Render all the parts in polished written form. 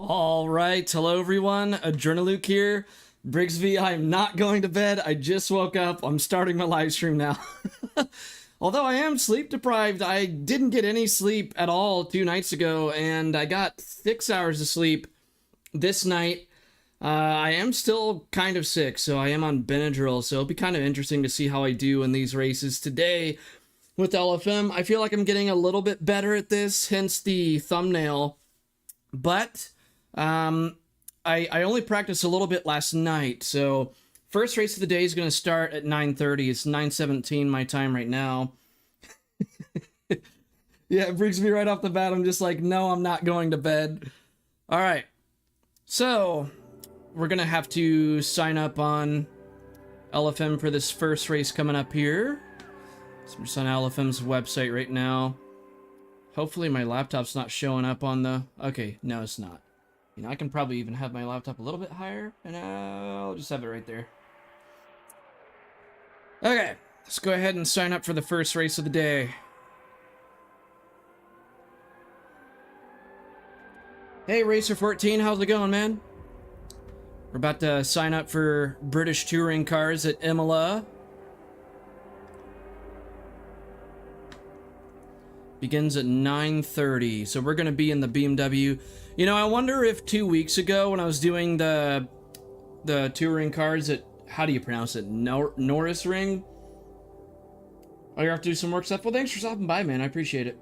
All right, hello everyone, Adrenaluke here. Brigsby, I'm not going to bed. I just woke up. I'm starting my live stream now. Although I am sleep deprived, I didn't get any sleep at all 2 nights ago, and I got 6 hours of sleep this night. I am still kind of sick, so I am on Benadryl, so it'll be kind of interesting to see how I do in these races today with LFM. I feel like I'm getting a little bit better at this, hence the thumbnail, but I only practiced a little bit last night, so first race of the day is going to start at 9:30. It's 9:17 my time right now. Yeah, it brings me right off the bat. I'm just like, no, I'm not going to bed. All right, so we're going to have to sign up on LFM for this first race coming up here. So I'm just on LFM's website right now. Hopefully my laptop's not showing up on the... Okay, no, it's not. You know, I can probably even have my laptop a little bit higher, and I'll just have it right there. Okay, let's go ahead and sign up for the first race of the day. Hey, Racer14, how's it going, man? We're about to sign up for British touring cars at Imola. Begins at 9:30, so we're going to be in the BMW. You know, I wonder if 2 weeks ago when I was doing the touring cars at, how do you pronounce it, Norris Ring? Oh, you have to do some work stuff? Well, thanks for stopping by, man. I appreciate it.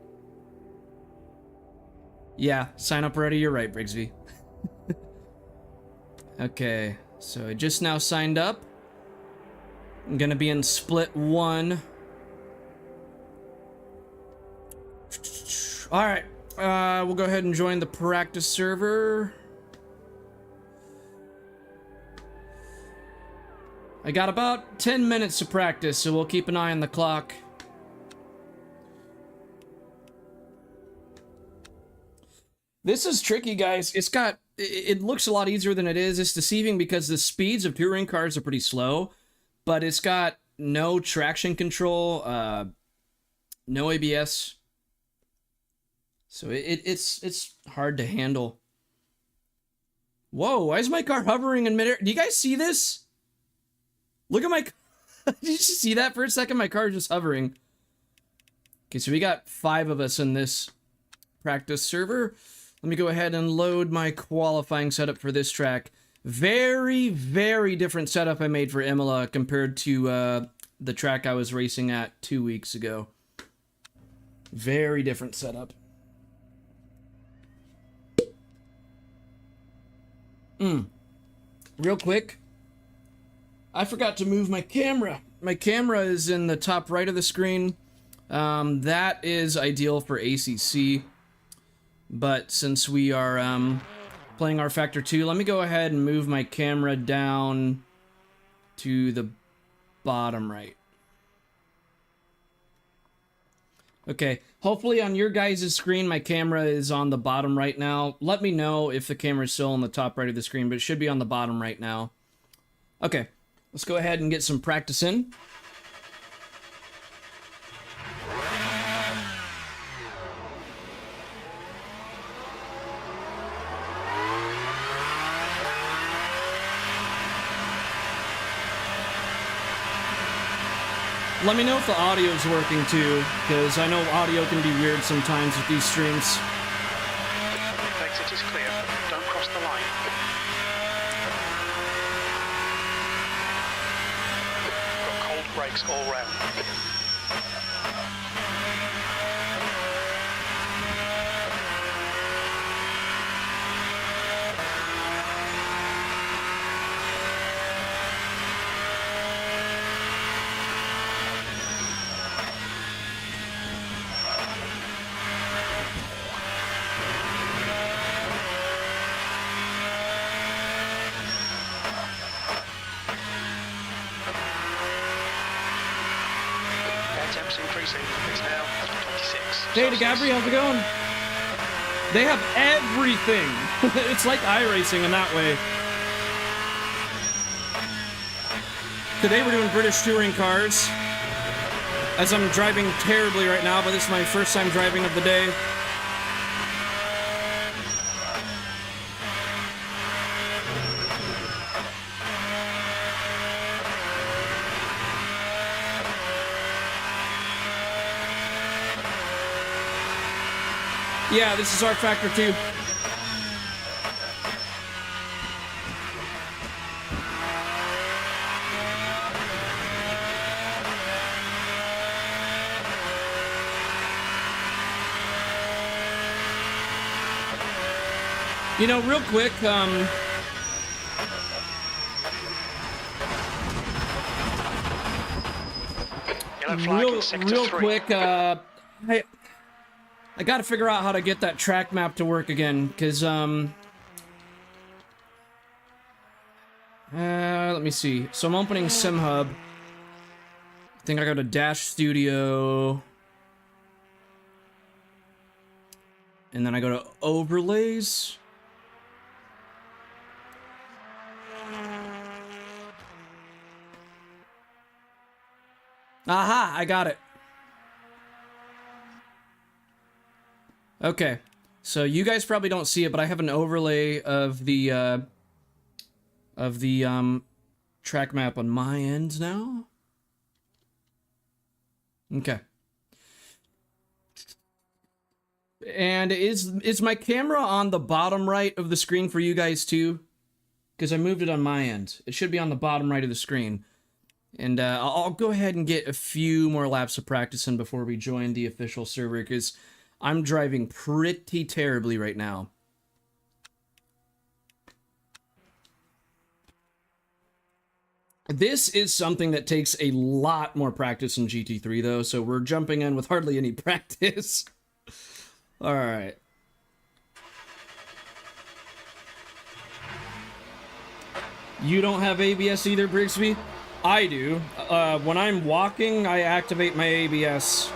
Yeah, sign up already. You're right, Brigsby. Okay, so I just now signed up. I'm gonna be in split 1. Alright, we'll go ahead and join the practice server. I got about 10 minutes to practice, so we'll keep an eye on the clock. This is tricky, guys. It looks a lot easier than it is. It's deceiving because the speeds of touring cars are pretty slow, but it's got no traction control, no ABS. So it's hard to handle. Whoa, why is my car hovering in midair? Do you guys see this? Look at my... Did you just see that for a second? My car is just hovering. Okay, so we got 5 of us in this practice server. Let me go ahead and load my qualifying setup for this track. Very, very different setup I made for Imola compared to the track I was racing at 2 weeks ago. Very different setup. Real quick, I forgot to move my camera. My camera is in the top right of the screen. That is ideal for ACC. But since we are playing rFactor 2, let me go ahead and move my camera down to the bottom right. Okay, hopefully on your guys' screen, my camera is on the bottom right now. Let me know if the camera is still on the top right of the screen, but it should be on the bottom right now. Okay, let's go ahead and get some practice in. Let me know if the audio is working too, because I know audio can be weird sometimes with these streams. Exit is clear. Don't cross the line. Got cold brakes all round. Increasing. It's now 26. Hey, Gabri, how's it going? They have everything. It's like iRacing in that way. Today we're doing British touring cars. As I'm driving terribly right now, but this is my first time driving of the day. Yeah, this is rFactor 2. You know, real quick, real quick, I gotta figure out how to get that track map to work again, because, let me see. So I'm opening SimHub. I think I go to Dash Studio. And then I go to Overlays. Aha, I got it. Okay, so you guys probably don't see it, but I have an overlay of the track map on my end now. Okay. And is my camera on the bottom right of the screen for you guys too? Because I moved it on my end. It should be on the bottom right of the screen. And I'll go ahead and get a few more laps of practice in before we join the official server, because I'm driving pretty terribly right now. This is something that takes a lot more practice in GT3, though, so we're jumping in with hardly any practice. All right. You don't have ABS either, Brigsby? I do. When I'm walking, I activate my ABS.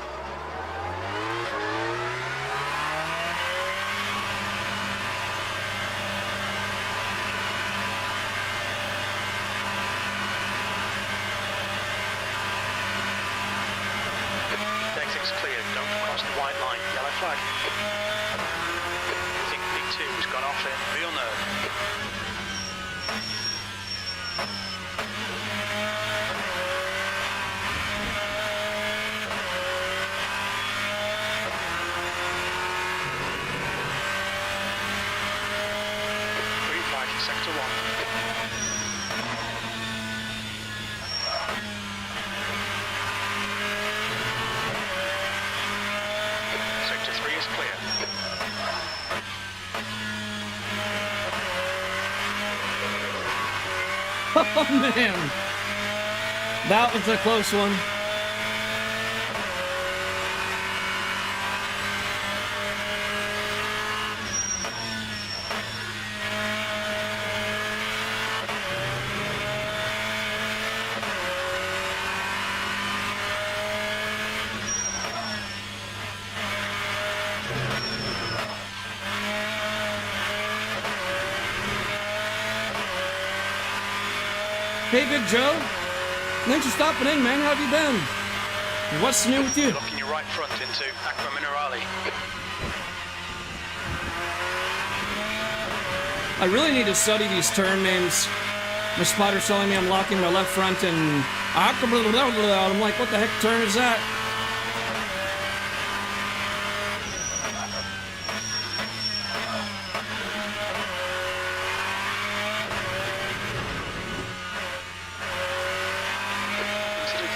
Exit's clear. Don't cross the white line. Yellow flag. I think P2 has gone off in real nerve. Sector 1. Sector 3 is clear. Oh, man. That was a close one. Hey, Big Joe. Thanks for stopping in, man. How have you been? What's new with you? Locking your right front into Aqua Minerale. I really need to study these turn names. My spotter's telling me I'm locking my left front and... I'm like, what the heck turn is that?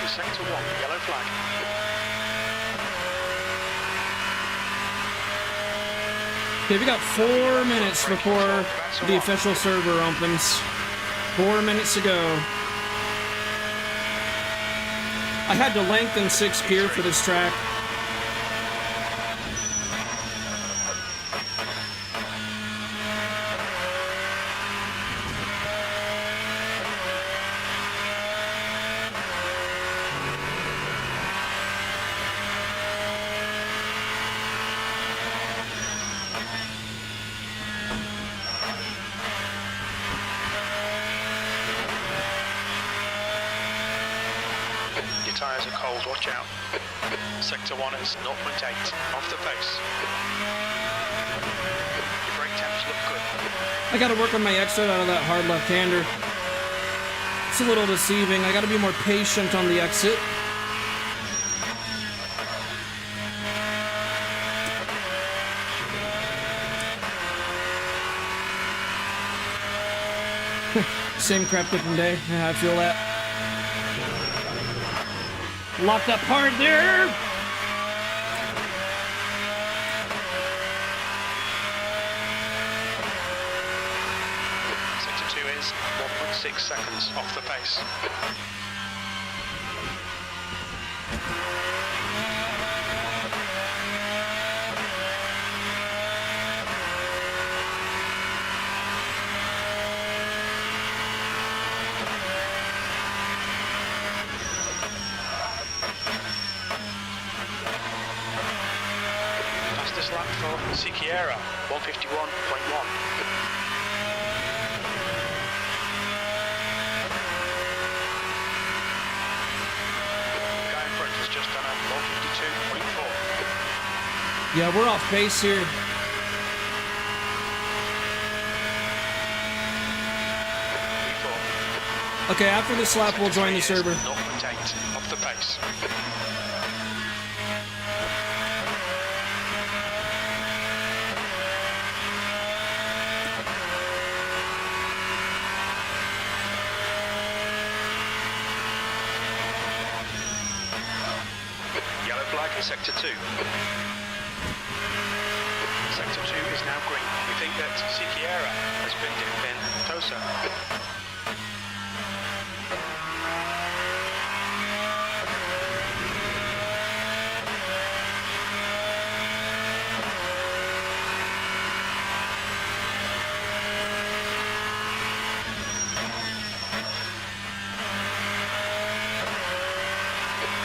Sector 1, yellow flag. Okay, we got 4 minutes before the official server opens. 4 minutes to go. I had to lengthen 6th gear for this track. Tyres are cold, watch out. Sector 1 is 0.8, off the pace. Your brake temps look good. I gotta work on my exit out of that hard left-hander. It's a little deceiving. I gotta be more patient on the exit. Same crap, different day. Yeah, I feel that. Locked up hard there. Sector 2 is 1.6 seconds off the pace. Fastest lap for Siquiera, 151.1. Just done a 152.4. Yeah, we're off pace here. Okay, after this lap, we'll join the server. 0.8 off the pace. Sector 2. Sector 2 is now green. We think that Sikiera has been in closer.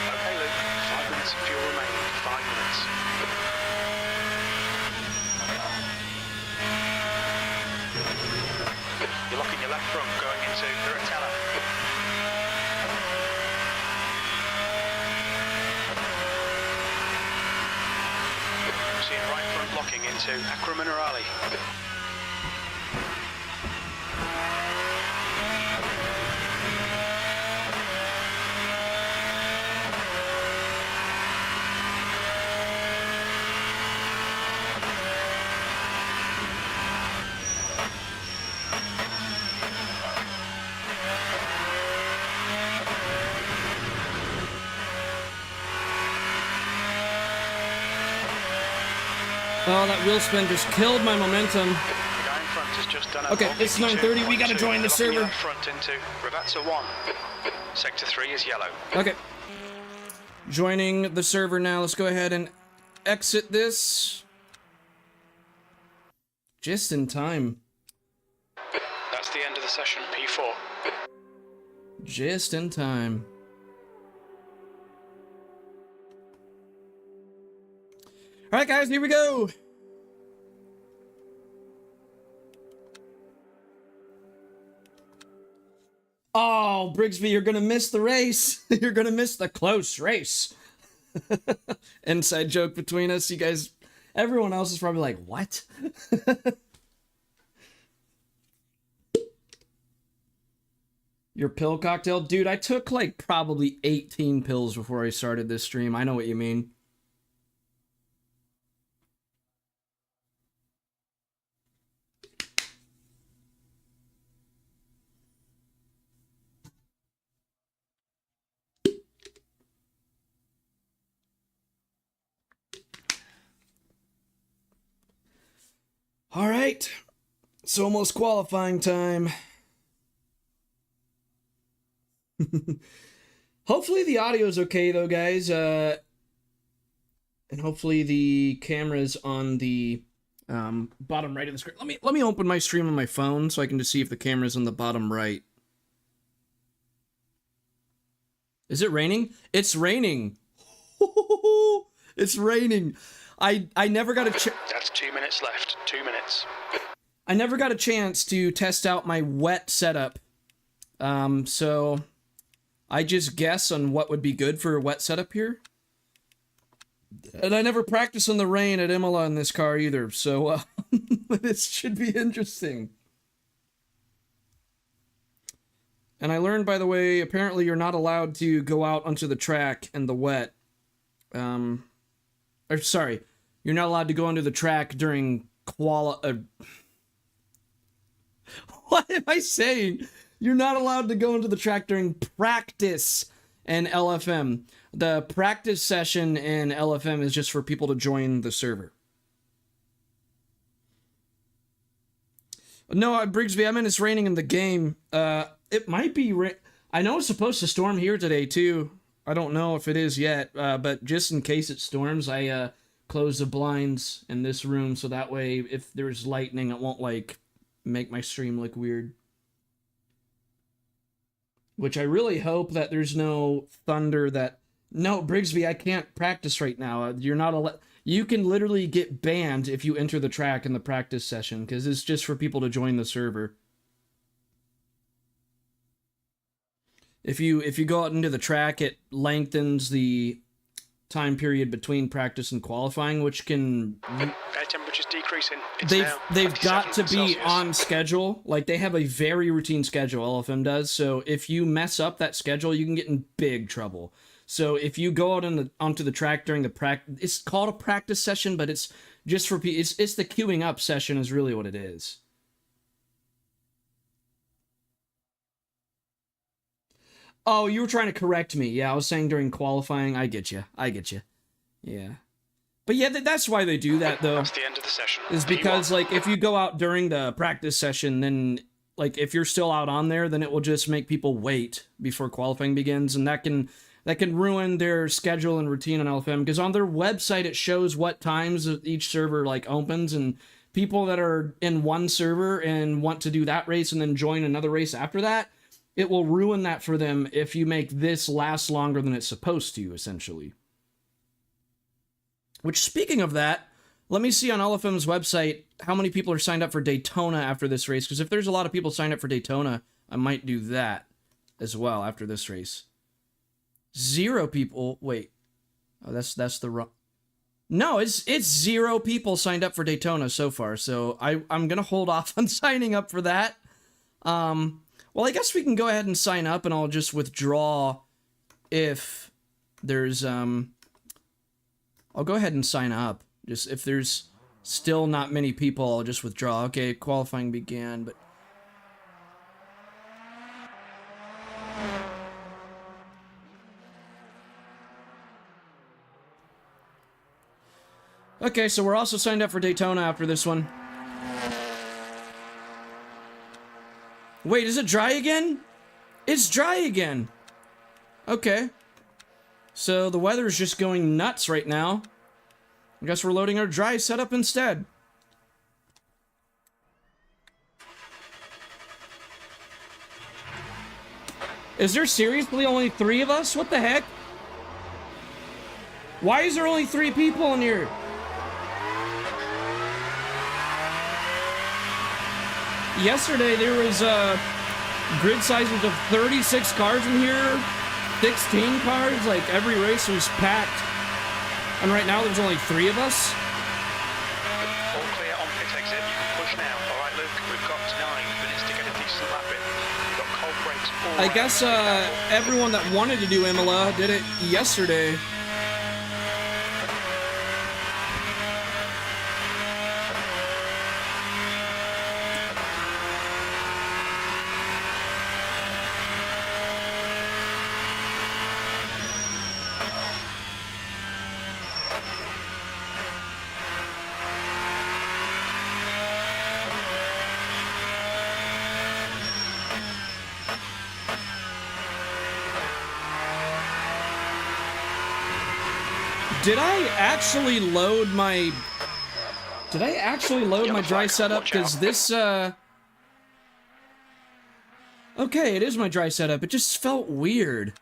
Okay, Luke, 5 minutes of fuel remaining. 5 minutes. You're locking your left front going into Duratella. Seeing right front locking into Acqua Minerale. Oh, that wheel spin just killed my momentum. The guy in front has just done a Okay, it's 9:30. We gotta join the server. Left front into Ravazza 1. Sector 3 is yellow. Okay. Joining the server now. Let's go ahead and exit this. Just in time. That's the end of the session, P4. Just in time. All right, guys, here we go. Oh, Brigsby, you're going to miss the race. You're going to miss the close race. Inside joke between us. You guys, everyone else is probably like, what? Your pill cocktail? Dude, I took like probably 18 pills before I started this stream. I know what you mean. All right, it's almost qualifying time. Hopefully the audio is okay though, guys. And hopefully the camera's on the bottom right of the screen. Let me open my stream on my phone so I can just see if the camera's on the bottom right. Is it raining? It's raining. It's raining. I never got a chance. That's 2 minutes left. 2 minutes. I never got a chance to test out my wet setup. So I just guess on what would be good for a wet setup here. And I never practiced on the rain at Imola in this car either, so this should be interesting. And I learned, by the way, apparently you're not allowed to go out onto the track in the wet. Or sorry, you're not allowed to go onto the track during what am I saying? You're not allowed to go into the track during practice in LFM. The practice session in LFM is just for people to join the server. No, Brigsby, I meant it's raining in the game. It might be I know it's supposed to storm here today, too. I don't know if it is yet, but just in case it storms, I close the blinds in this room so that way if there's lightning, it won't, like, make my stream look weird. Which I really hope that there's no thunder that... No, Brigsby, I can't practice right now. You're not allowed... You can literally get banned if you enter the track in the practice session, because it's just for people to join the server. If you go out into the track, it lengthens the time period between practice and qualifying, which can... Air temperature's decreasing. They've got to be on schedule. Like, they have a very routine schedule, LFM does. So if you mess up that schedule, you can get in big trouble. So if you go out onto the track during the practice... It's called a practice session, but it's just for... It's the queuing up session is really what it is. Oh, you were trying to correct me. Yeah, I was saying during qualifying. I get you. Yeah. But yeah, that's why they do that, though. That's the end of the session. Is because, like, if you go out during the practice session, then, like, if you're still out on there, then it will just make people wait before qualifying begins, and that can ruin their schedule and routine on LFM, because on their website it shows what times each server, like, opens, and people that are in one server and want to do that race and then join another race after that, it will ruin that for them if you make this last longer than it's supposed to, essentially. Which, speaking of that, let me see on LFM's website how many people are signed up for Daytona after this race, because if there's a lot of people signed up for Daytona, I might do that as well after this race. 0 people. Wait. Oh, that's the wrong... No, it's 0 people signed up for Daytona so far, so I'm going to hold off on signing up for that. Well, I guess we can go ahead and sign up, and I'll just withdraw if there's... I'll go ahead and sign up. Just if there's still not many people, I'll just withdraw. Okay, qualifying began, but... Okay, so we're also signed up for Daytona after this one. Wait, is it dry again? It's dry again! Okay. So the weather's just going nuts right now. I guess we're loading our dry setup instead. Is there seriously only 3 of us? What the heck? Why is there only 3 people in here? Yesterday there was grid sizes of 36 cars in here, 16 cars, like every race was packed. And right now there's only 3 of us. All clear on pit exit, you can push now. Alright Luke, we've got 9 minutes to get a decent lap in. We've got cold brakes all I guess everyone that wanted to do Imola did it yesterday. Did I actually load my... Did I actually load my dry setup? Because this, Okay, it is my dry setup. It just felt weird.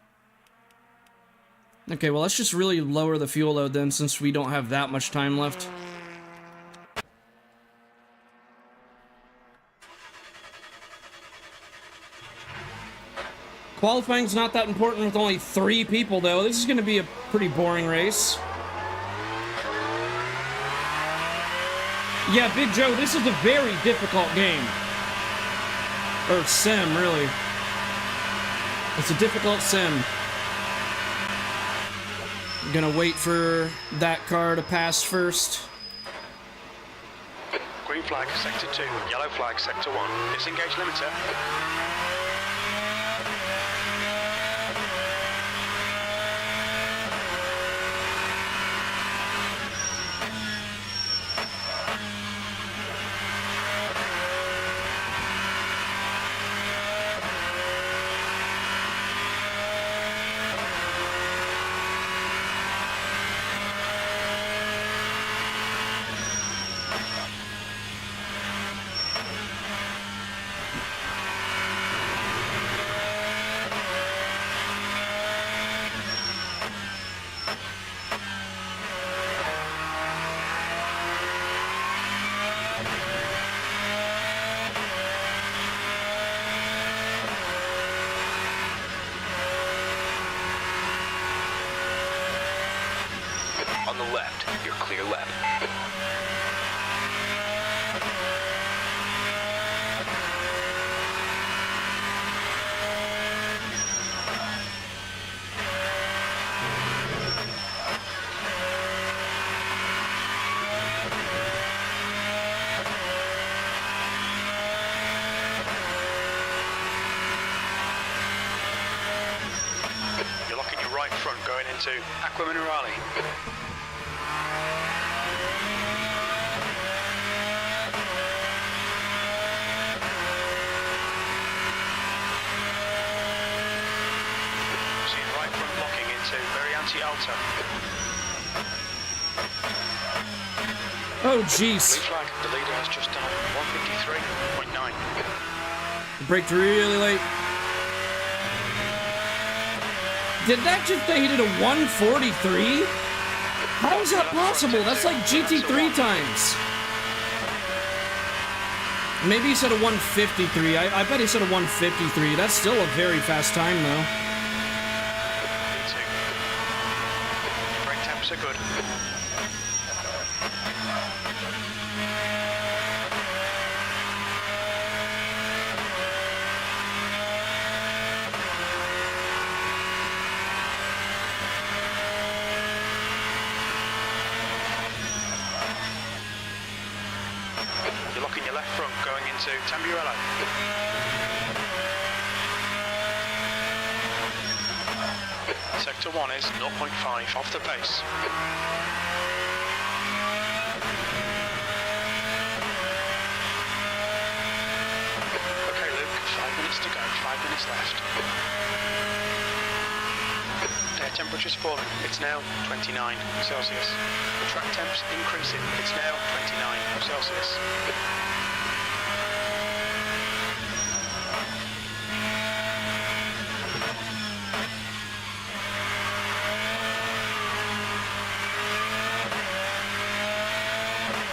Okay, well, let's just really lower the fuel load then, since we don't have that much time left. Qualifying's not that important with only 3 people, though. This is going to be a pretty boring race. Yeah, Big Joe, this is a very difficult game. Or sim, really. It's a difficult sim. I'm gonna wait for that car to pass first. Green flag, sector 2. Yellow flag, sector 1. Disengage limiter. On the left, you're clear left. You're locking your right front going into Aqua Minerale. into very anti-alto. Oh, jeez. Blue flag, the leader has just done 153.9. Braked really late. Did that just say he did a 143? How is that possible? That's like GT3 times. Maybe he said a 153. I bet he said a 153. That's still a very fast time, though. V2. Brake temps are good. You're locking your left front going into Tamburello. Sector 1 is 0.5 off the pace. Okay, Luke, 5 minutes to go, 5 minutes left. Air temperature's falling, it's now 29 Celsius. The track temp's increasing, it's now 29 Celsius.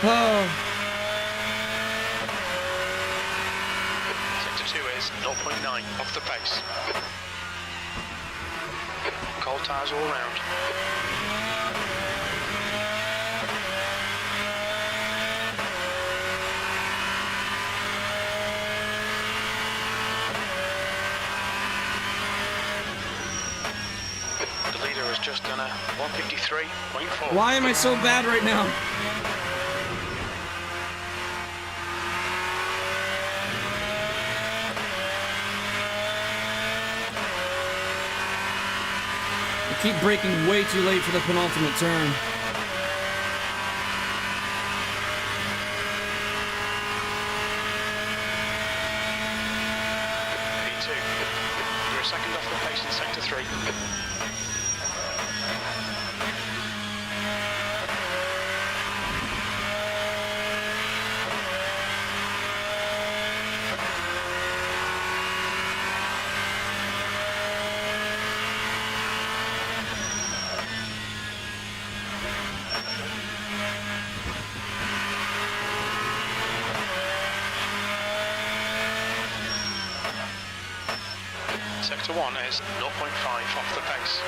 Oh. Sector 2 is 0.9 off the pace. Cold tyres all round. The leader has just done a 153.4. Why am I so bad right now? I keep braking way too late for the penultimate turn. V2. You're a second off the pace in sector 3. Sector 1 is 0.5 off the pace.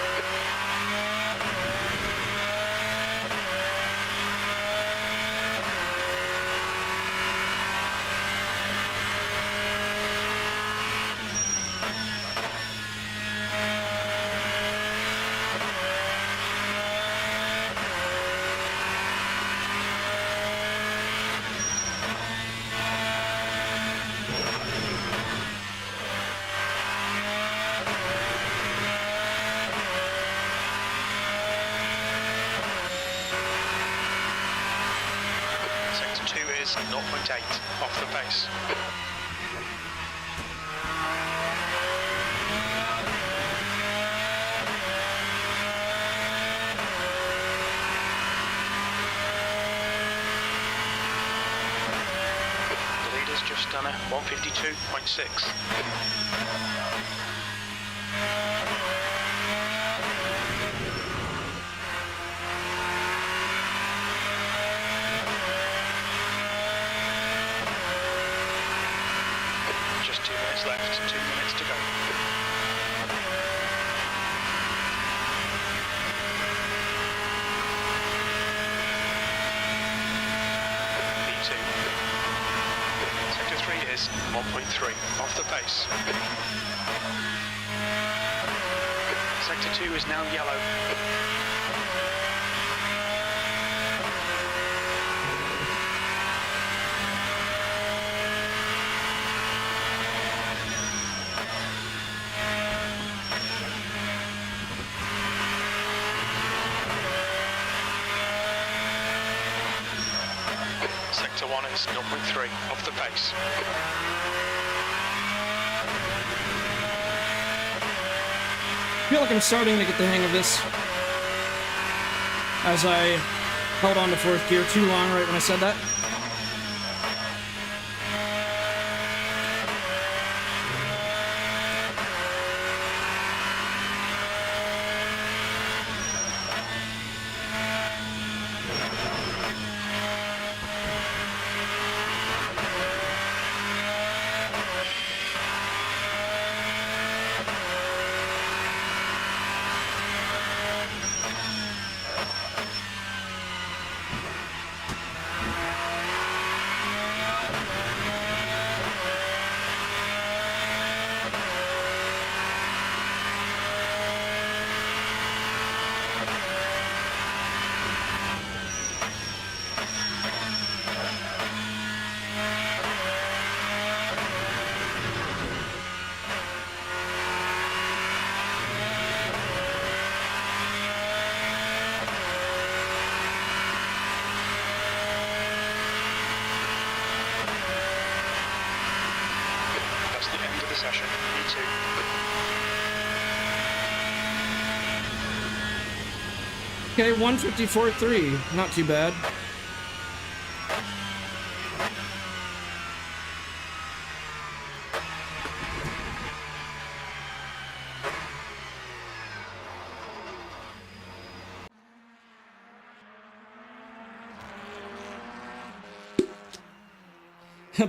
Sector 2 is 0.8 off the pace. The leader's just done a 152.6. Just 2 minutes left, 2 minutes to go. V2. Sector 3 is 1.3 off the pace. Sector 2 is now yellow. Sector 1 is 0.3 off the pace. feel like I'm starting to get the hang of this, as I held on to fourth gear too long right when I said that. Session, E2. Okay, 154.3, not too bad.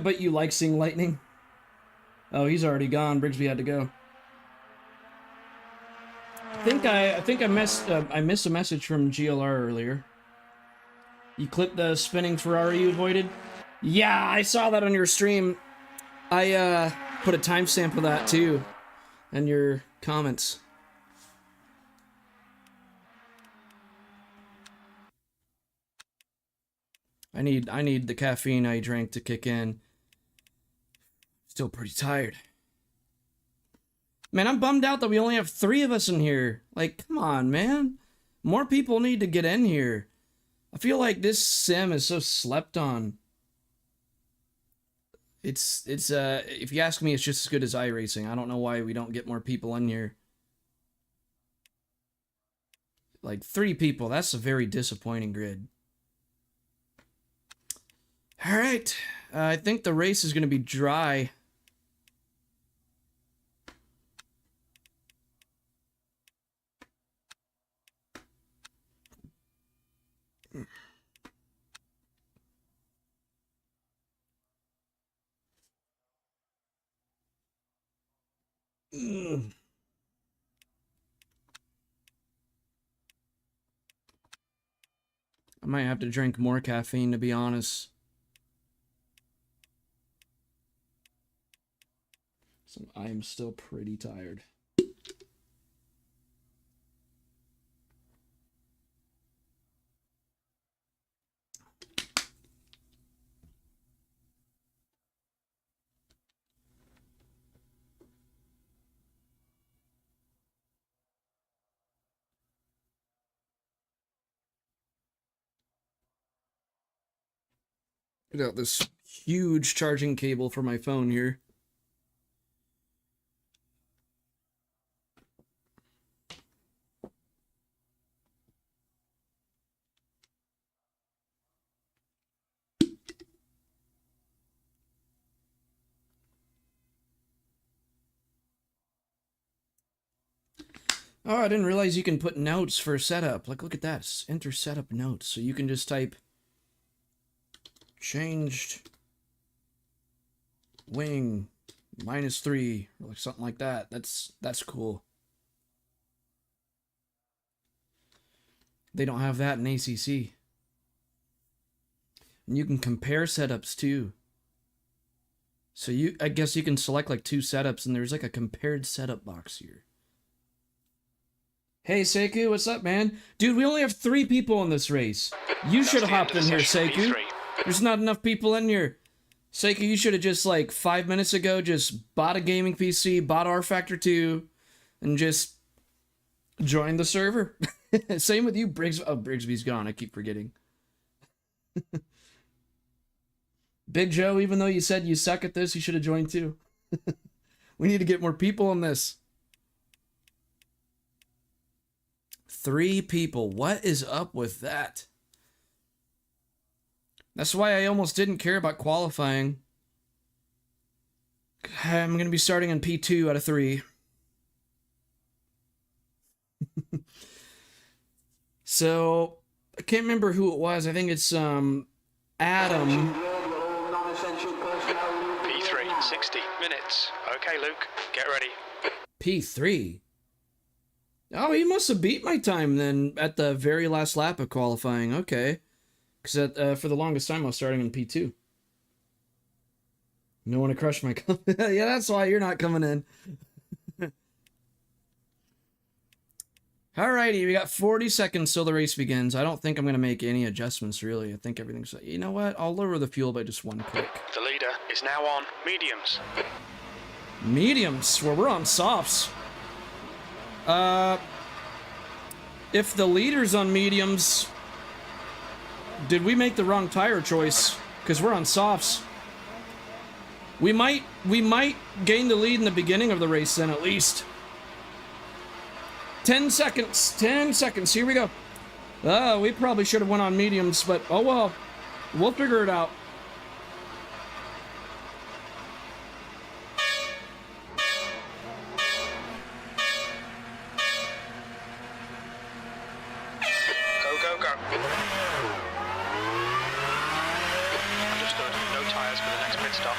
But you like seeing lightning? Oh, he's already gone. Brigsby had to go. I think I missed a message from GLR earlier. You clipped the spinning Ferrari you avoided? Yeah, I saw that on your stream. I put a timestamp of that too in your comments. I need the caffeine I drank to kick in. Still pretty tired. Man, I'm bummed out that we only have 3 of us in here. Like, come on, man. More people need to get in here. I feel like this sim is so slept on. It's if you ask me, it's just as good as iRacing. I don't know why we don't get more people in here. Like, 3 people, that's a very disappointing grid. Alright, I think the race is going to be dry. Ugh. I might have to drink more caffeine, to be honest. So I am still pretty tired. Get out this huge charging cable for my phone here. Oh, I didn't realize you can put notes for setup. Like, look at that. It's enter setup notes. So you can just type changed wing -3 or like something like that. That's cool. They don't have that in ACC. And you can compare setups too. So I guess you can select like 2 setups and there's like a compared setup box here. Hey Seku, what's up, man? Dude, we only have 3 people in this race. You should have hopped in here, Seku. There's not enough people in here. Seiko, you should have just, like, 5 minutes ago, just bought a gaming PC, bought rFactor 2, and just joined the server. Same with you, Briggs. Oh, Brigsby's gone. I keep forgetting. Big Joe, even though you said you suck at this, you should have joined too. We need to get more people in this. 3 people. What is up with that? That's why I almost didn't care about qualifying. I'm going to be starting in P2 out of 3. So, I can't remember who it was. I think it's Adam. P3, 60 minutes. Okay, Luke, get ready. P3? Oh, he must have beat my time then at the very last lap of qualifying. Okay. Because for the longest time I was starting in P2. No one to crush my... Yeah, that's why you're not coming in. Alrighty, we got 40 seconds till the race begins. I don't think I'm going to make any adjustments, really. I think everything's... You know what? I'll lower the fuel by just 1 click. The leader is now on mediums. Mediums? Well, we're on softs. If the leader's on mediums... Did we make the wrong tire choice? Because we're on softs. We might gain the lead in the beginning of the race then, at least. 10 seconds. 10 seconds. Here we go. We probably should have went on mediums, but oh well. We'll figure it out. Go, go, go. Understood. No tyres for the next pit stop.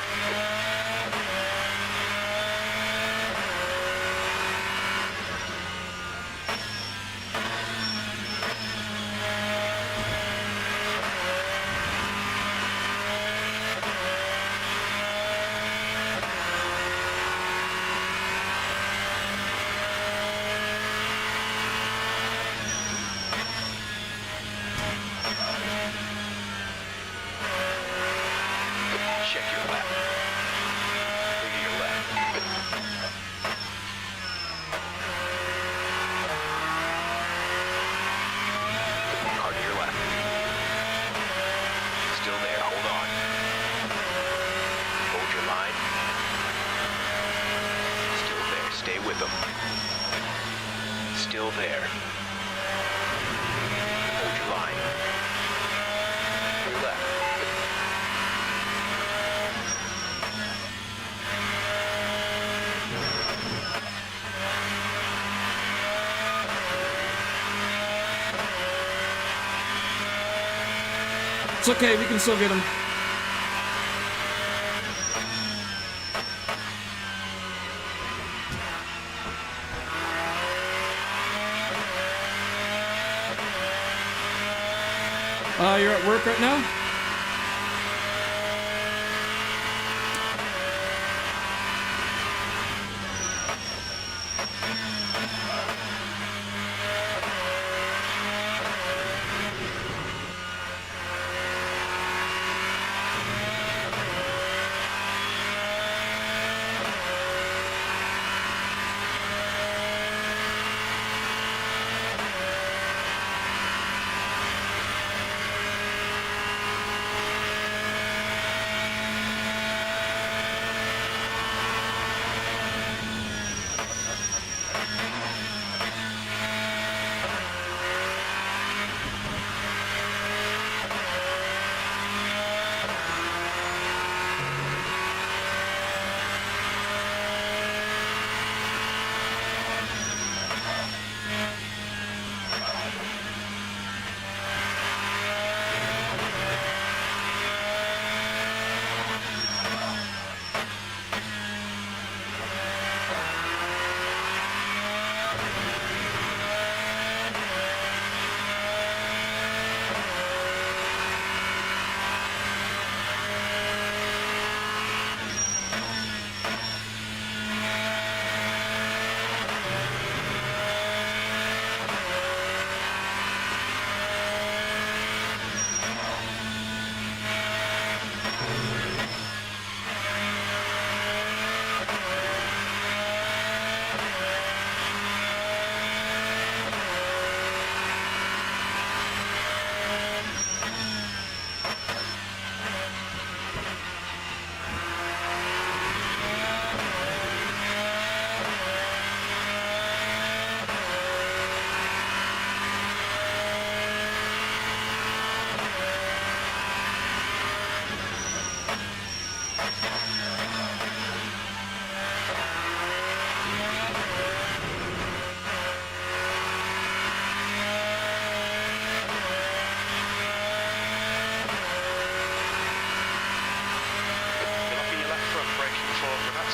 Check your lap. Look at your lap. Hard to your lap. Still there, hold on. Hold your line. Still there, stay with them. Still there. Hold your line. Your left. It's okay, we can still get him. You're at work right now?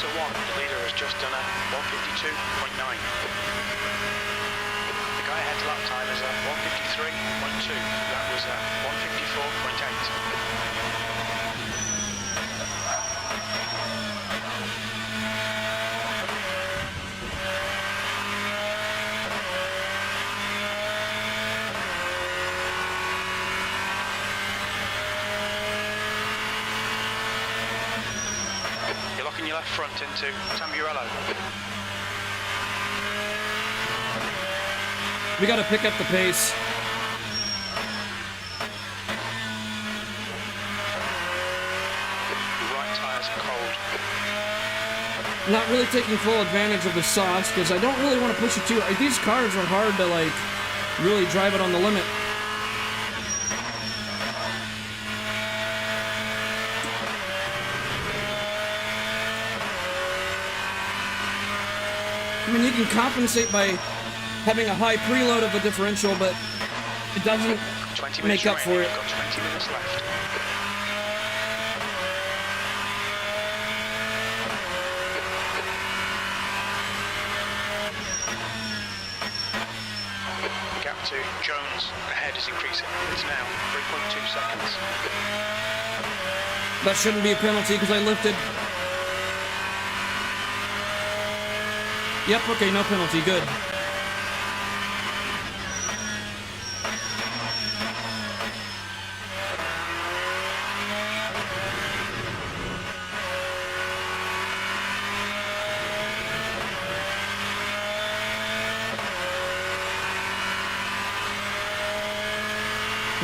That's a 1. The leader has just done a 152.9. The guy ahead's lap time is a 153.2. That was a 154.8. You're locking your left front into Tamburello. We got to pick up the pace. Your right tyres are cold. Not really taking full advantage of the sauce because I don't really want to push it too. These cars are hard to like really drive it on the limit. I mean, you can compensate by having a high preload of the differential, but it doesn't 20 make minutes up for it. You've got 20 minutes left. The gap to Jones ahead is increasing. It's now 3.2 seconds. That shouldn't be a penalty because I lifted. Yep, okay, no penalty, good.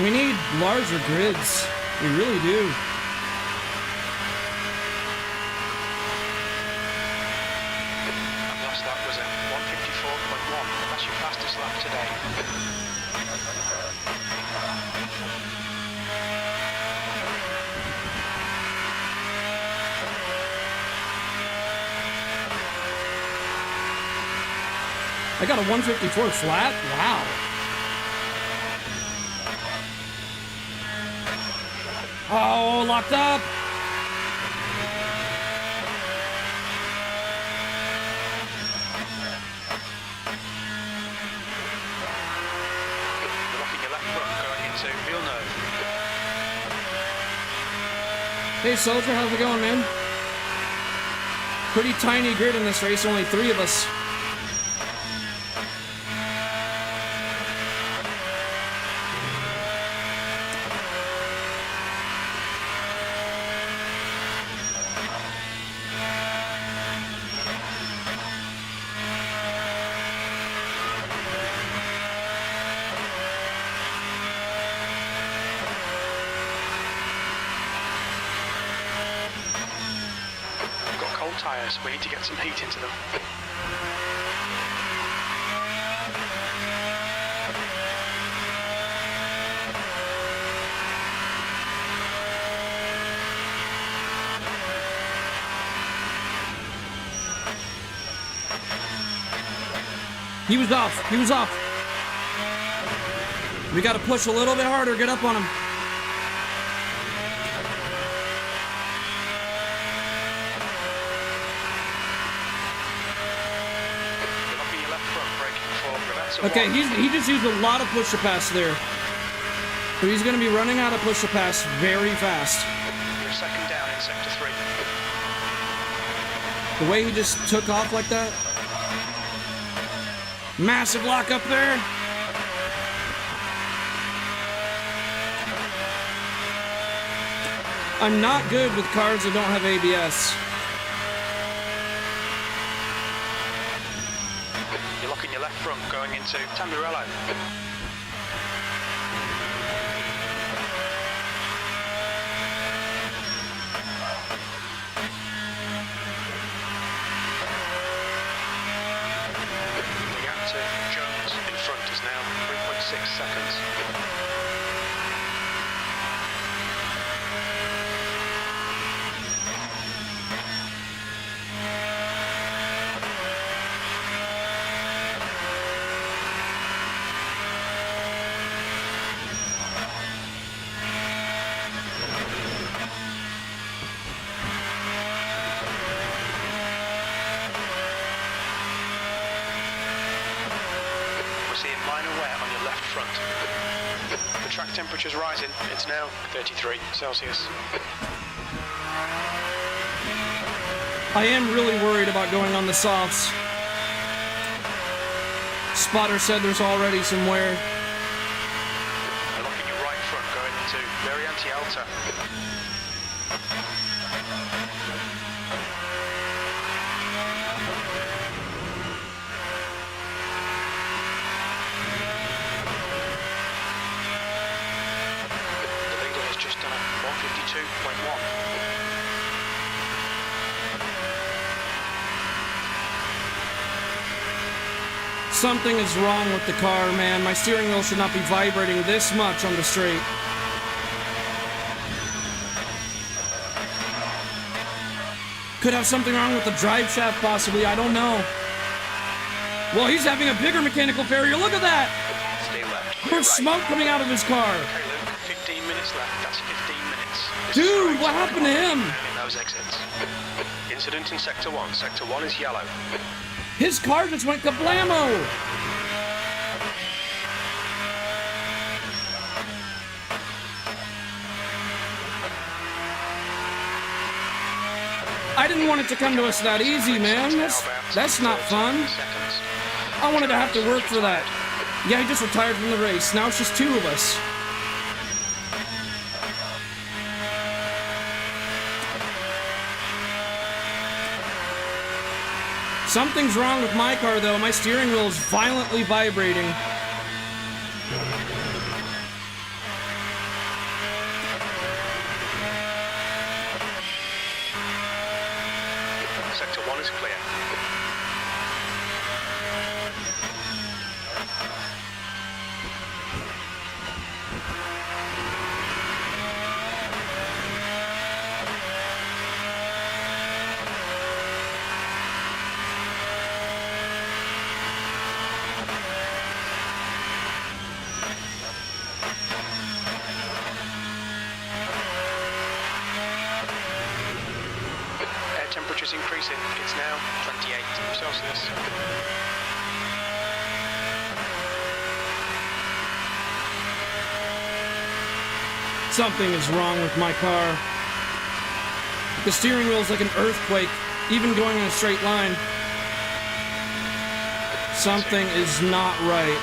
We need larger grids. We really do. Last lap was a 154.1. That's your fastest lap today. I got a 154 flat? Wow. Oh, locked up. You're locking your left front going into Villeneuve. Hey, Soldier, how's it going, man? Pretty tiny grid in this race, only 3 of us. We've got cold tyres. We need to get some heat into them. He was off. He was off. We got to push a little bit harder. Get up on him. You're locking your left front, braking for Roberto. Okay, he just used a lot of push to pass there. So he's going to be running out of push to pass very fast. You're second down in sector 3. The way he just took off like that. Massive lock up there. I'm not good with cars that don't have ABS. You're locking your left front going into Tamburello. The gap to Jones in front is now 3.6 seconds. seeing minor wear on your left front. The track temperature's rising. It's now 33 Celsius. I am really worried about going on the softs. Spotter said there's already some wear. Look at your right front going into very anti-alta. The leader has just done a 152.1. Something is wrong with the car, man. My steering wheel should not be vibrating this much on the straight. Could have something wrong with the drive shaft, possibly. I don't know. Well, he's having a bigger mechanical failure. Look at that! Stay left. There's smoke coming out of his car. Okay, Luke, 15 minutes left. That's 15 minutes. Dude, what happened to him? In those exits. Incident in Sector 1. Sector 1 is yellow. His car just went kablamo! I didn't want it to come to us that easy, man. That's not fun. I wanted to have to work for that. Yeah, he just retired from the race. Now it's just two of us. Something's wrong with my car, though. My steering wheel is violently vibrating. Sector 1 is clear. Temperature's increasing. It's now 28 Celsius. Something is wrong with my car. The steering wheel is like an earthquake, even going in a straight line. Something is not right.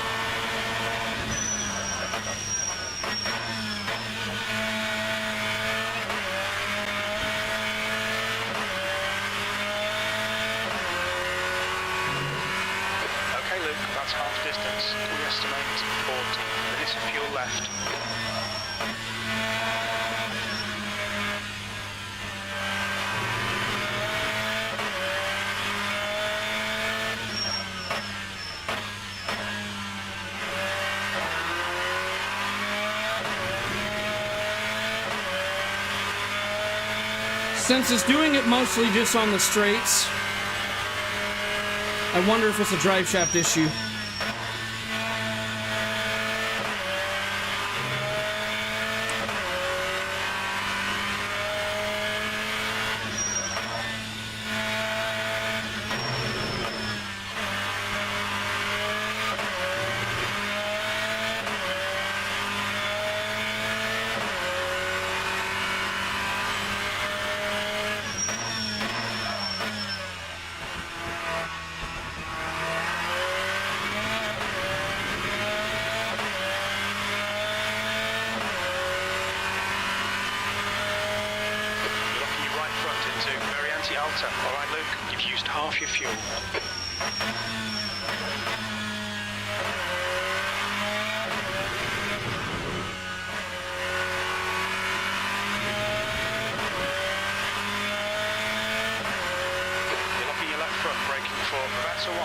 That's half distance. We estimate 40 minutes of fuel left. Since it's doing it mostly just on the straights, I wonder if it's a drive shaft issue. All right, Luke, you've used half your fuel. You're locking your left front, braking for that's a 1.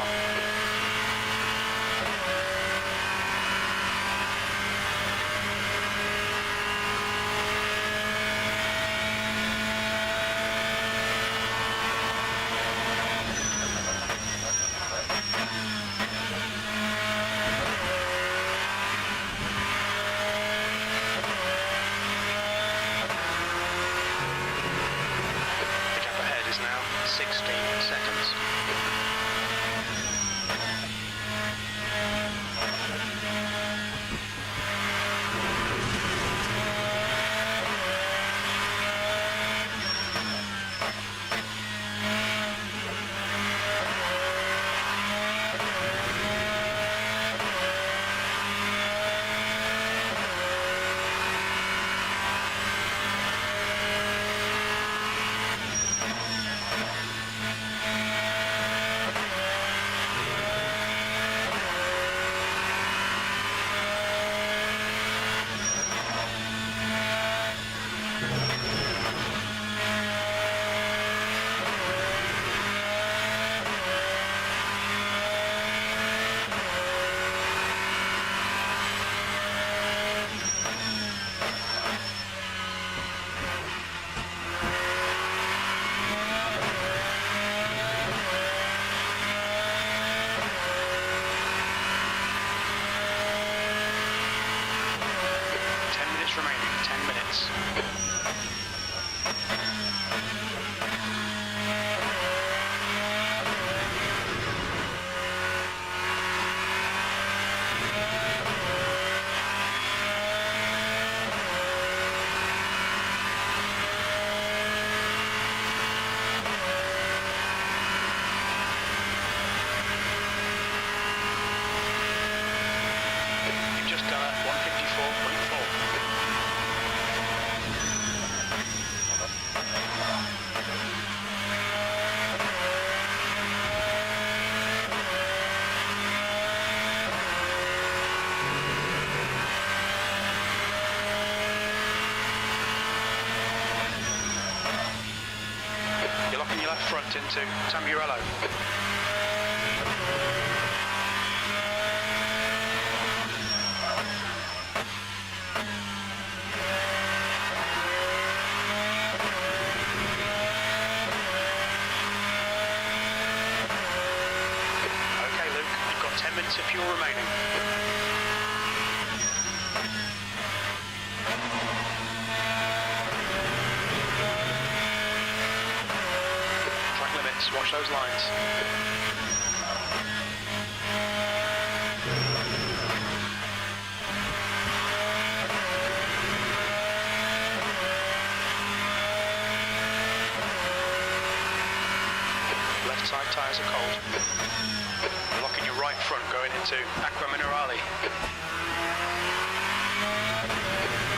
The gap ahead is now 16 seconds. remaining, 10 minutes. You've just done a 154.4. You're locking your left front into Tamburello. Okay, Luke, you've got 10 minutes of fuel remaining. Track limits, watch those lines. Left side tyres are cold. You're locking your right front going into Aqua Minerale.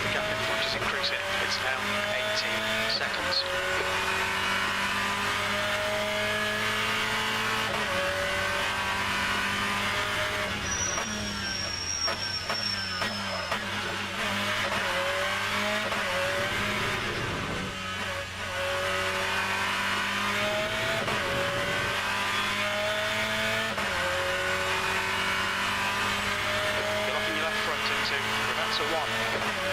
The gap in front is increasing. It's now 18 seconds. You're locking your left front into Razer 1.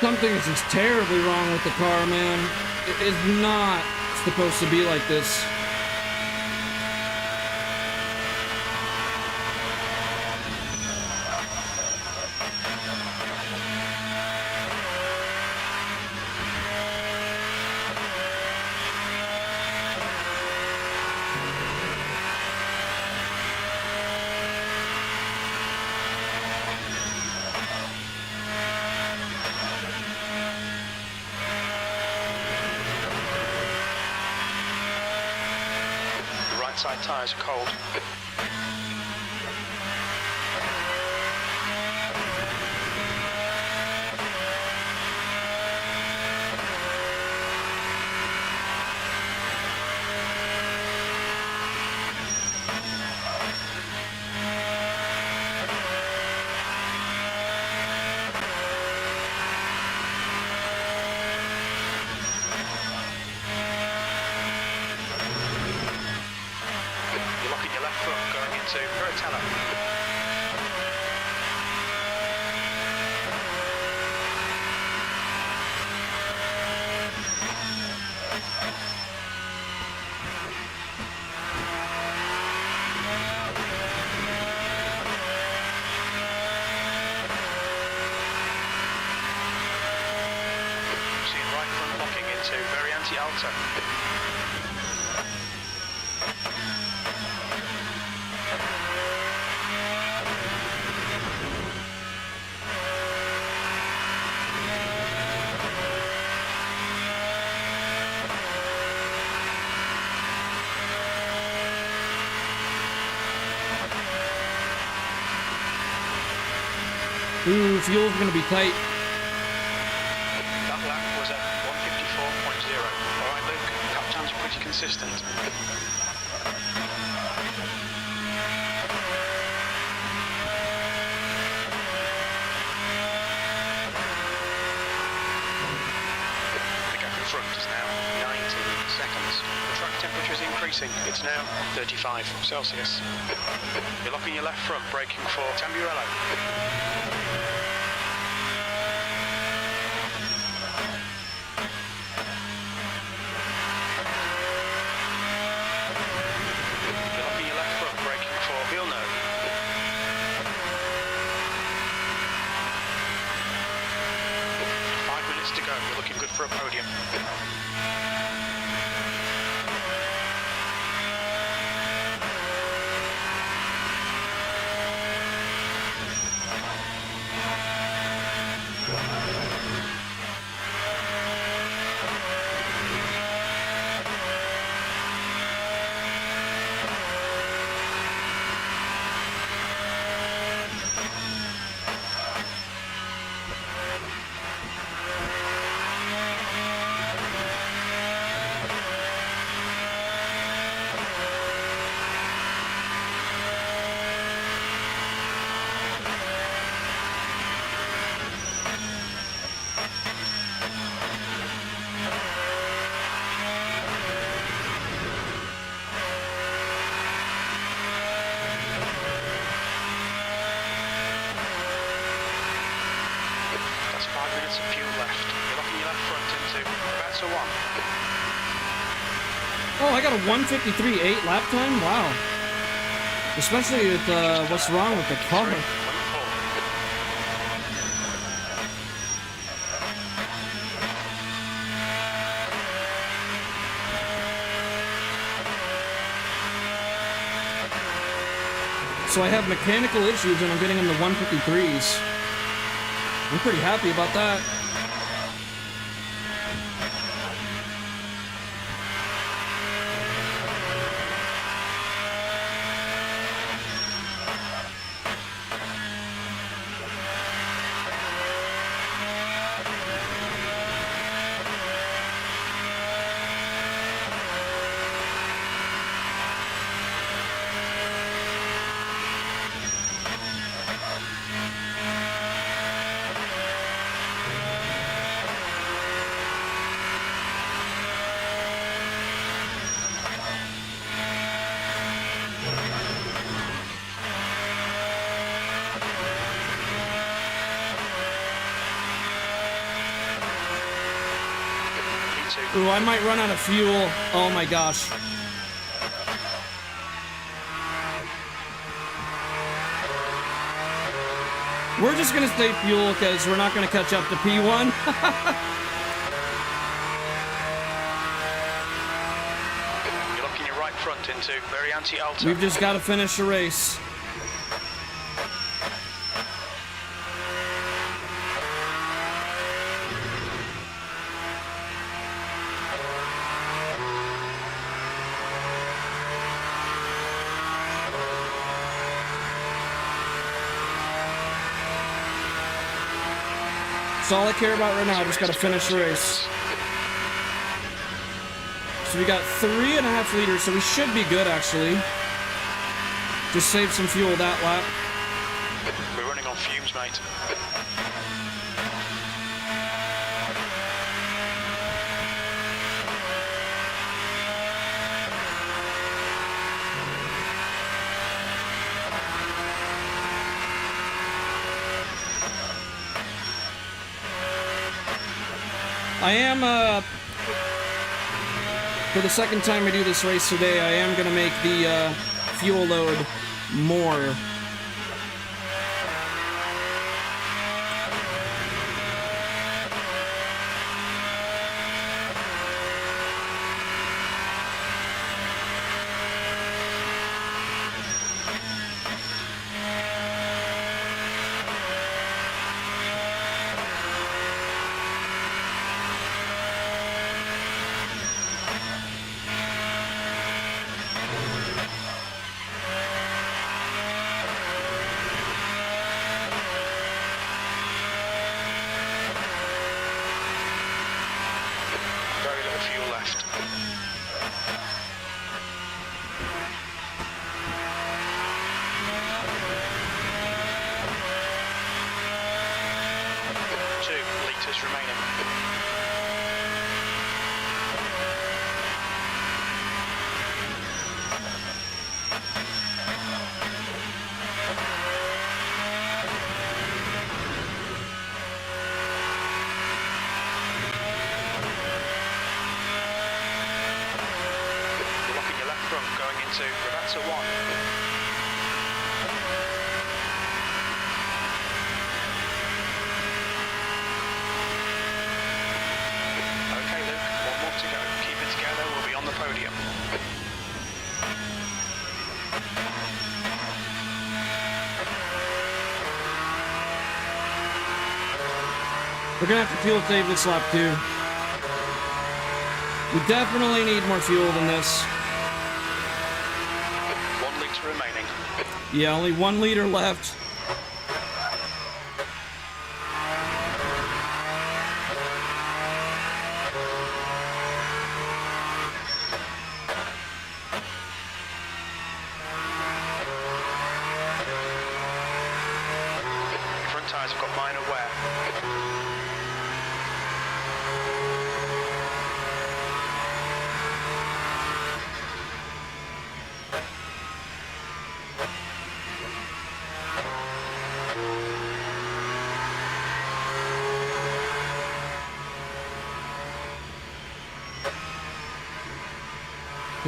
Something is just terribly wrong with the car, man. It is not supposed to be like this. The right side tyres are cold. You're locking your left front going into Veritella. Seeing right front locking into Variante Alta. Ooh, fuel's gonna be tight. That lap was at 154.0. Alright, Luke, lap times are pretty consistent. The gap in front is now 19 seconds. The track temperature is increasing. It's now 35 Celsius. You're locking your left front, braking for Tamburello. You're locking your left front, braking for Villeneuve. seconds to go. You're looking good for a podium. Oh, I got a 1:53.8 lap time? Wow. Especially with what's wrong with the car. So I have mechanical issues and I'm getting in the 153s. I'm pretty happy about that. Ooh, I might run out of fuel. Oh my gosh. We're just gonna stay fuel because we're not gonna catch up to P1. You're locking your right front into very anti-alto. We've just got to finish the race. That's all I care about right now. I just got to finish the race. So we got 3.5 liters, so we should be good actually. Just save some fuel that lap. We're running on fumes, mate. I am, for the second time I do this race today, I am going to make the fuel load more. podium. We're gonna have to fuel save this lap too. We definitely need more fuel than this. 1 litre remaining. Yeah, only 1 liter left. Front tyres have got minor wear.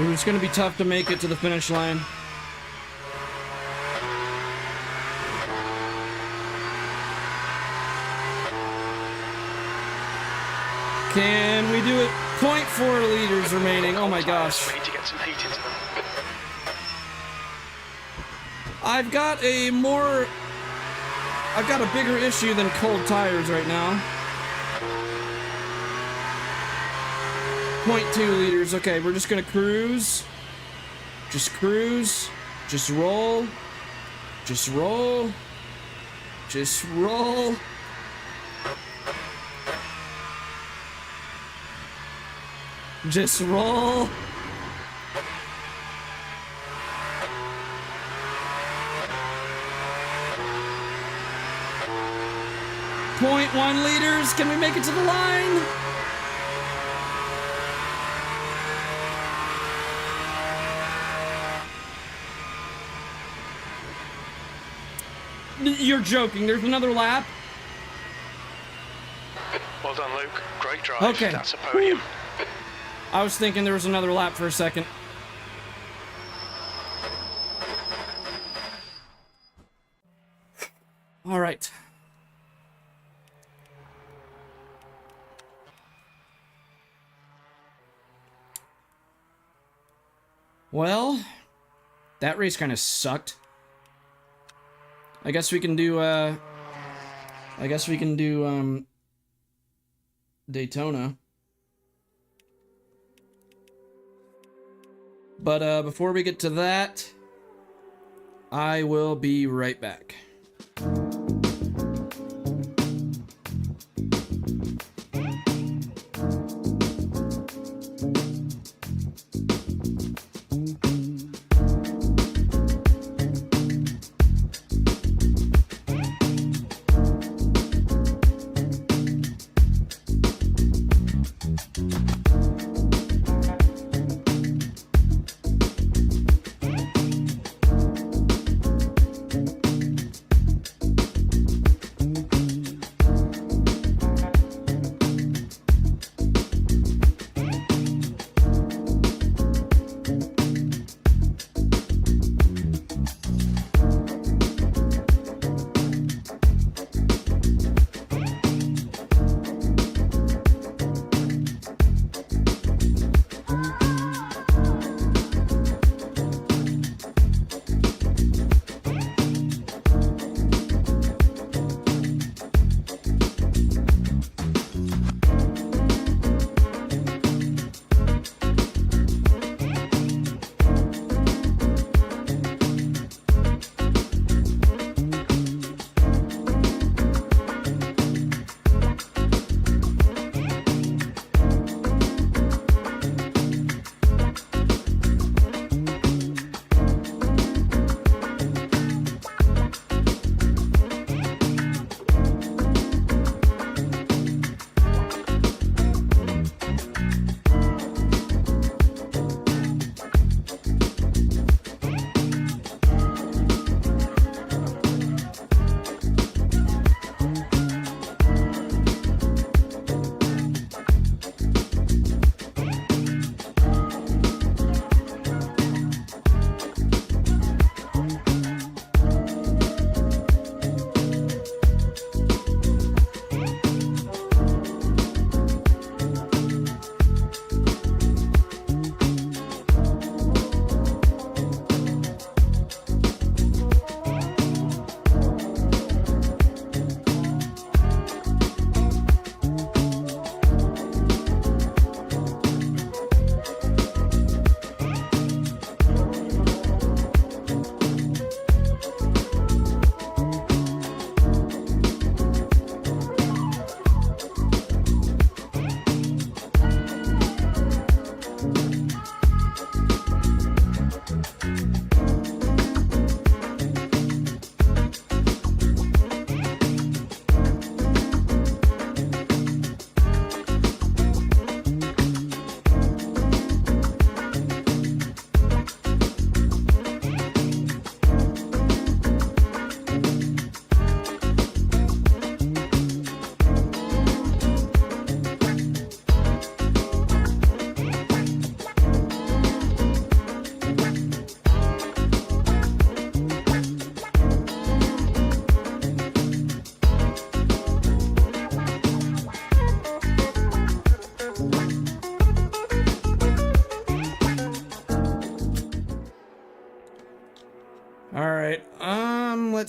It's gonna be tough to make it to the finish line. Can we do it? 0.4 liters remaining. Oh my gosh. We need to get some heat into them. I've got a bigger issue than cold tires right now. 0.2 liters. Okay, we're just gonna cruise. Just cruise. Just roll. Just roll. Just roll. Just roll. .1 liters. Can we make it to the line? You're joking. There's another lap. Well done, Luke. Great drive. Okay. That's a podium. I was thinking there was another lap for a second. All right. Well, that race kind of sucked. I guess we can do Daytona. But before we get to that, I will be right back.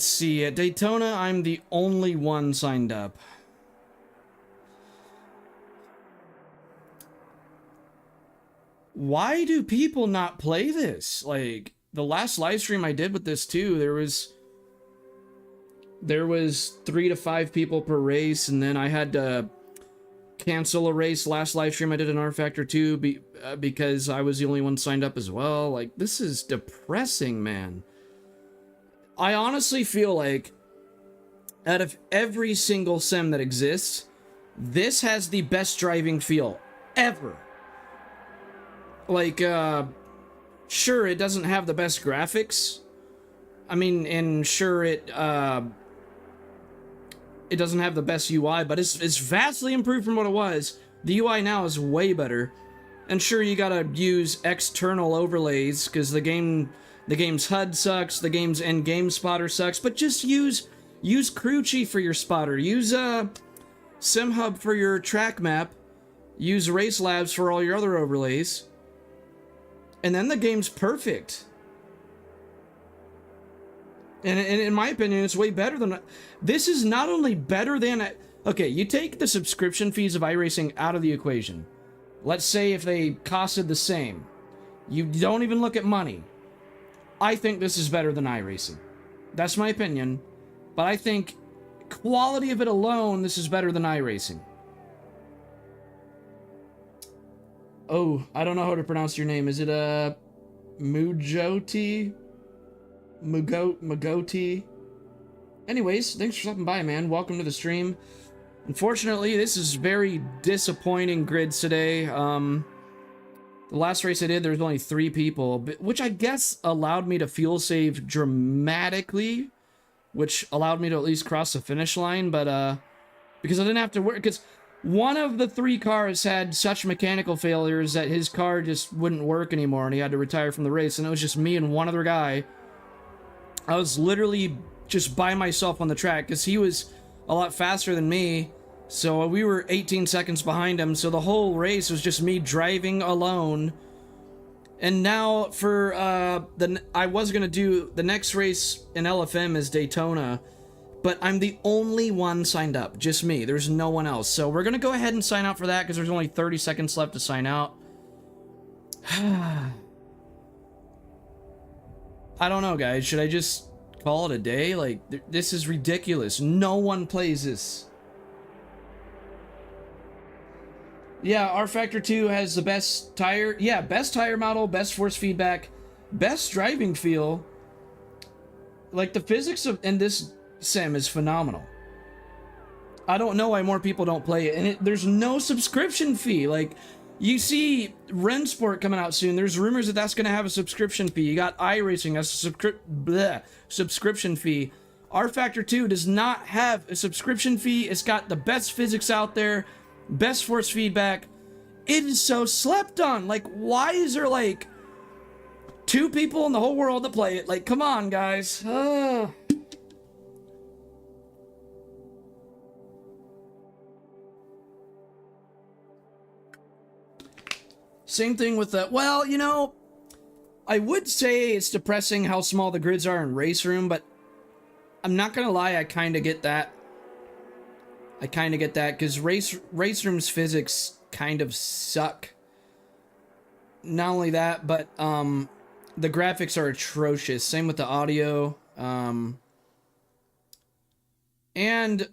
let's see. At Daytona, I'm the only one signed up. Why do people not play this? Like, the last live stream I did with this too, there was 3 to 5 people per race, and then I had to cancel a race last live stream I did in rFactor 2 because I was the only one signed up as well. Like, this is depressing, man. I honestly feel like out of every single sim that exists, this has the best driving feel ever. Like, sure, it doesn't have the best graphics. I mean, and sure, it doesn't have the best UI, but it's vastly improved from what it was. The UI now is way better. And sure, you gotta use external overlays, because the game's HUD sucks, the game's in-game spotter sucks, but just use Crew Chief for your spotter, use SimHub for your track map, use Race Labs for all your other overlays, and then the game's perfect. And in my opinion, it's way better than... This is not only better than... Okay, you take the subscription fees of iRacing out of the equation. Let's say if they costed the same. You don't even look at money. I think this is better than iRacing. That's my opinion. But I think quality of it alone, this is better than iRacing. Oh, I don't know how to pronounce your name. Is it Mujoti? Mugoti? Anyways, thanks for stopping by, man. Welcome to the stream. Unfortunately, this is very disappointing grids today. The last race I did, there was only 3 people, which I guess allowed me to fuel save dramatically, which allowed me to at least cross the finish line, but because I didn't have to work, because one of the 3 cars had such mechanical failures that his car just wouldn't work anymore, and he had to retire from the race, and it was just me and one other guy. I was literally just by myself on the track, because he was a lot faster than me, so we were 18 seconds behind him, so the whole race was just me driving alone. And now for I was gonna do the next race in LFM is Daytona, but I'm the only one signed up, just me. There's no one else, so we're gonna go ahead and sign out for that because there's only 30 seconds left to sign out. I don't know, guys. Should I just call it a day? Like, this is ridiculous. No one plays this. Yeah, rFactor 2 has the best tire. Yeah, best tire model, best force feedback, best driving feel. Like, the physics in this sim is phenomenal. I don't know why more people don't play it. And there's no subscription fee. Like, you see Rensport coming out soon. There's rumors that that's going to have a subscription fee. You got iRacing, that's a subscription fee. rFactor 2 does not have a subscription fee. It's got the best physics out there, best force feedback. It is so slept on. Like, why is there, like, 2 people in the whole world that play it? Like, come on, guys. Same thing with the... Well, you know, I would say it's depressing how small the grids are in Race Room, but I'm not gonna lie, I kind of get that. I kind of get that, because Race Room's physics kind of suck. Not only that, but the graphics are atrocious. Same with the audio. And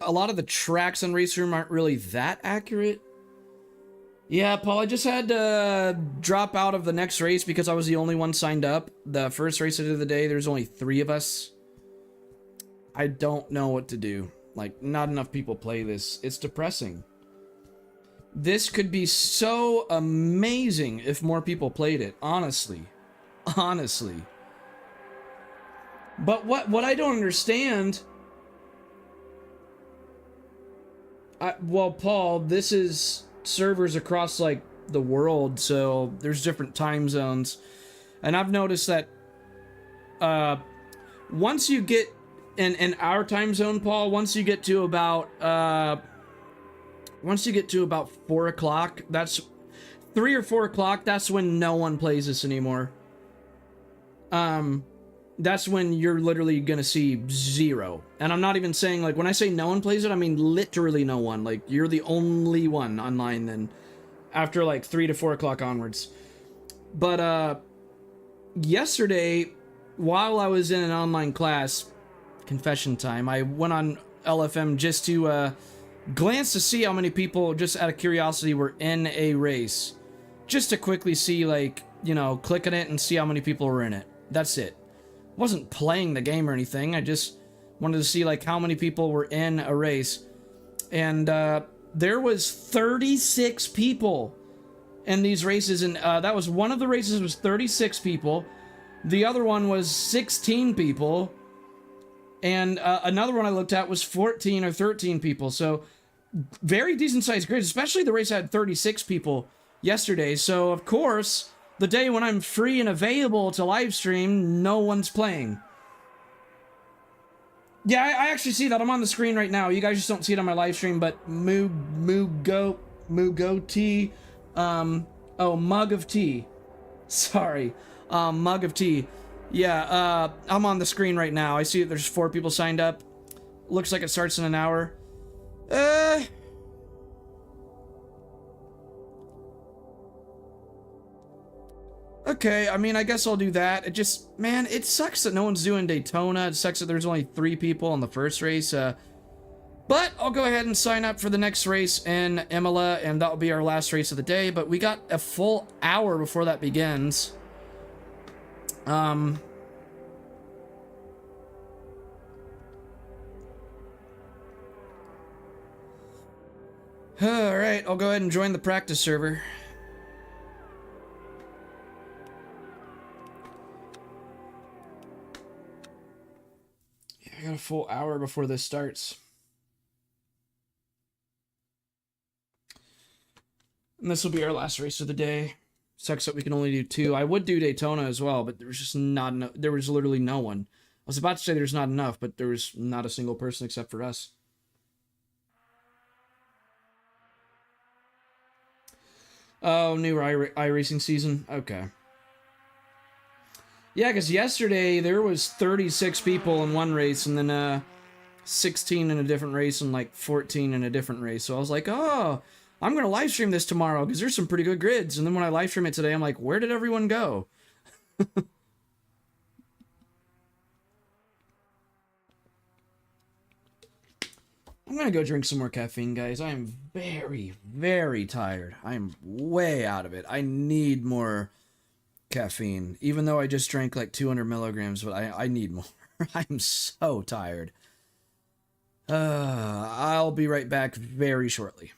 a lot of the tracks on Race Room aren't really that accurate. Yeah, Paul, I just had to drop out of the next race because I was the only one signed up. The first race I did of the day, there's only 3 of us. I don't know what to do. Like, not enough people play this. It's depressing. This could be so amazing if more people played it, honestly. Honestly. But what I don't understand... well, Paul, this is... servers across, like, the world, so there's different time zones, and I've noticed that once you get in our time zone, Paul, once you get to about 4 o'clock, that's 3 or 4 o'clock, that's when no one plays this anymore. that's when you're literally gonna see zero. And I'm not even saying, like, when I say no one plays it, I mean literally no one. Like, you're the only one online then, after like 3 to 4 o'clock onwards. But yesterday, while I was in an online class, confession time, I went on LFM just to glance to see how many people, just out of curiosity, were in a race. Just to quickly see, like, you know, click on it and see how many people were in it. That's it. Wasn't playing the game or anything. I just wanted to see, like, how many people were in a race. And there was 36 people in these races, and that was one of the races was 36 people. The other one was 16 people, and another one I looked at was 14 or 13 people. So very decent sized grids, especially the race had 36 people yesterday. So of course, the day when I'm free and available to live stream, no one's playing. Yeah, I actually see that. I'm on the screen right now. You guys just don't see it on my live stream, but Mugo tea. Mug of tea. Sorry. Mug of tea. Yeah, I'm on the screen right now. I see that there's 4 people signed up. Looks like it starts in an hour. Okay, I mean, I guess I'll do that. It just, man, it sucks that no one's doing Daytona. It sucks that there's only 3 people on the first race. But I'll go ahead and sign up for the next race in Imola, and that'll be our last race of the day. But we got a full hour before that begins. Alright, I'll go ahead and join the practice server. Yeah, I got a full hour before this starts. And this will be our last race of the day. Sucks that we can only do 2. I would do Daytona as well, but there was just not enough. There was literally no one. I was about to say there's not enough, but there was not a single person except for us. Oh, new iRacing season? Okay. Yeah, because yesterday there was 36 people in one race, and then 16 in a different race, and like 14 in a different race. So I was like, oh, I'm going to live stream this tomorrow because there's some pretty good grids. And then when I live stream it today, I'm like, where did everyone go? I'm going to go drink some more caffeine, guys. I am very, very tired. I am way out of it. I need more caffeine, even though I just drank like 200 milligrams, but I need more. I'm so tired. I'll be right back very shortly.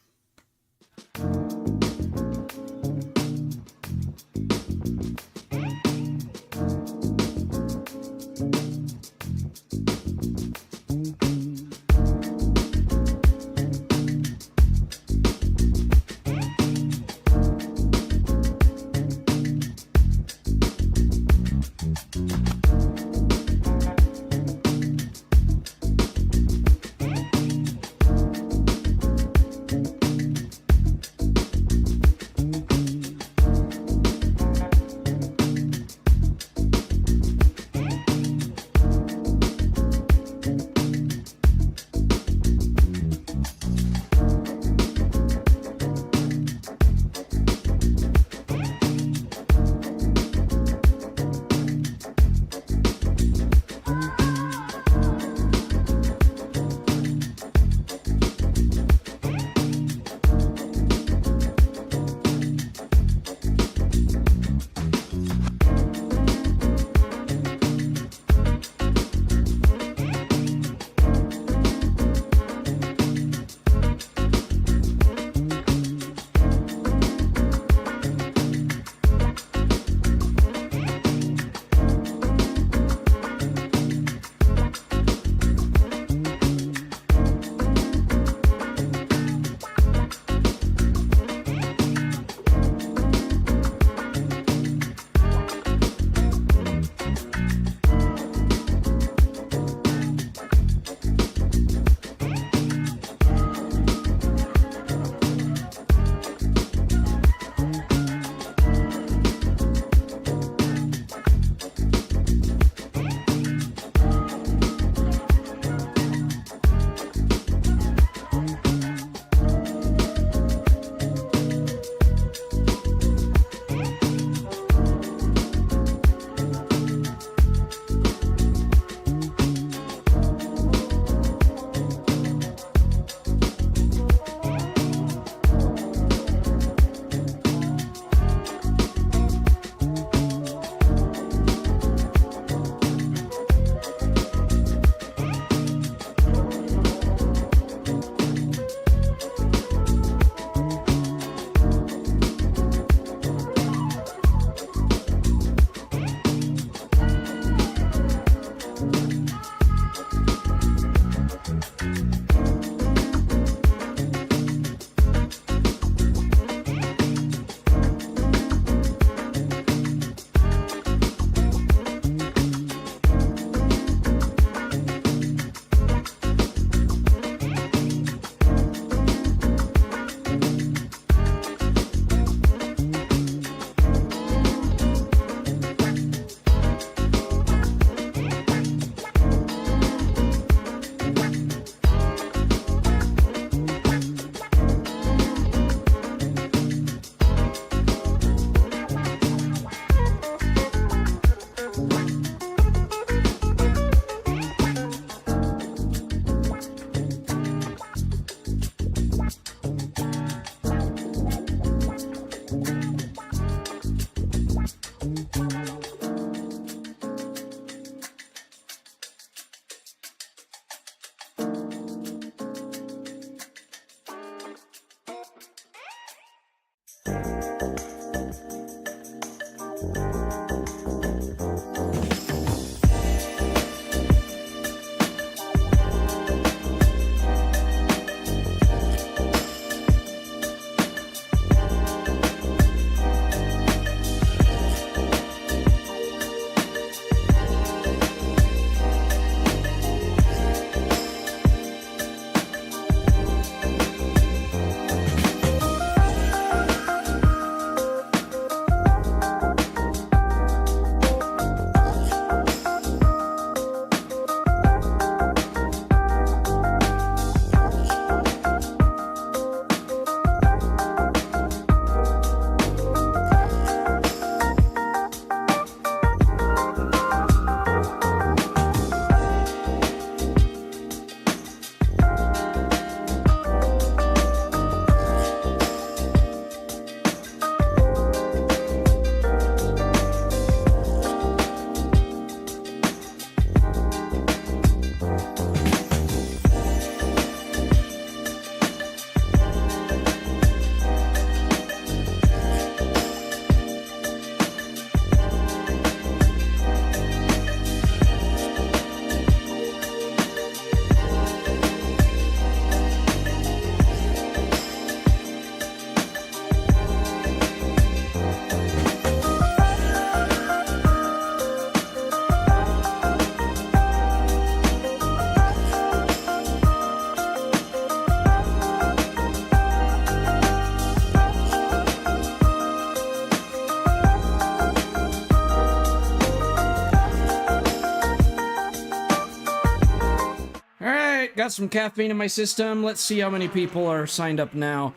got some caffeine in my system. Let's see how many people are signed up now.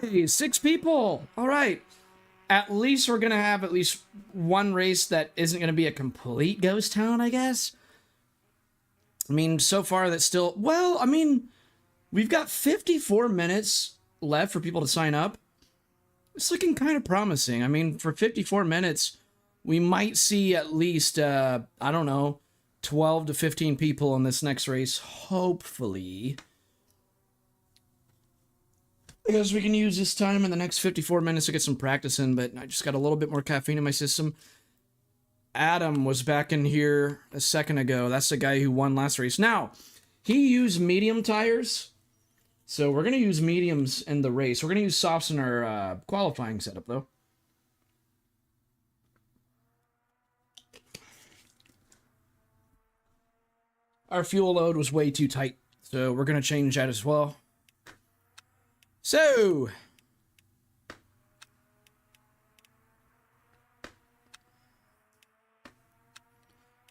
Hey, 6 people. All right. At least we're going to have at least one race that isn't going to be a complete ghost town, I guess. I mean, so far that's still... Well, I mean, we've got 54 minutes left for people to sign up. It's looking kind of promising. I mean, for 54 minutes, we might see at least, I don't know, 12 to 15 people in this next race, hopefully. Because we can use this time in the next 54 minutes to get some practice in, but I just got a little bit more caffeine in my system. Adam was back in here a second ago. That's the guy who won last race. Now, he used medium tires. So we're going to use mediums in the race. We're going to use softs in our qualifying setup, though. Our fuel load was way too tight, so we're going to change that as well. So,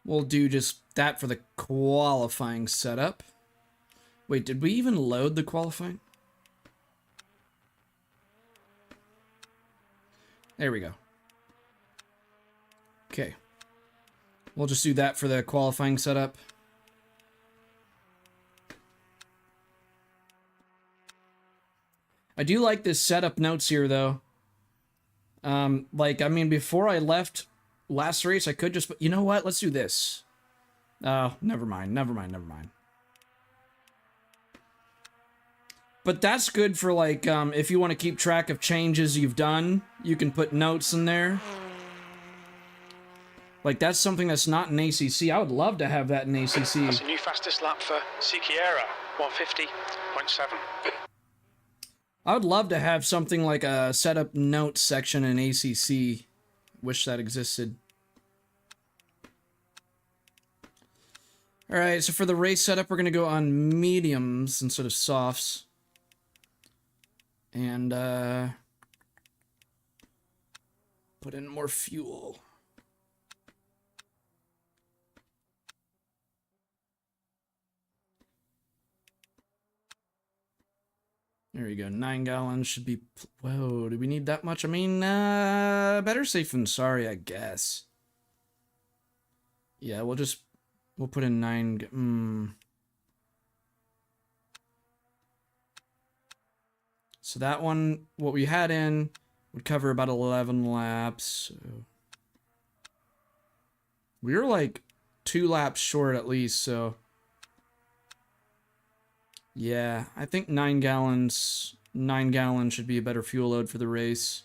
we'll do just that for the qualifying setup. Wait, did we even load the qualifying? There we go. Okay. We'll just do that for the qualifying setup. I do like this setup notes here, though. Like, I mean, before I left last race, I could just... You know what? Let's do this. Oh, never mind. But that's good for, like, if you want to keep track of changes you've done, you can put notes in there. Like, that's something that's not in ACC. I would love to have that in ACC. That's a new fastest lap for Sikiera, 150.7. I would love to have something like a setup notes section in ACC. Wish that existed. Alright, so for the race setup, we're going to go on mediums instead of softs. And, put in more fuel. There you go, 9 gallons should be... Whoa, do we need that much? I mean, better safe than sorry, I guess. Yeah, we'll put in 9... So that one, what we had in, would cover about 11 laps. So we were like 2 laps short at least, so... Yeah, I think 9 gallons should be a better fuel load for the race.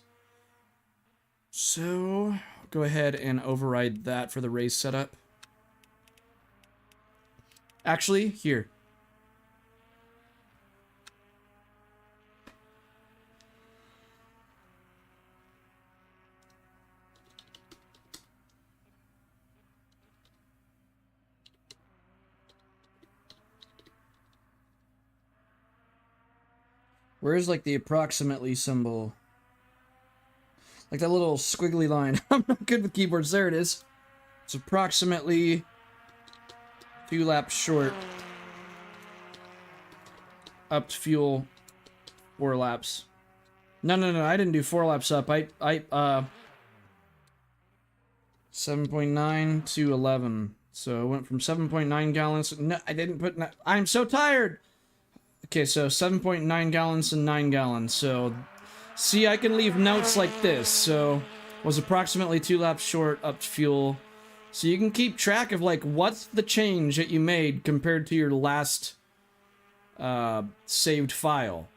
So, I'll go ahead and override that for the race setup. Actually, here. Where's, like, the approximately symbol? Like that little squiggly line. I'm not good with keyboards. There it is. It's approximately 2 laps short. Upped fuel 4 laps. No, I didn't do 4 laps up. I 7.9 to 11. So it went from 7.9 gallons. No, I didn't put... I'm so tired! Okay, so 7.9 gallons and 9 gallons. So, see, I can leave notes like this. So, was approximately 2 laps short, upped fuel. So you can keep track of, like, what's the change that you made compared to your last saved file.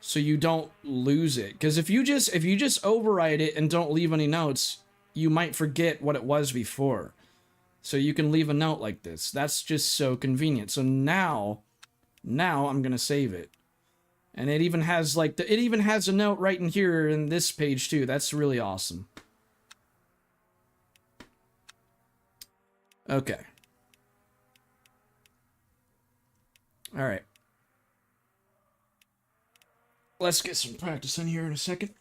So you don't lose it. Because if you just override it and don't leave any notes, you might forget what it was before. So you can leave a note like this. That's just so convenient. So now I'm gonna save it, and it even has like it even has a note right in here in this page too. That's really awesome. Okay. All right. Let's get some practice in here in a second.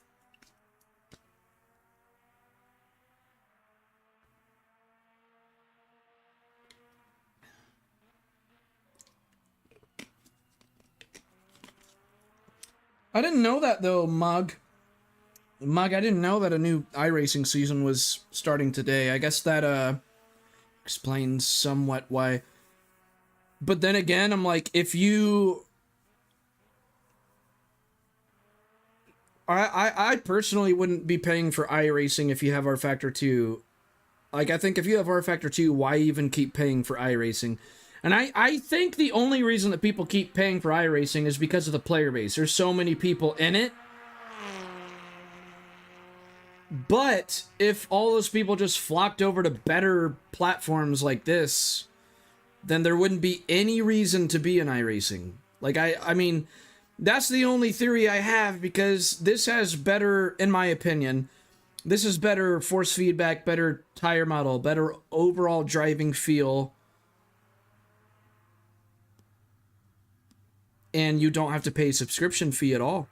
I didn't know that though, Mug. Mug, I didn't know that a new iRacing season was starting today. I guess that explains somewhat why. But then again, I'm like, if you... I personally wouldn't be paying for iRacing if you have rFactor 2. Like, I think if you have rFactor 2, why even keep paying for iRacing? And I think the only reason that people keep paying for iRacing is because of the player base. There's so many people in it. But if all those people just flocked over to better platforms like this, then there wouldn't be any reason to be in iRacing. Like, I mean, that's the only theory I have, because this has better, in my opinion, this is better force feedback, better tire model, better overall driving feel. And you don't have to pay a subscription fee at all.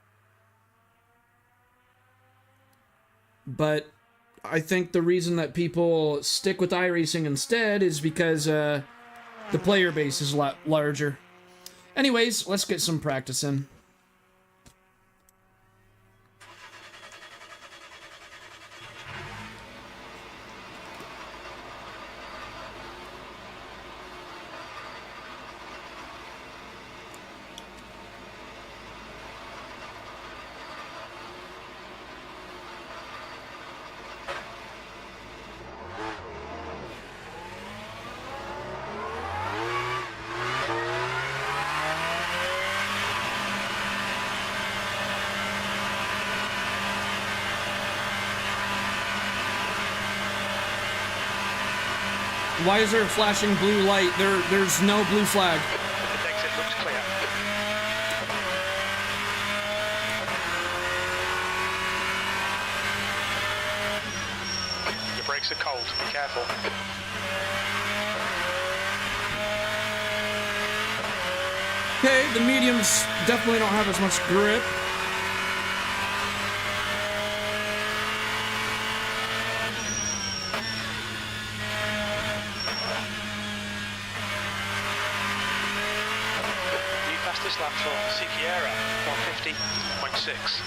But I think the reason that people stick with iRacing instead is because the player base is a lot larger. Anyways, let's get some practice in. Why is there a flashing blue light? There's no blue flag. The exit looks clear. Your brakes are cold, be careful. Okay, the mediums definitely don't have as much grip. Fastest lap for Sikiera, 150.6.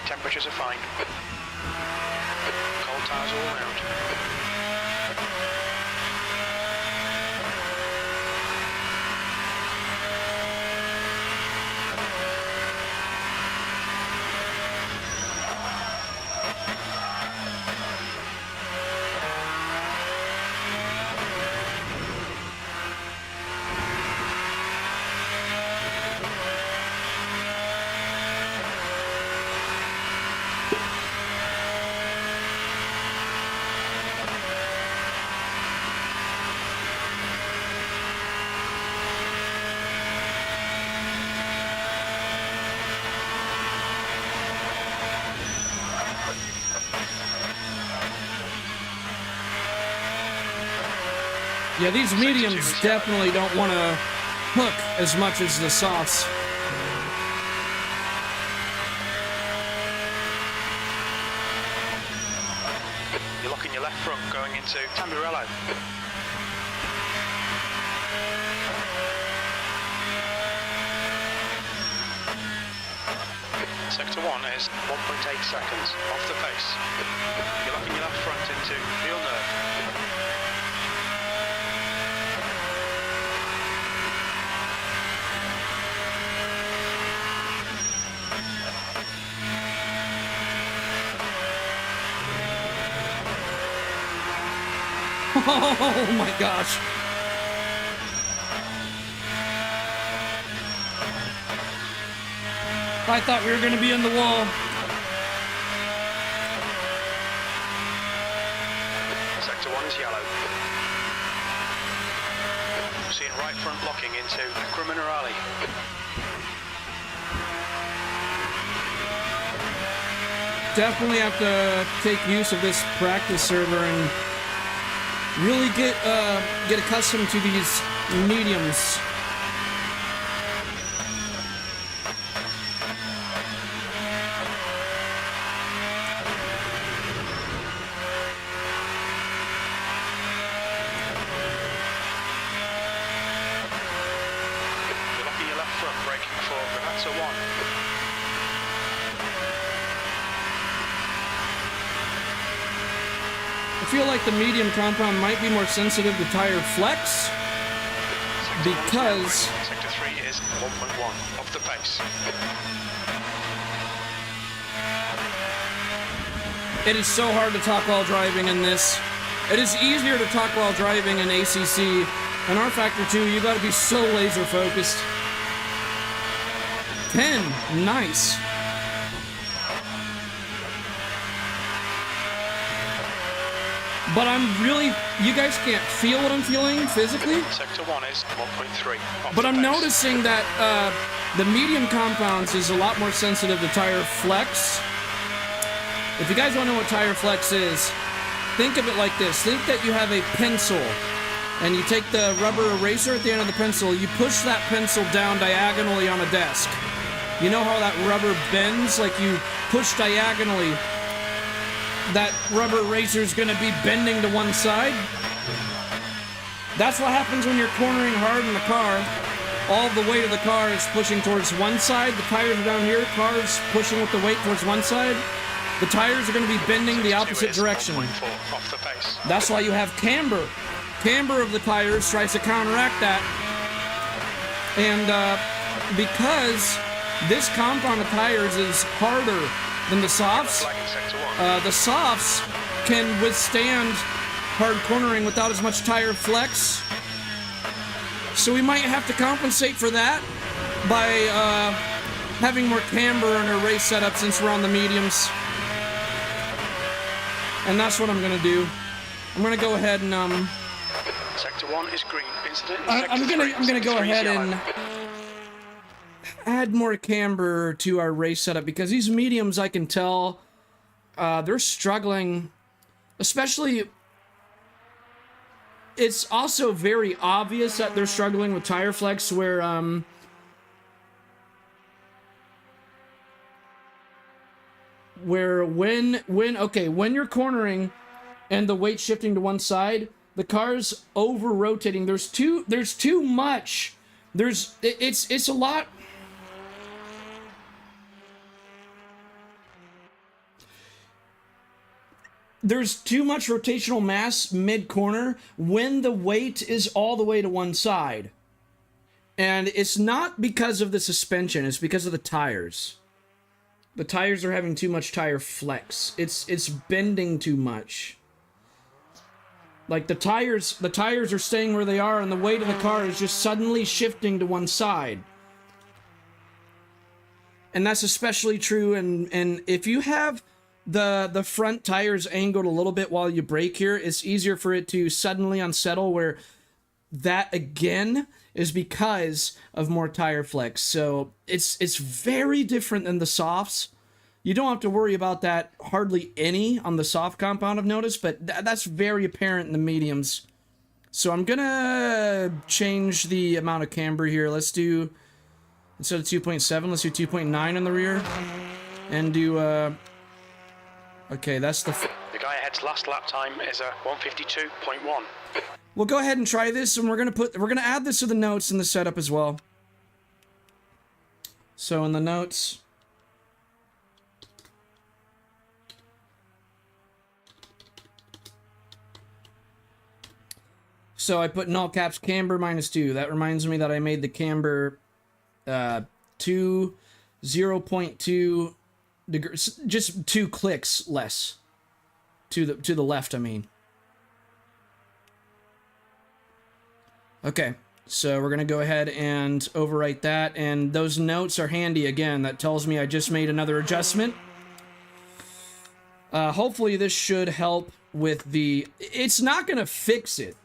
Temperatures are fine. Cold tires all around. Yeah, these mediums definitely don't want to hook as much as the softs. You're locking your left front going into Tamburello. Sector 1 is 1.8 seconds off the pace. You're locking your left front into Villeneuve. Oh my gosh. I thought we were going to be in the wall. right front locking into Criminarali. Definitely have to take use of this practice server and really get accustomed to these mediums. You're locking your left front, braking for Razer 1. I feel like the medium compound might be more sensitive to tire flex because Sector 3 is 1.1 off the pace. it is so hard to talk while driving in this. It is easier to talk while driving in ACC. In rFactor 2, you got to be so laser focused. 10, nice. But I'm really, you guys can't feel what I'm feeling physically. Sector 1 is 1.3 off But the I'm pace. noticing that the medium compounds is a lot more sensitive to tire flex. If you guys don't know what tire flex is, think of it like this. Think that you have a pencil, and you take the rubber eraser at the end of the pencil, you push that pencil down diagonally on a desk. You know how that rubber bends? Like you push diagonally, that rubber eraser is going to be bending to one side. That's what happens when you're cornering hard in the car. All the weight of the car is pushing towards one side. The tires are down here. Car's pushing with the weight towards one side. The tires are going to be bending the opposite direction. 1.4 off the pace. That's why you have camber. Camber of the tires tries to counteract that. And because this compound of tires is harder than the softs, Flagging sector 1. the softs can withstand hard cornering without as much tire flex. So we might have to compensate for that by having more camber in our race setup since we're on the mediums. And that's what I'm gonna do. I'm gonna go ahead and Sector 1 is green. Incident in I'm sector 3. gonna go Sector 3 is ahead yellow. and add more camber to our race setup because these mediums, I can tell, they're struggling. Especially, it's also very obvious that they're struggling with tire flex, where when you're cornering and the weight's shifting to one side, the car's over rotating. There's too much. It's a lot. There's too much rotational mass mid-corner when the weight is all the way to one side. And it's not because of the suspension, it's because of the tires. The tires are having too much tire flex. It's bending too much. Like the tires are staying where they are and the weight of the car is just suddenly shifting to one side. And that's especially true and if you have the front tires angled a little bit while you brake here, it's easier for it to suddenly unsettle, where that again is because of more tire flex. So it's very different than the softs. You don't have to worry about that hardly any on the soft compound, I've noticed, but that's very apparent in the mediums. So I'm gonna change the amount of camber here. Let's do, instead of 2.7, let's do 2.9 in the rear. And do, okay, that's the guy ahead's last lap time is a 152.1. We'll go ahead and try this, and we're gonna add this to the notes in the setup as well. So in the notes, so I put in all caps camber -2. That reminds me that I made the camber 0.2 degrees, just 2 clicks less to the left, I mean. Okay, so we're gonna go ahead and overwrite that, and those notes are handy again. That tells me I just made another adjustment. Hopefully this should help with the, it's not gonna fix it,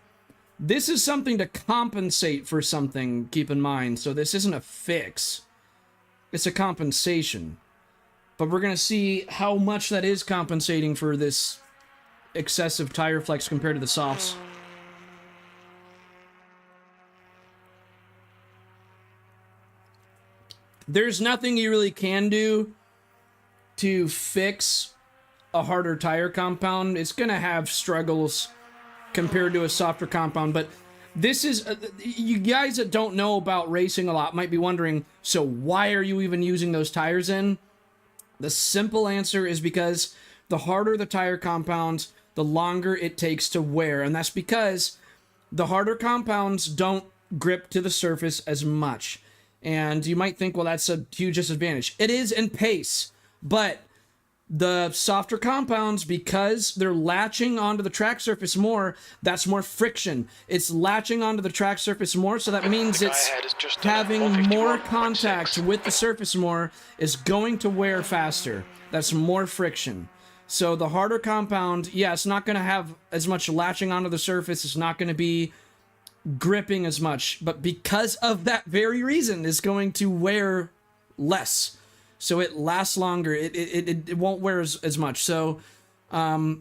This is something to compensate for something, keep in mind. So this isn't a fix. It's a compensation. But we're going to see how much that is compensating for this excessive tire flex compared to the softs. There's nothing you really can do to fix a harder tire compound. It's going to have struggles compared to a softer compound, but this is, you guys that don't know about racing a lot might be wondering, so why are you even using those tires in? The simple answer is because the harder the tire compounds, the longer it takes to wear, and that's because the harder compounds don't grip to the surface as much. And you might think, well, that's a huge disadvantage. It is in pace, but the softer compounds, because they're latching onto the track surface more, that's more friction. It's latching onto the track surface more, so that means it's having more contact with the surface more, is going to wear faster. That's more friction. So the harder compound, yeah, it's not going to have as much latching onto the surface. It's not going to be gripping as much, but because of that very reason, it's going to wear less. So it lasts longer. It won't wear as much. So, the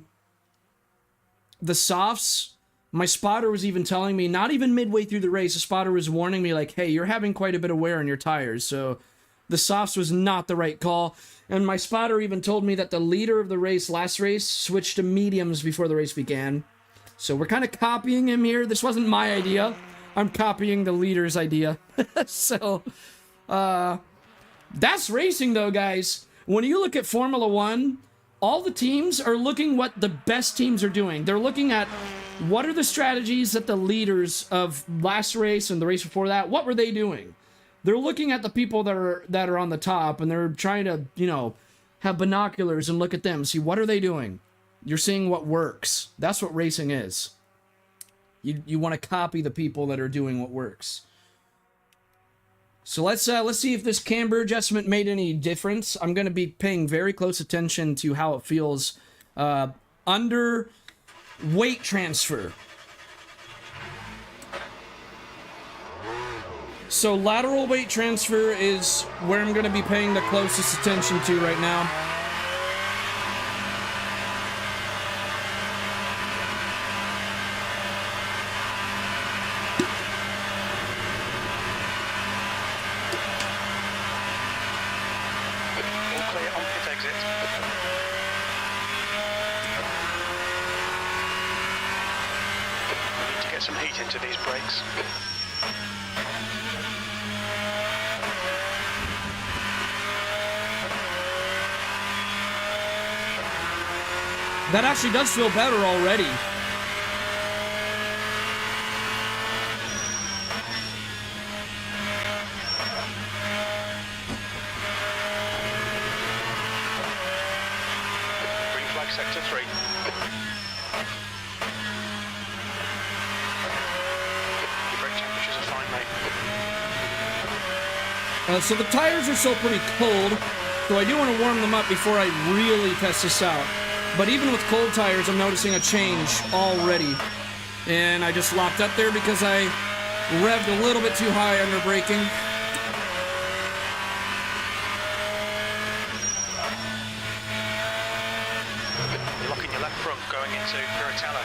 softs, my spotter was even telling me, not even midway through the race, the spotter was warning me like, hey, you're having quite a bit of wear on your tires. So the softs was not the right call. And my spotter even told me that the leader of the race, last race, switched to mediums before the race began. So we're kind of copying him here. This wasn't my idea. I'm copying the leader's idea. So, that's racing, though, guys. When you look at Formula One, all the teams are looking what the best teams are doing. They're looking at what are the strategies that the leaders of last race and the race before that, what were they doing? They're looking at the people that are on the top, and they're trying to, you know, have binoculars and look at them, see what are they doing. You're seeing what works. That's what racing is. You want to copy the people that are doing what works. So let's see if this camber adjustment made any difference. I'm going to be paying very close attention to how it feels under weight transfer. So lateral weight transfer is where I'm going to be paying the closest attention to right now. That actually does feel better already. Green flag sector 3. Your brake temperatures are fine, mate. So the tires are still pretty cold, so I do want to warm them up before I really test this out. But even with cold tires, I'm noticing a change already. And I just locked up there because I revved a little bit too high under braking. You're locking your left front going into Piratella.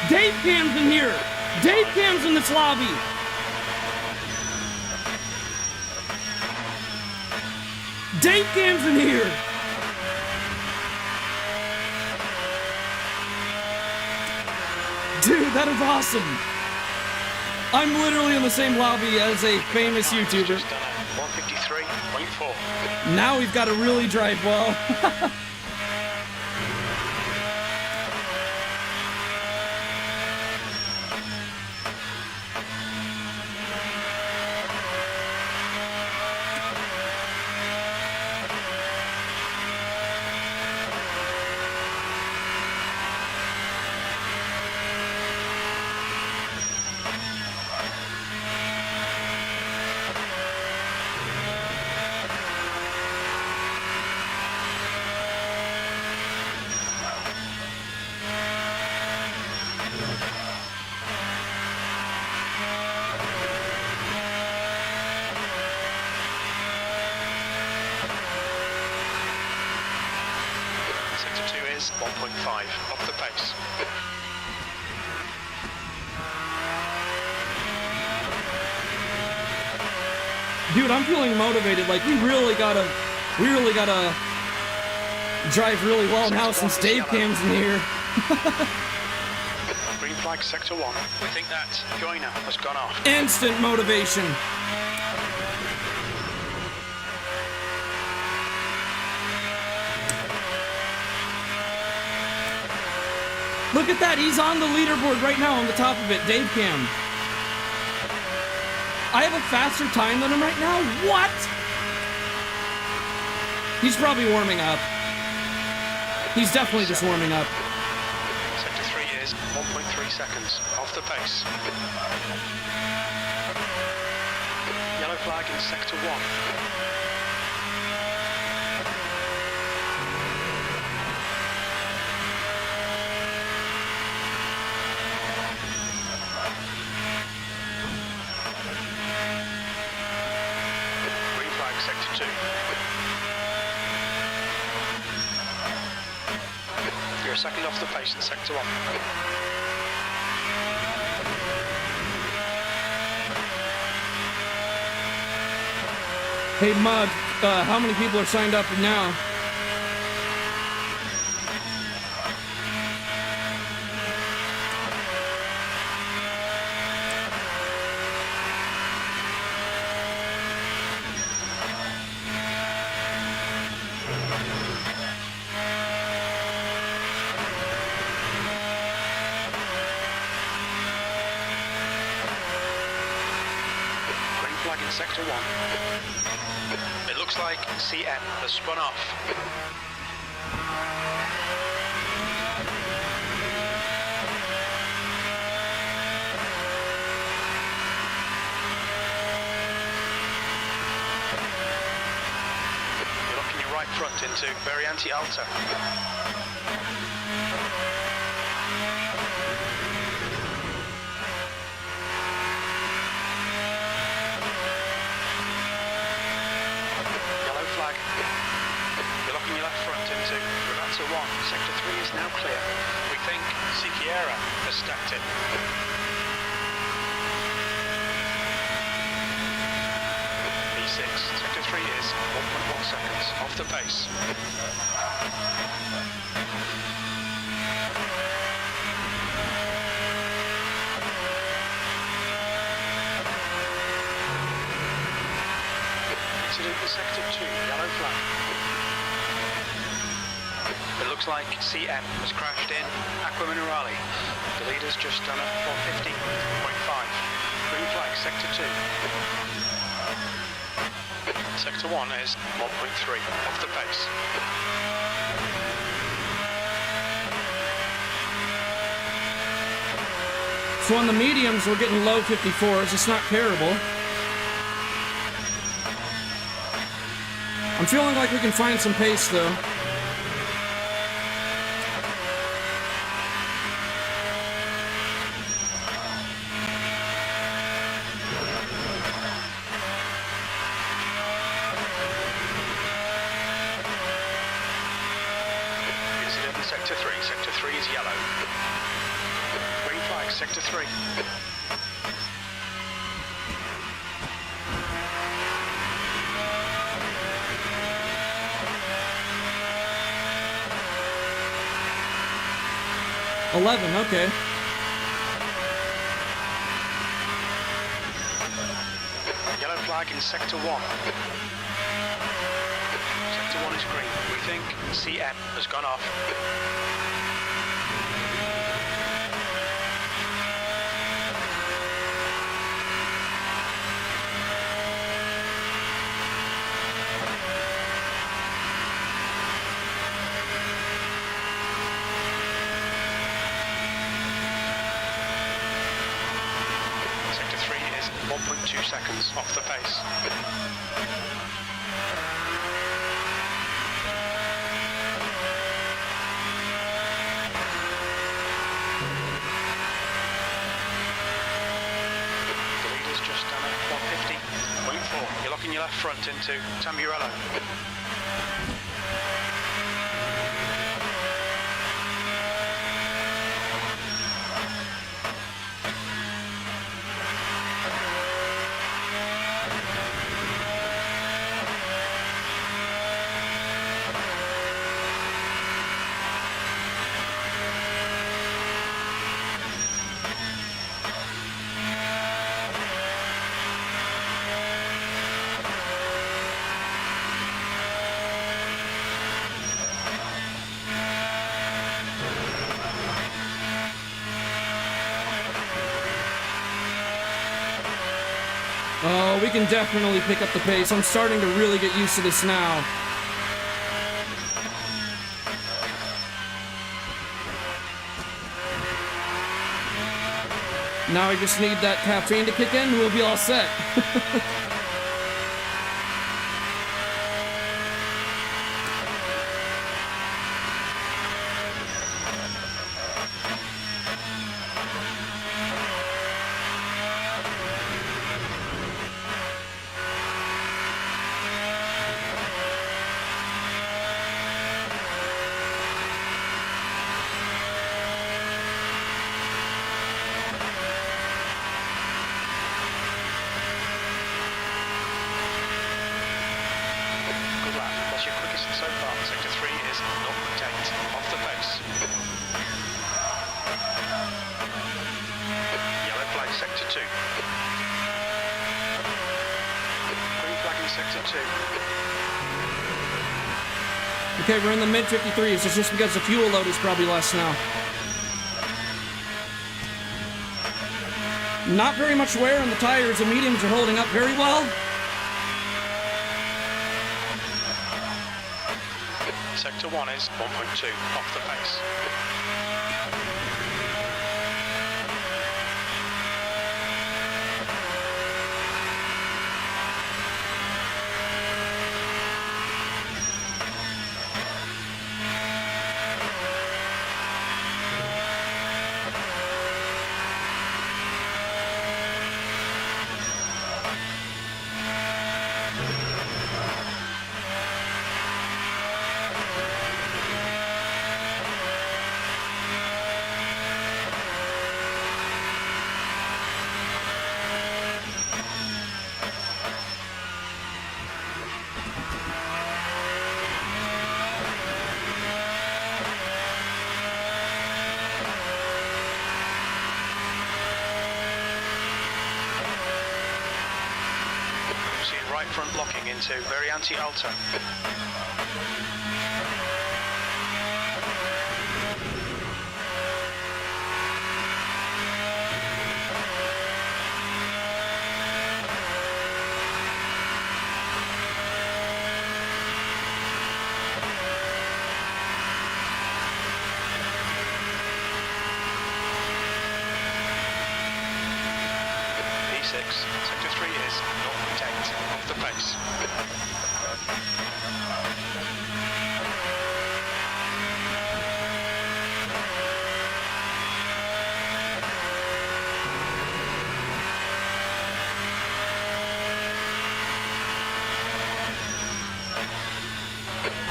Dave Cam's in here. Dave Cam's in this lobby. Dave Cam's in here! Dude, that is awesome! I'm literally in the same lobby as a famous YouTuber. Just done a 153.4. Now we've got to really drive well. Sector 2 is 1.5 off the pace. Dude, I'm feeling motivated. Like, we really gotta drive really well now since Dave Cam's in here. Green flag sector 1. We think that joiner has gone off. Instant motivation. Look at that, he's on the leaderboard right now on the top of it, Dave Cam. I have a faster time than him right now? What? He's probably warming up. He's definitely just warming up. Sector 3 is 1.3 seconds off the pace. Yellow flag in sector 1. Sector 2. You're a second off the pace in sector 1. Hey Mud, how many people are signed up now? In sector 1. It looks like CN has spun off. You're locking your right front into very anti-alto. Sector 1, sector 3 is now clear. We think Sikiera has stacked it. B6, sector 3 is 1.1 seconds off the pace. Incident in sector 2, yellow flag. It looks like CN has crashed in Aqua Minerale. The leader's just done a 450.5. Green flag, sector 2. Sector 1 is 1.3 off the pace. So on the mediums, we're getting low 54s. It's not terrible. I'm feeling like we can find some pace though. Sector 3. Sector 3 is yellow. Green flag, sector 3. 11, okay. Yellow flag in sector 1. Sector 1 is green. We think CM has gone off. Sector 3 is 1.2 seconds off the pace. The leader's just done a 150.4. You're locking your left front into Tamburello. Oh, we can definitely pick up the pace. I'm starting to really get used to this now. Now I just need that caffeine to kick in, and we'll be all set. Good lap. That's your quickest so far. Sector 3 is 0.8 off the pace. Yellow flag sector 2. Green flag in sector 2. Okay, we're in the mid-53s. It's just because the fuel load is probably less now. Not very much wear on the tires. The mediums are holding up very well. Sector 1 is 1.2 off the pace. Right front locking into very anti-alto. P6, sector 3 is 0.8 off the pace.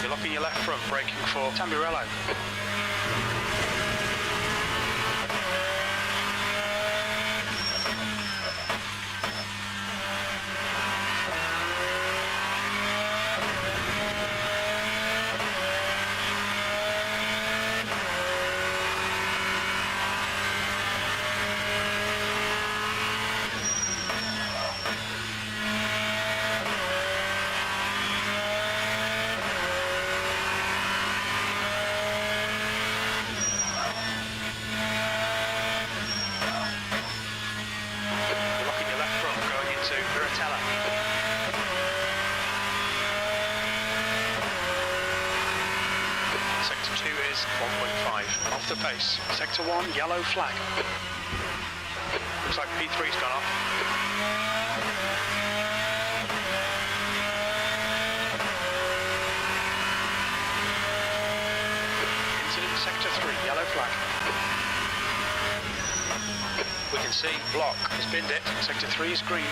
You're locking your left front, braking for Tamburello. 1.5. Off the pace. Sector 1, yellow flag. Looks like P3's gone off. Incident Sector 3, yellow flag. We can see block has binned it. Sector 3 is green.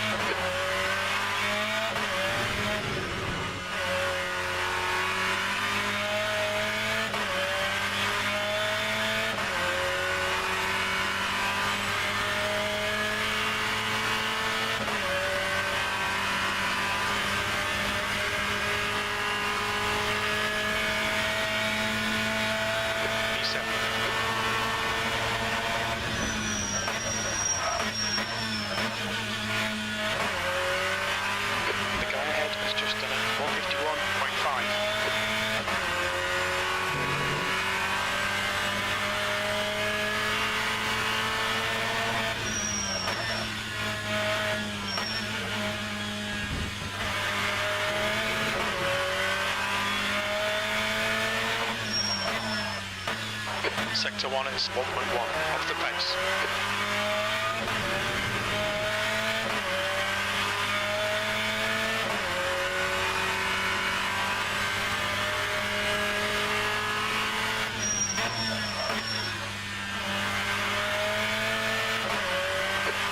Sector 1 is 1.1, off the pace.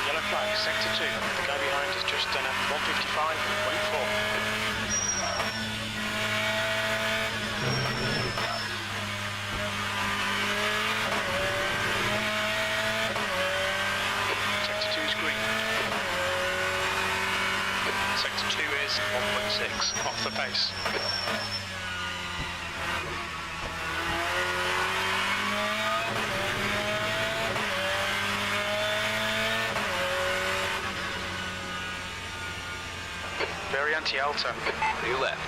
Yellow flag, Sector 2. The guy behind has just done a 155.4. Sector 2 is 1.6, off the pace. Very anti-alto. You left.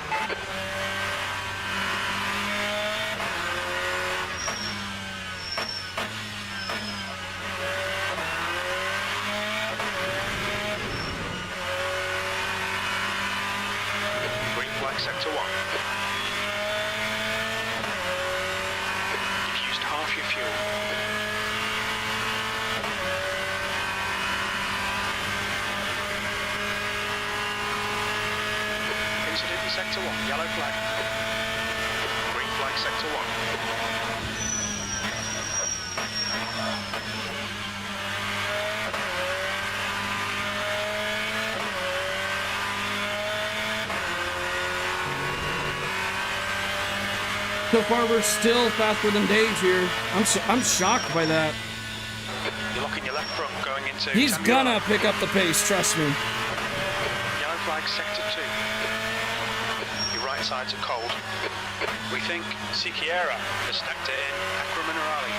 Sector 1. You've used half your fuel. Incident in Sector 1, yellow flag. Green flag, Sector 1. So far, we're still faster than Dave here. I'm shocked by that. You're locking your left front going into... He's gonna pick up the pace, trust me. Yellow flag, Sector 2. Your right sides are cold. We think Sikiera has stacked it in Akra Minerali.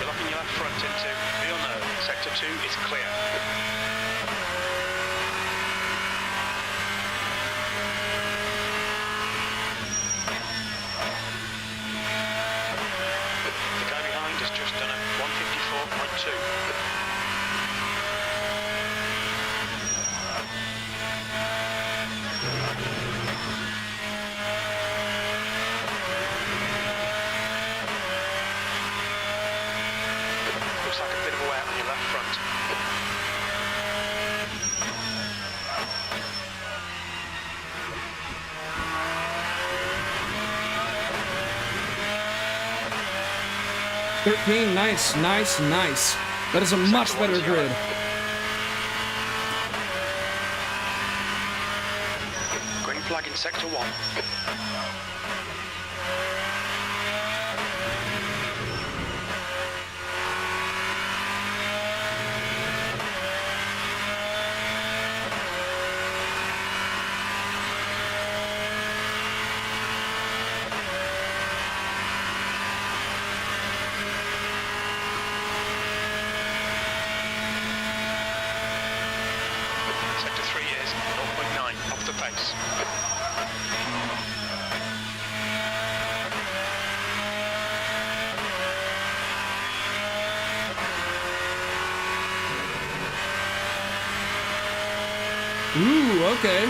You're locking your left front into Villeneuve. Sector 2 is clear. Just done a 154.2. Looks like a bit of a wet on your left front. Nice, nice, nice. That is a much better grid. Green flag in Sector 1. Sector 3 is 0.9 off the pace. Ooh, okay.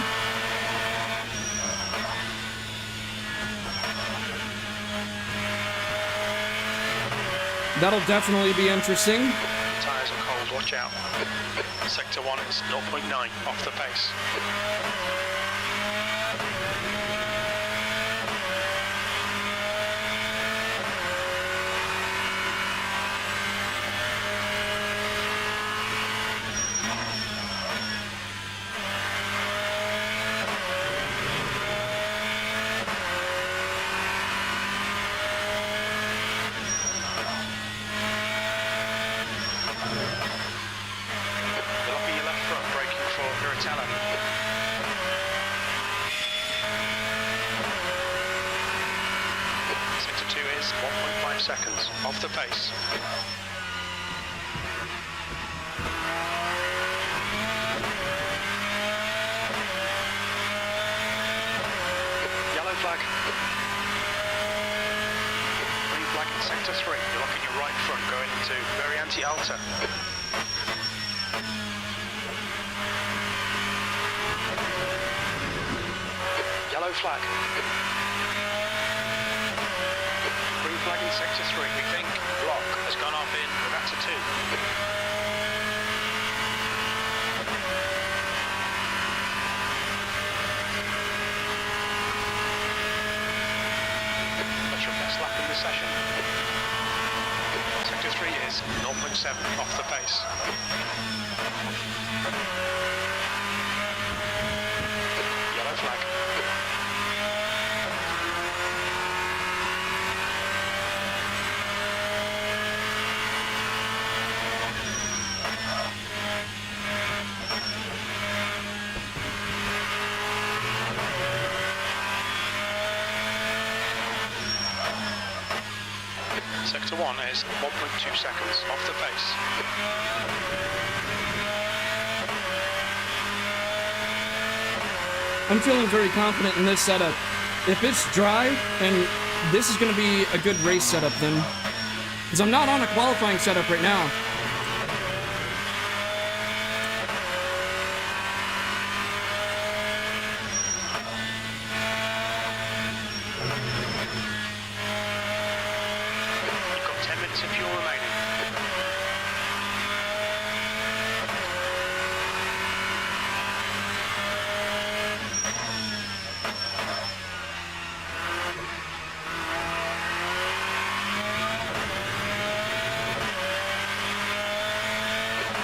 That'll definitely be interesting. Tyres are cold, watch out. Sector 1 is 0.9 off the pace. Sector 2 is 1.5 seconds off the pace. Yellow flag. Green flag in sector 3. You're locking your right front going into very anti-alta. Yellow flag. Green flag in sector 3. We think block has gone off in rFactor 2. That's your best lap in the session. Sector 3 is 0.7 off the pace. Yellow flag. Sector 1 is 1.2 seconds off the pace. I'm feeling very confident in this setup. If it's dry, and this is going to be a good race setup then. Because I'm not on a qualifying setup right now. You've got 10 minutes of fuel remaining.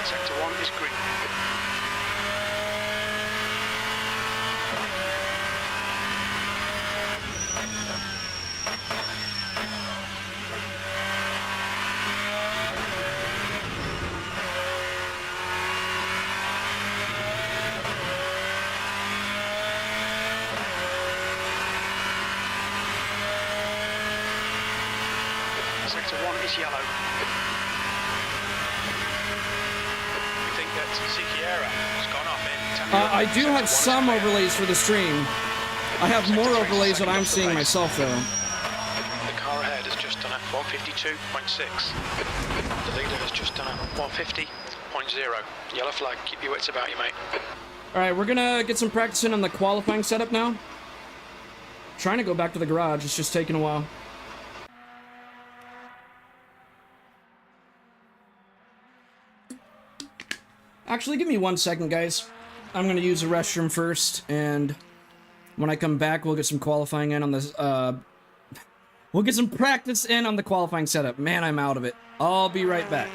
Sector 1 is green. Sector 1 is yellow. We think that Sikiera has gone off in 10 I do have some overlays for the stream. I have more overlays that I'm seeing myself though. The car ahead has just done a 152.6. The leader has just done a 150.0. Yellow flag, keep your wits about you, mate. Alright, we're gonna get some practice in on the qualifying setup now. Trying to go back to the garage, it's just taking a while. Actually, give me 1 second, guys. I'm gonna use the restroom first, and when I come back, we'll get some qualifying in on this, we'll get some practice in on the qualifying setup. Man, I'm out of it. I'll be right back.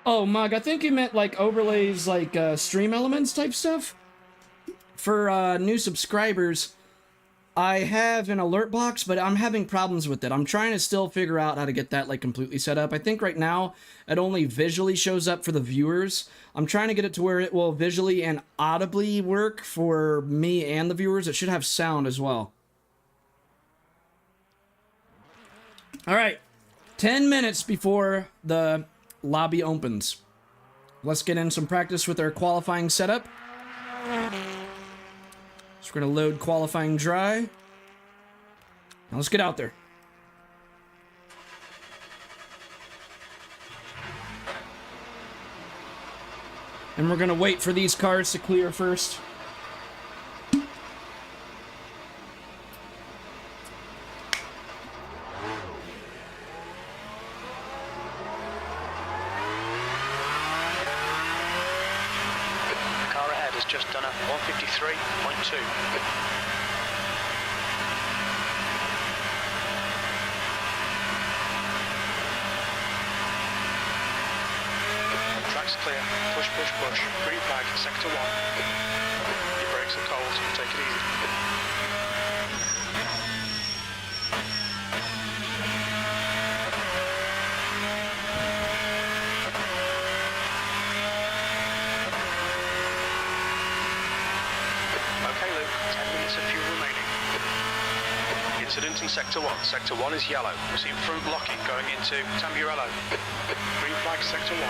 Oh, Mug, I think you meant like overlays, like stream elements type stuff. For new subscribers, I have an alert box, but I'm having problems with it. I'm trying to still figure out how to get that like completely set up. I think right now it only visually shows up for the viewers. I'm trying to get it to where it will visually and audibly work for me and the viewers. It should have sound as well. All right, 10 minutes before the lobby opens. Let's get in some practice with our qualifying setup. So we're gonna load qualifying dry. Now let's get out there. And we're gonna wait for these cars to clear first. Just done a 153.2. Track's clear. Push, push, push. Green flag, sector 1. Your brakes are cold. Take it easy. Incident in Sector 1. Sector 1 is yellow. We see front locking going into Tamburello. Green flag, Sector 1.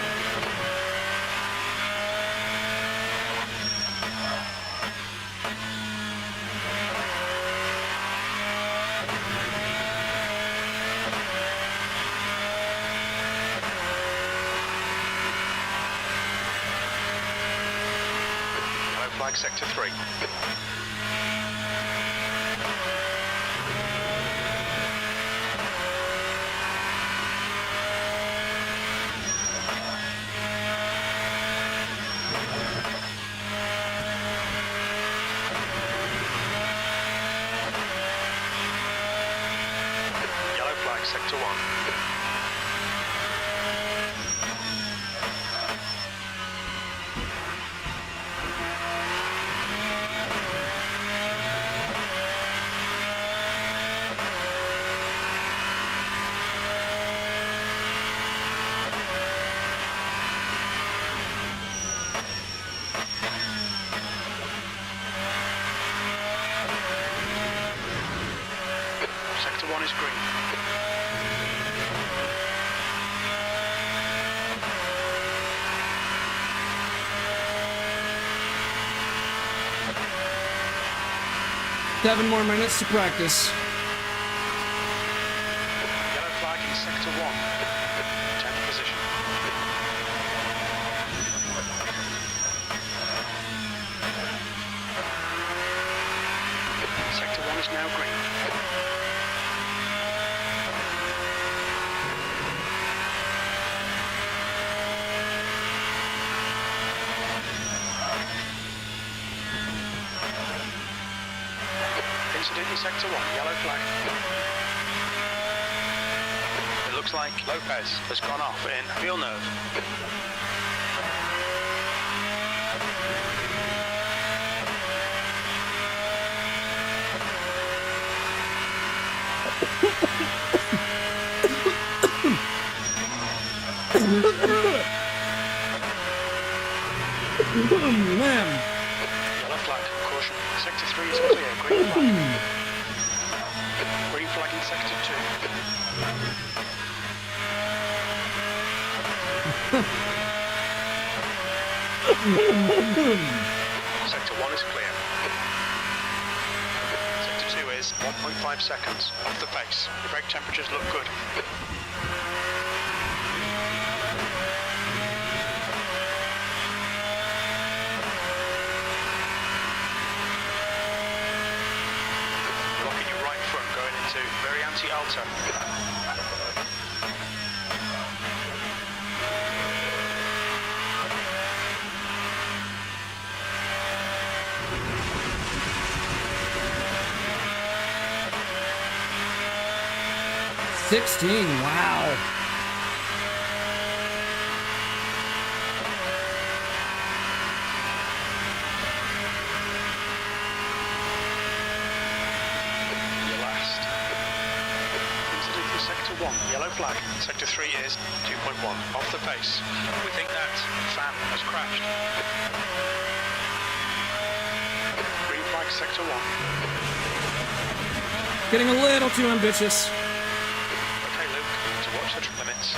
Yellow flag, Sector 3. Sector 1. Sector 1 is green. Seven more minutes to practice. Yellow flag in Sector 1. 10th position. Sector 1 is now green. Incident in Sector 1, yellow flag. It looks like Lopez has gone off in Villeneuve. Man. Yellow flag, caution. Sector 3 is clear. Green flag. Green flag in Sector 2. Sector 1 is clear. Sector 2 is 1.5 seconds off the pace. The brake temperatures look good. Locking your right front going into very anti-alto. Wow. Your last. Incident in Sector 1, yellow flag. Sector 3 is 2.1, off the pace. We think that fan has crashed. Green flag, Sector 1. Getting a little too ambitious. Okay, Luke, to watch the limits.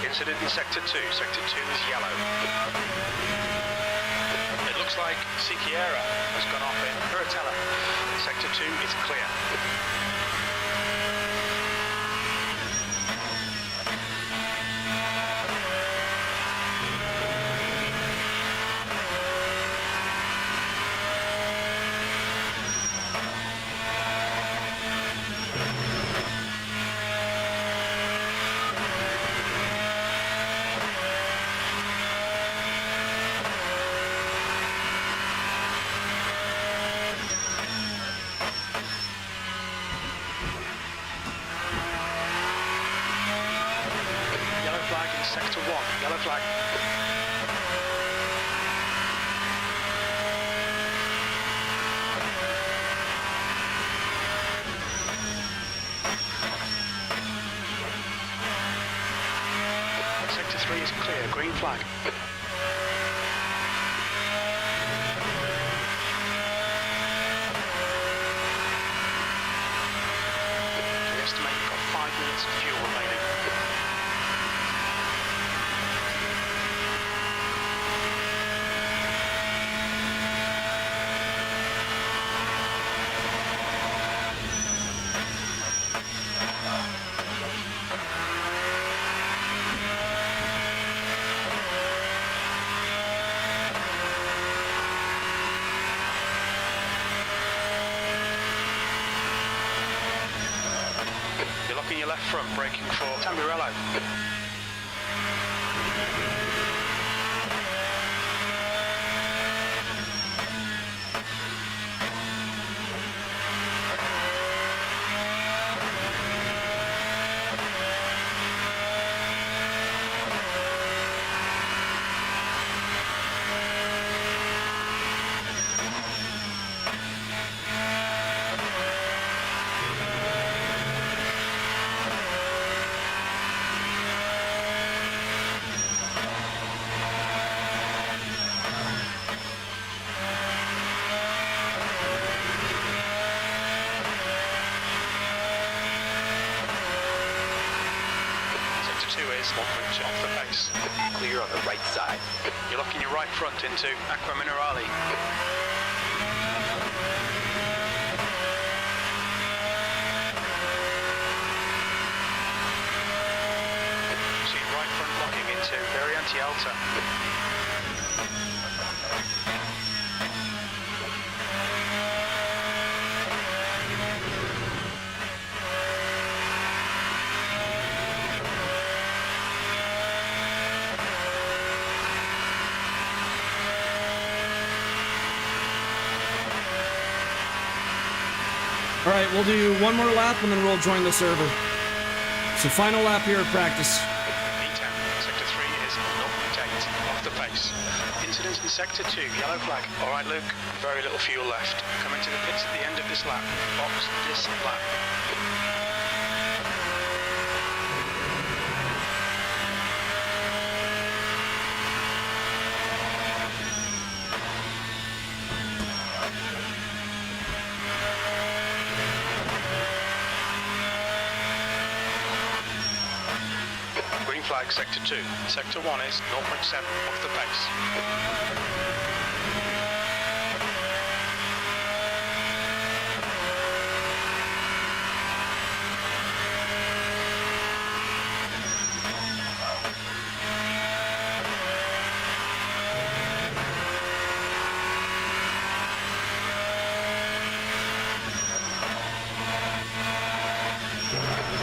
Incident in Sector 2. Sector 2 is yellow. It looks like Sikiera has gone off in Curatella. Sector 2 is clear. Sector 1, yellow flag. Sector 3 is clear, green flag. We estimate you've got 5 minutes of fuel remaining. You're locking your left front, braking for Tamburello. Is 1.2 off the pace. Clear on the right side. You're locking your right front into Aqua Minerale. See right front locking into very anti-alta. All right, we'll do one more lap and then we'll join the server. So final lap here at practice. E10, Sector 3 is 0.8, off the pace. Incident in Sector 2, yellow flag. All right, Luke, very little fuel left. Coming to the pits at the end of this lap. Box this lap. green flag sector 2. Sector 1 is 0.7 off the pace.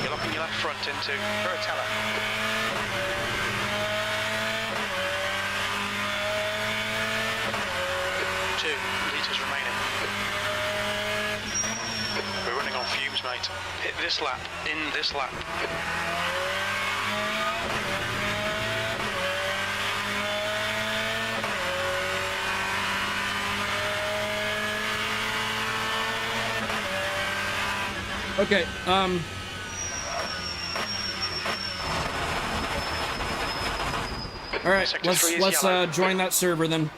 You're locking your left front into Veritella. 2 litres remaining. We're running on fumes, mate. Hit this lap, in this lap. Okay, all right, Sector let's 3 is yellow. join that server then.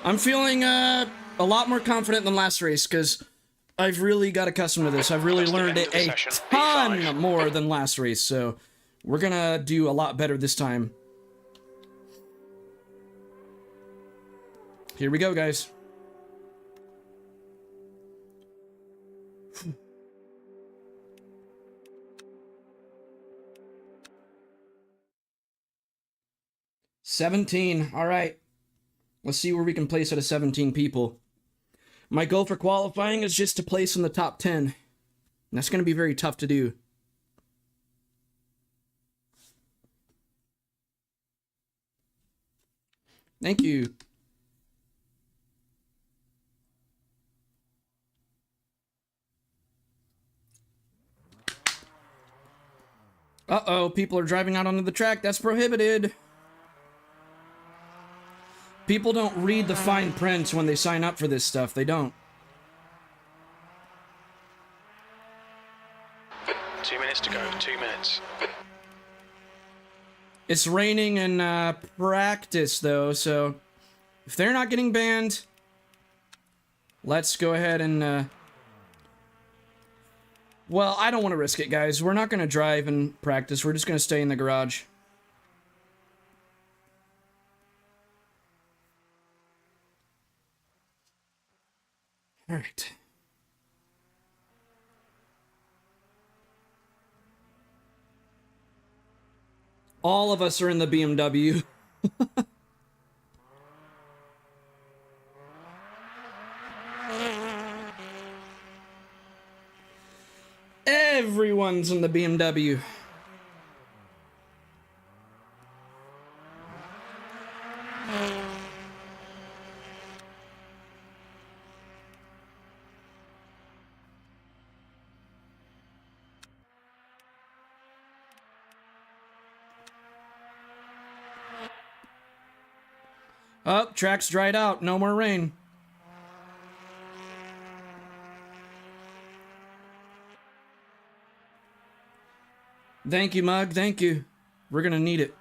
I'm feeling a lot more confident than last race because I've really got accustomed to this. I've really That's the learned end it of the a session. ton P5. more than last race, so we're gonna do a lot better this time. Here we go, guys. Phew. $17. All right. Let's see where we can place out of 17 people. My goal for qualifying is just to place in the top 10. And that's going to be very tough to do. Thank you. Uh-oh, people are driving out onto the track. That's prohibited. People don't read the fine print when they sign up for this stuff. They don't. 2 minutes to go, 2 minutes. It's raining in practice, though, so if they're not getting banned, let's go ahead and... Well, I don't want to risk it, guys. We're not going to drive and practice. We're just going to stay in the garage. All right. All of us are in the BMW. Everyone's in the BMW. Oh, track's dried out. No more rain. Thank you, Mug. Thank you. We're gonna need it.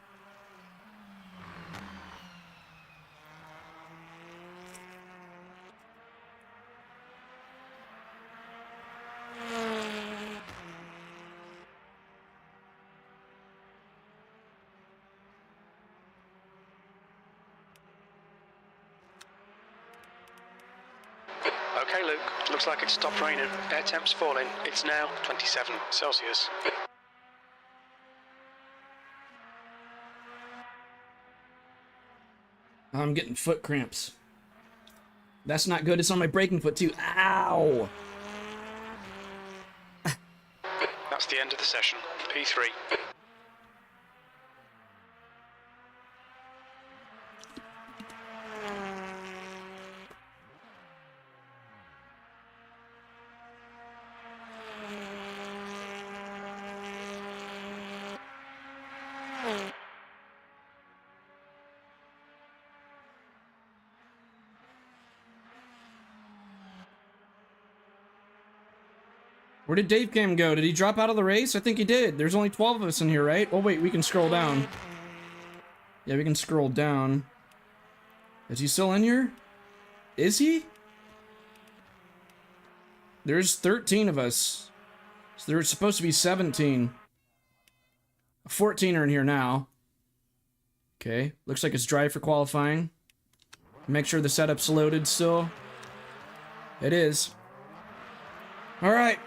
Okay, Luke, looks like it's stopped raining. Air temp's falling. It's now 27 Celsius. I'm getting foot cramps. That's not good. It's on my braking foot, too. Ow! That's the end of the session. P3. Where did Dave Cam go? Did he drop out of the race? I think he did. There's only 12 of us in here, right? Oh, wait, we can scroll down. Yeah, we can scroll down. Is he still in here? Is he? There's 13 of us. So there's supposed to be 17. 14 are in here now. Okay, looks like it's dry for qualifying. Make sure the setup's loaded still. It is. All right.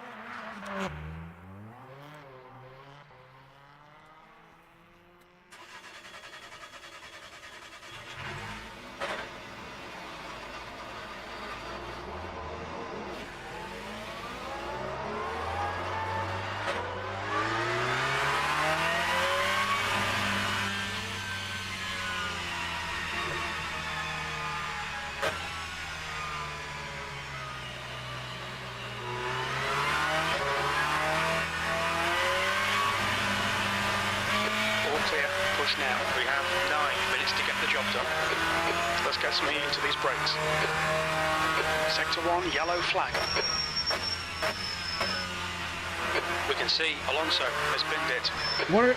Now. We have 9 minutes to get the job done. Let's get some heat into these brakes. Sector 1, yellow flag. We can see Alonso has binned it.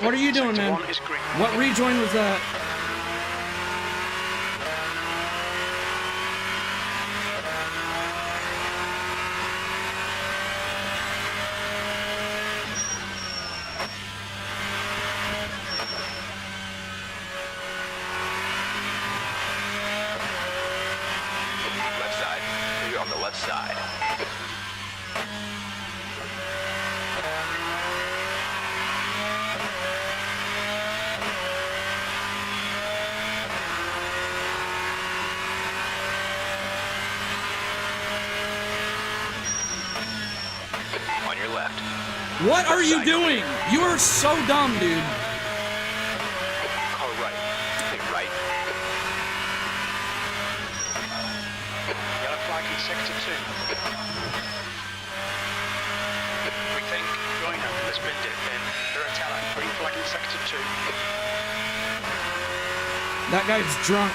What are you doing, Sector man? 1 is green. What rejoin was that? Side. On your left. What are you doing? You are so dumb, dude. Car right. Stay right. Yellow flag in sector 2. We think Joyner has binned it in Duratella. Green flag in sector 2. That guy's drunk.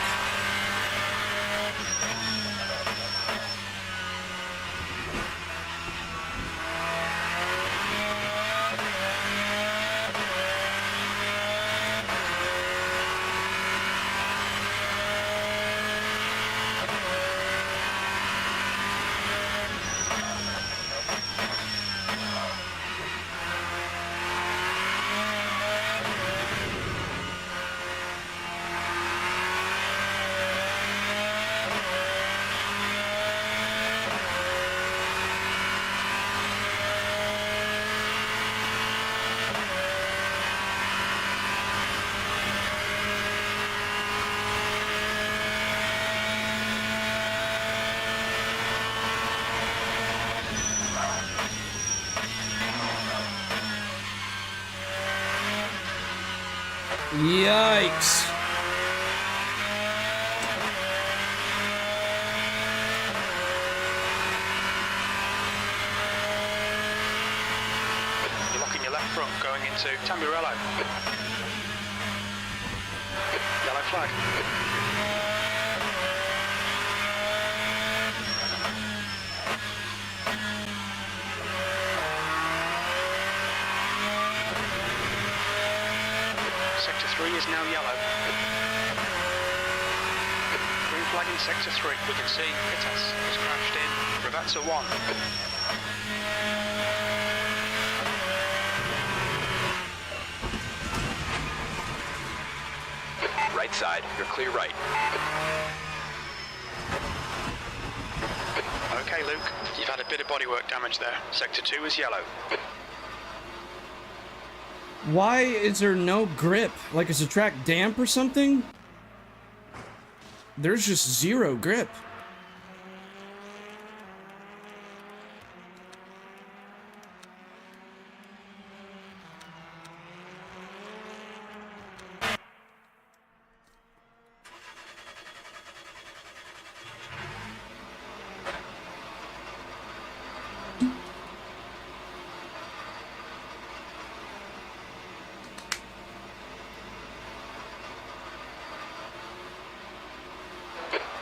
Yikes. You're locking your left front going into Tamburello. Yellow flag. Sector 3 is now yellow. Green flag in sector 3. We can see Pittas has crashed in Rivazza 1. Right side, you're clear right. Okay, Luke, you've had a bit of bodywork damage there. Sector 2 is yellow. Why is there no grip? Like, is the track damp or something? There's just zero grip.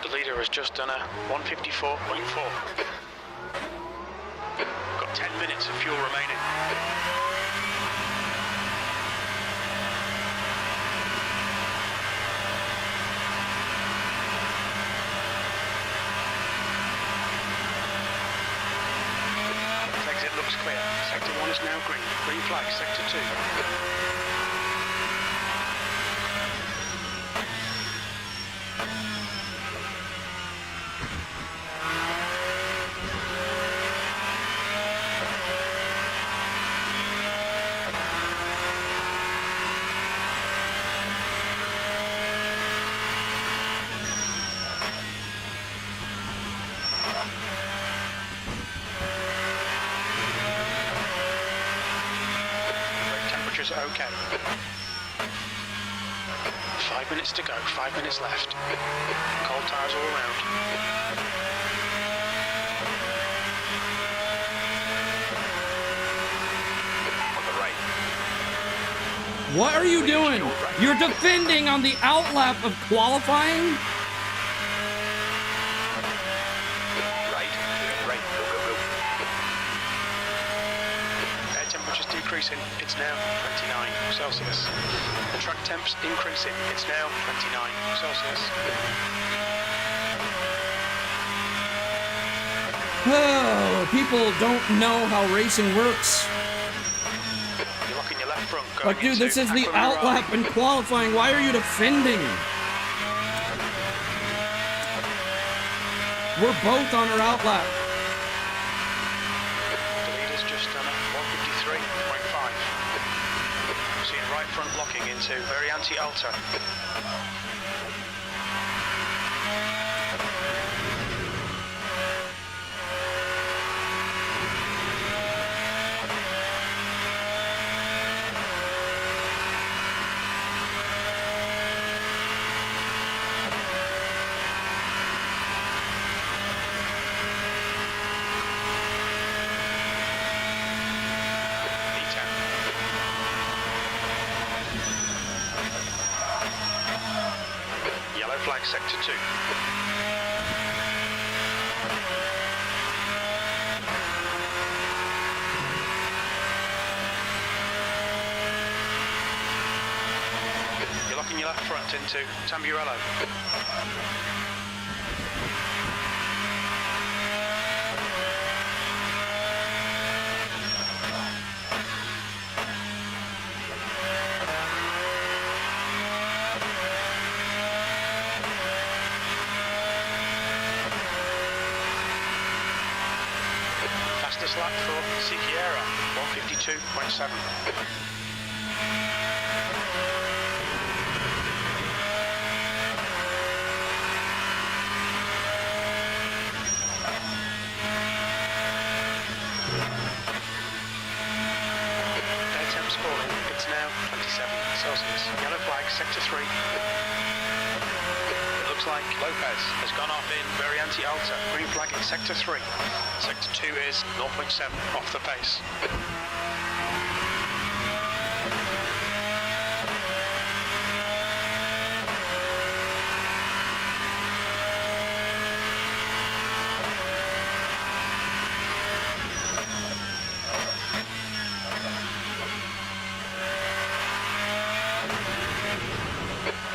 The leader has just done a 154.4. Got 10 minutes of fuel remaining. looks clear. Sector 1 is now green. Green flag, sector 2. Okay. 5 minutes to go, 5 minutes left. Cold tires all around. On the right. What are you doing? You're defending on the outlap of qualifying? Right, go, go, go. Air temperature's decreasing. It's now 29 Celsius. The track temp's increasing. It's now 29 Celsius. Oh, people don't know how racing works. You're locking your left front. Going But dude, into this is the Aquamarine. outlap in qualifying. Why are you defending? We're both on our outlap. The leader's just done a 153.5. Seeing right front locking into very anti-alta. Flag sector 2. You're locking your left front into Tamburello. Fastest lap for Sikiera, 152.7. Air temp's falling. It's now 27 Celsius. Yellow flag, sector 3. Looks like Lopez has gone off in very anti-alta. Green flag in sector 3. Sector 2 is 0.7 off the pace.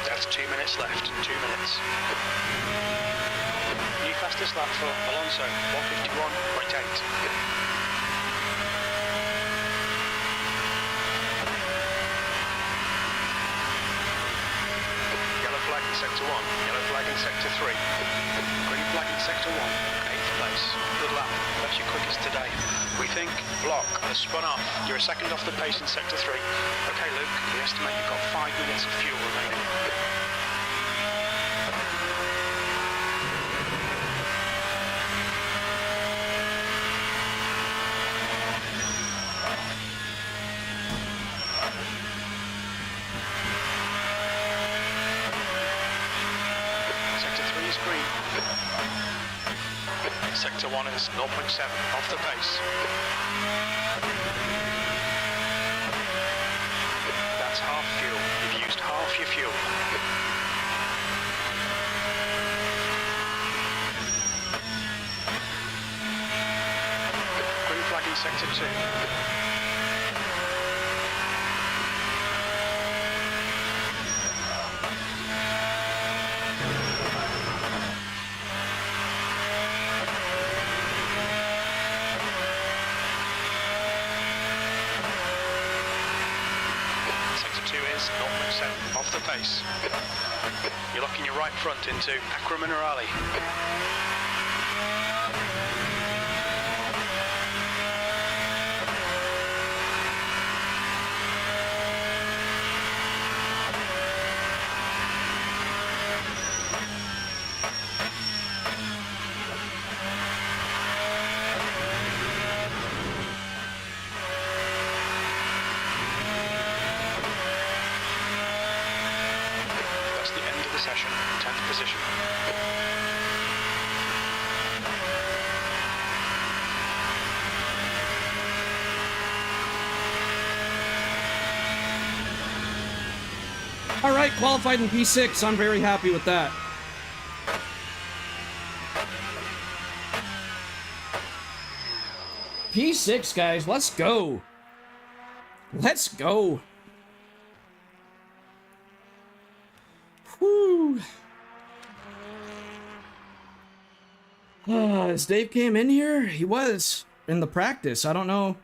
That's 2 minutes left. 2 minutes. New fastest lap for Alonso, 151.8. Yellow flag in sector 1, yellow flag in sector 3. Green flag in sector 1, 8th place. Good lap, that's your quickest today. We think Block has spun off. You're a second off the pace in sector 3. Okay, Luke, we estimate you've got 5 minutes of fuel remaining. Sector 1 is 0.7 off the pace. That's half fuel. You've used half your fuel. Green flag in sector 2. last 0.7 off the pace. You're locking your right front into Aquamarali. Session, 10th position. All right, qualified in P6. I'm very happy with that. P6, guys. Let's go. Let's go. Whew. Is Dave came in here? He was in the practice. I don't know.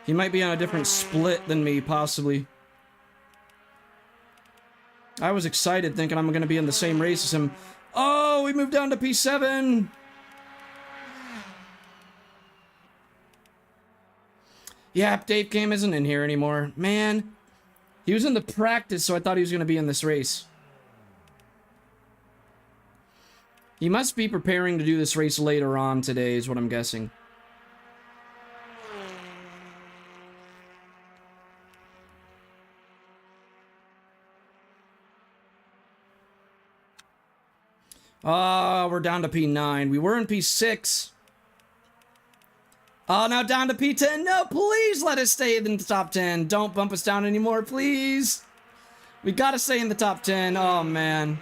He might be on a different split than me, possibly. I was excited thinking I'm going to be in the same race as him. Oh, we moved down to P7. Yep, Dave Cam isn't in here anymore. Man, he was in the practice, so I thought he was going to be in this race. He must be preparing to do this race later on today, is what I'm guessing. Oh, we're down to P9. We were in P6. Oh, now down to P10. No, please let us stay in the top 10. Don't bump us down anymore, please. We gotta stay in the top 10. Oh, man.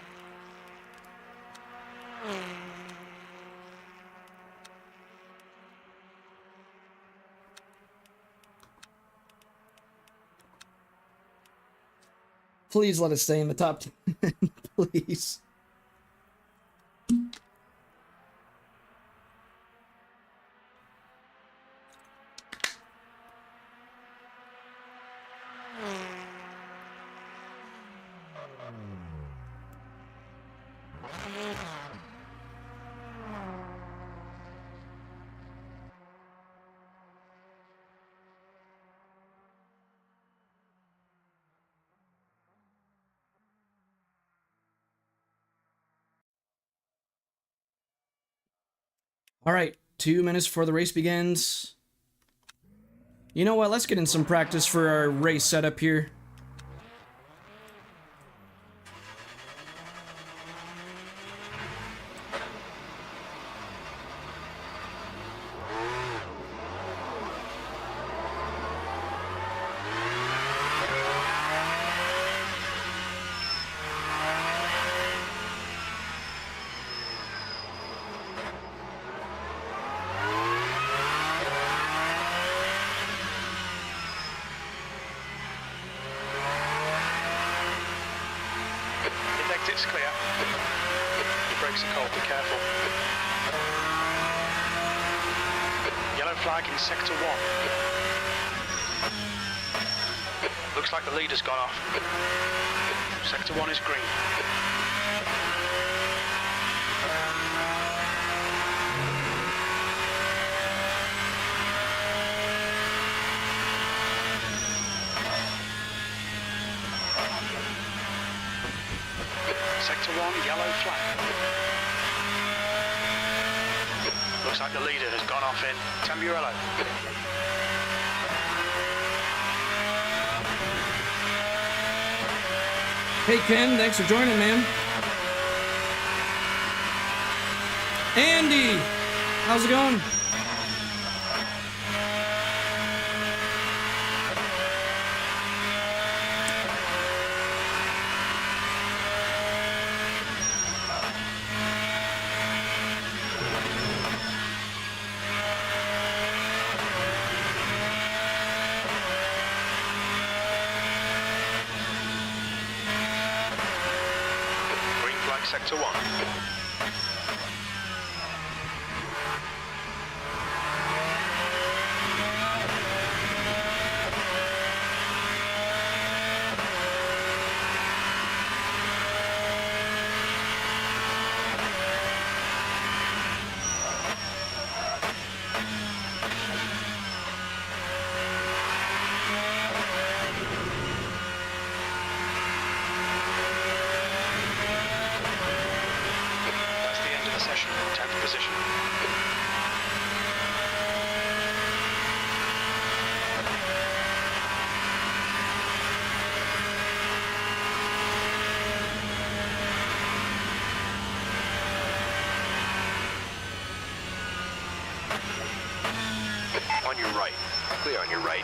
Please let us stay in the top 10. Please. All right, 2 minutes before the race begins. You know what? Let's get in some practice for our race setup here. Exit's clear. Your brakes are cold, be careful. Yellow flag in sector 1. Looks like the leader's gone off. Sector 1 is green. Sector 1, yellow flag. Looks like the leader has gone off in Tamburello. Hey, Ken, thanks for joining, man. Andy, how's it going? Sector 1. position. On your right. Clear on your right.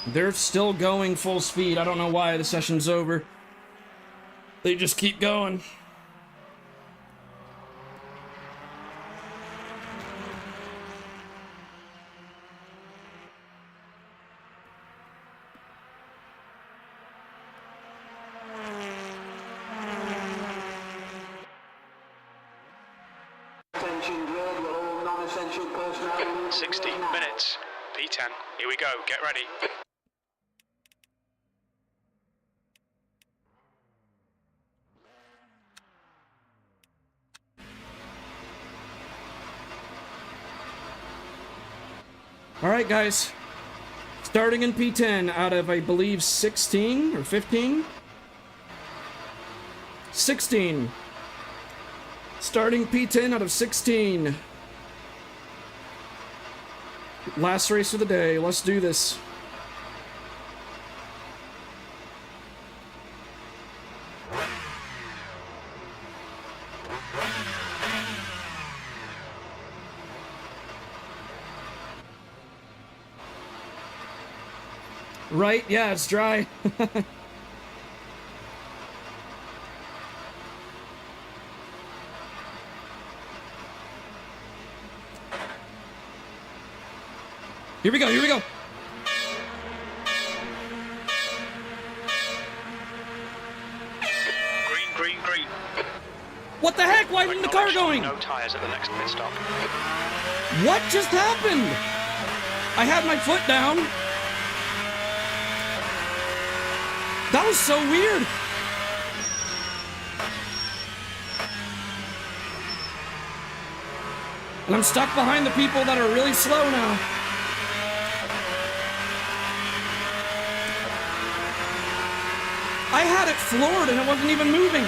They're still going full speed. I don't know why the session's over. They just keep going. Attention grid, will all non-essential personnel. 60 minutes. P10. Here we go. Get ready. All right, guys. Starting in P10 out of, I believe, 16 or 15? 16. Starting P10 out of 16. Last race of the day. Let's do this. Right? Yeah, it's dry. Here we go, here we go. Green, green, green. What the heck? Why isn't the car going? No tyres at the next pit stop. What just happened? I had my foot down. That was so weird. And I'm stuck behind the people that are really slow now. I had it floored and it wasn't even moving.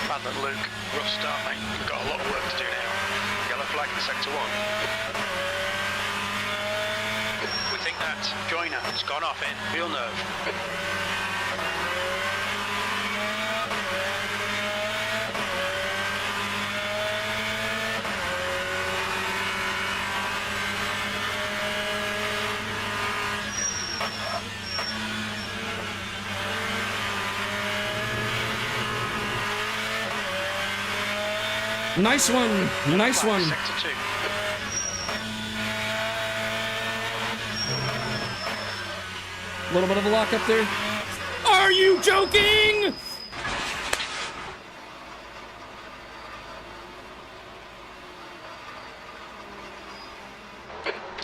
Bad luck, Luke. Rough start, mate. We've got a lot of work to do now. Yellow flag in sector 1. We think that joiner has gone off in Villeneuve. Nice one. Nice one. Sector 2. A little bit of a lock up there. Are you joking?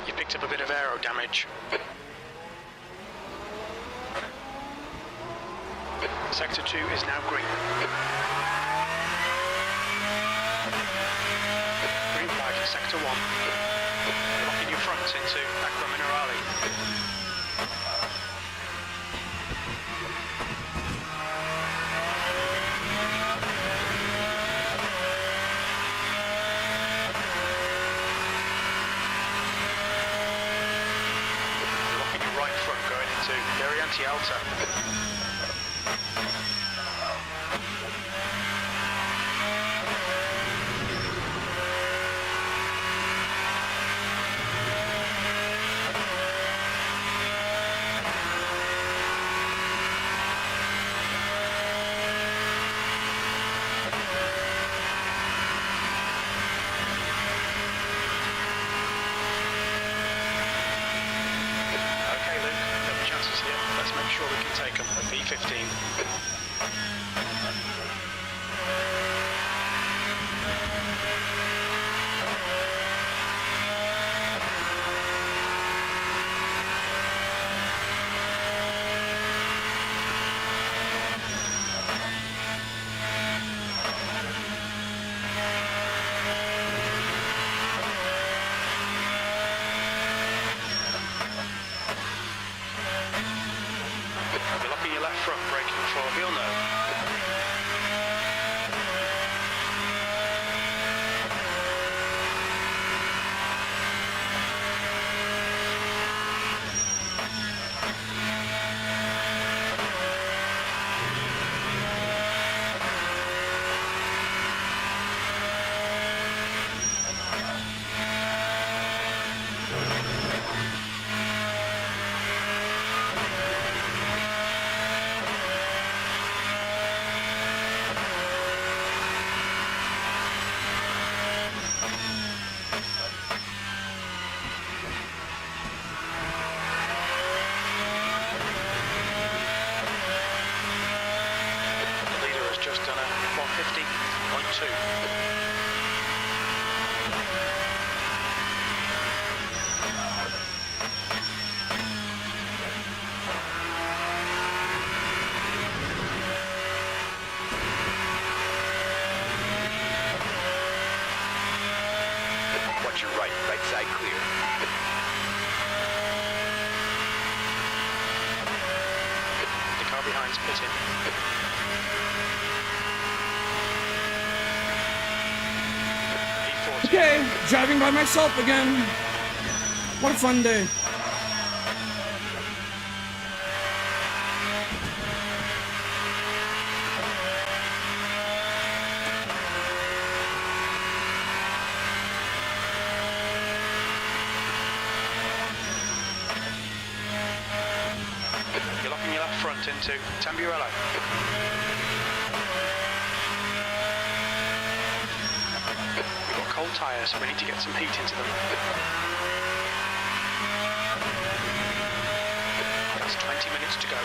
You picked up a bit of aero damage. Sector 2 is now green. Green flag in sector 1. You're locking your front into Aqua Minerale. Alta. your left front, braking for Villeneuve. Just done a 150.2. Watch your right. Right side clear. The car behind's pitting. Okay, driving by myself again. What a fun day. You're locking your left front into Tamburello. Cold tyres, so we need to get some heat into them. That's 20 minutes to go.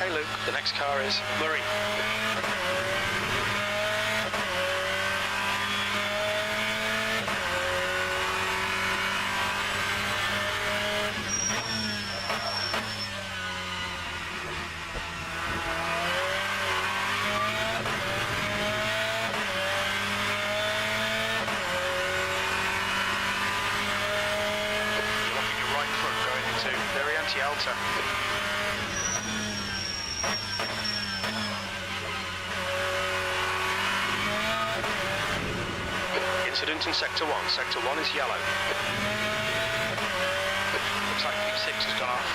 Okay, Luke, the next car is Murray. You're locking your right front going into very anti-alta. Incident in Sector 1. Sector 1 is yellow. Looks like P6 has gone off.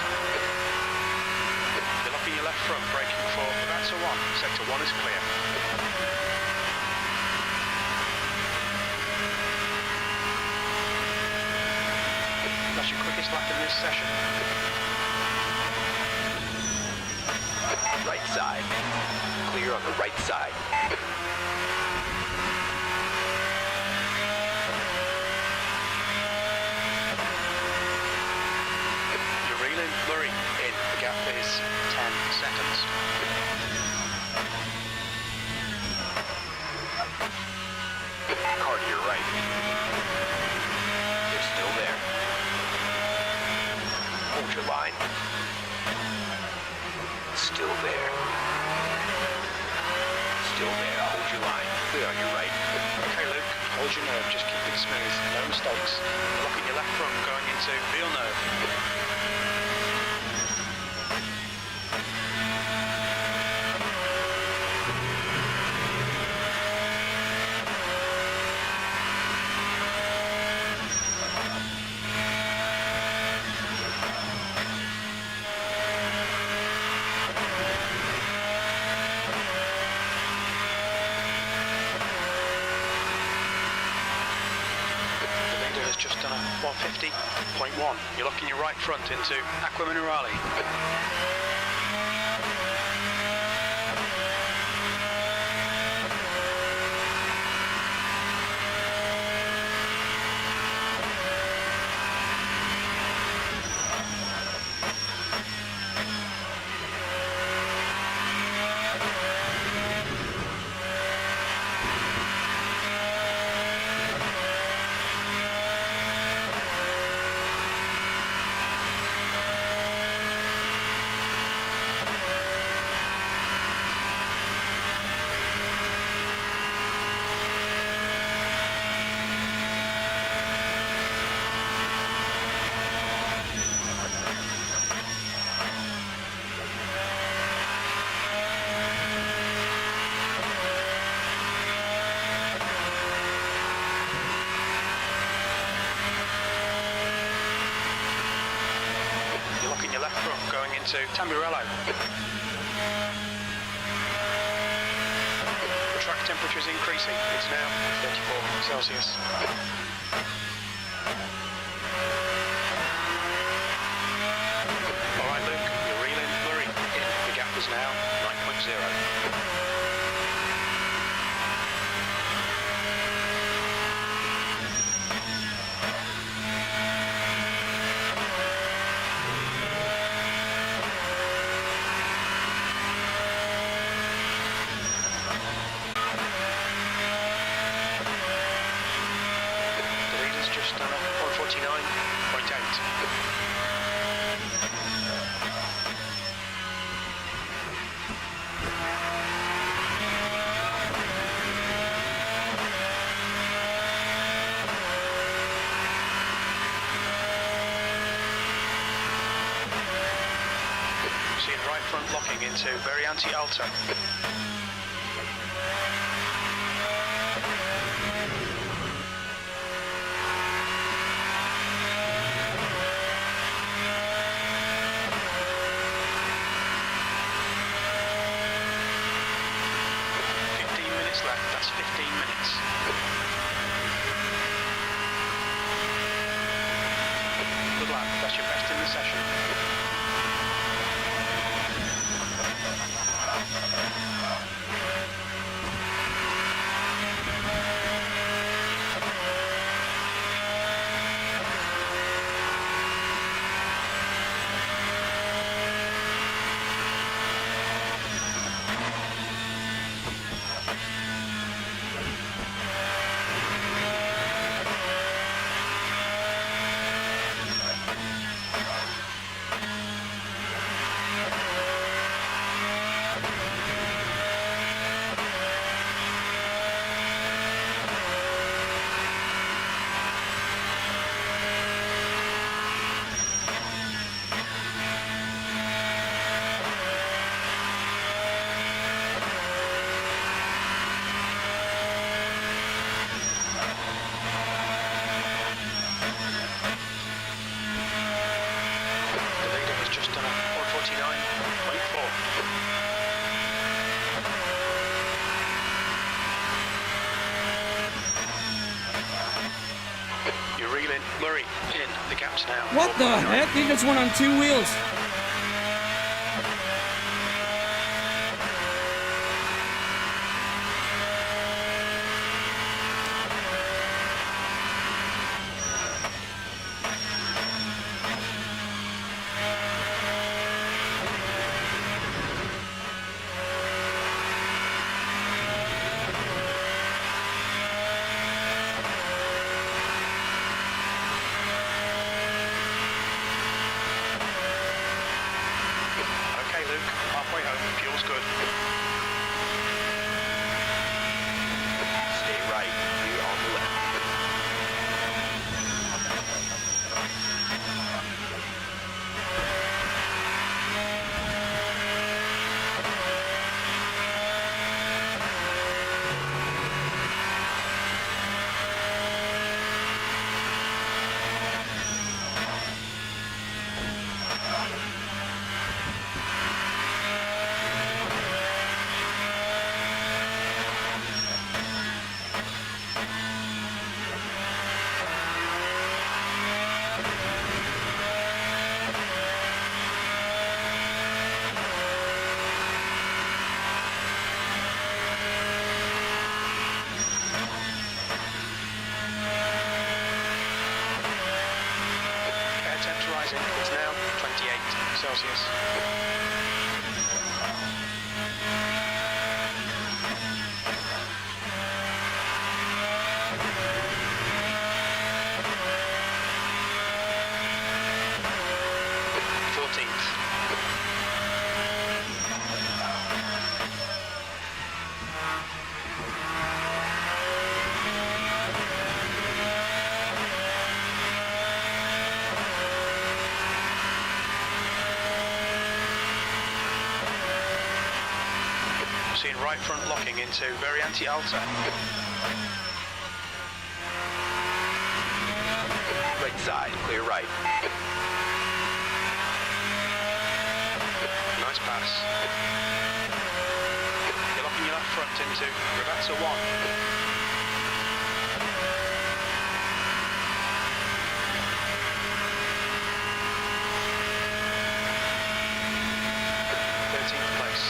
You're locking your left front, braking for that's a 1. Sector 1 is clear. That's your quickest lap in this session. Right side. Clear on the right side. Murray in. The gap is 10 seconds. Car to your right. They're still there. Hold your line. Still there. Still there. Hold your line. Clear on your right. Okay, Luke. Hold your nerve. Just keep it smooth. No mistakes. Locking your left front going into Villeneuve. Just done a 150.1. You're locking your right front into Aqua Minerale. left front going into Tamburello. The track temperature is increasing. It's now 34 Celsius. All right, Luke, you're reeling. Murray in. The gap is now 9.0. Just done a 149.8. Seeing right front locking into very anti-alto. 15 minutes left, that's 15 minutes. Good lap, that's your best in the session. Murray in the gaps now. What the heck? He just went on 2 wheels. Halfway home, fuel's good. Stay right, clear on the left. It's now 28 Celsius. Seeing right front locking into very anti-alto. Right side, clear right. pass. You're locking your left front into rFactor 1. 13th place.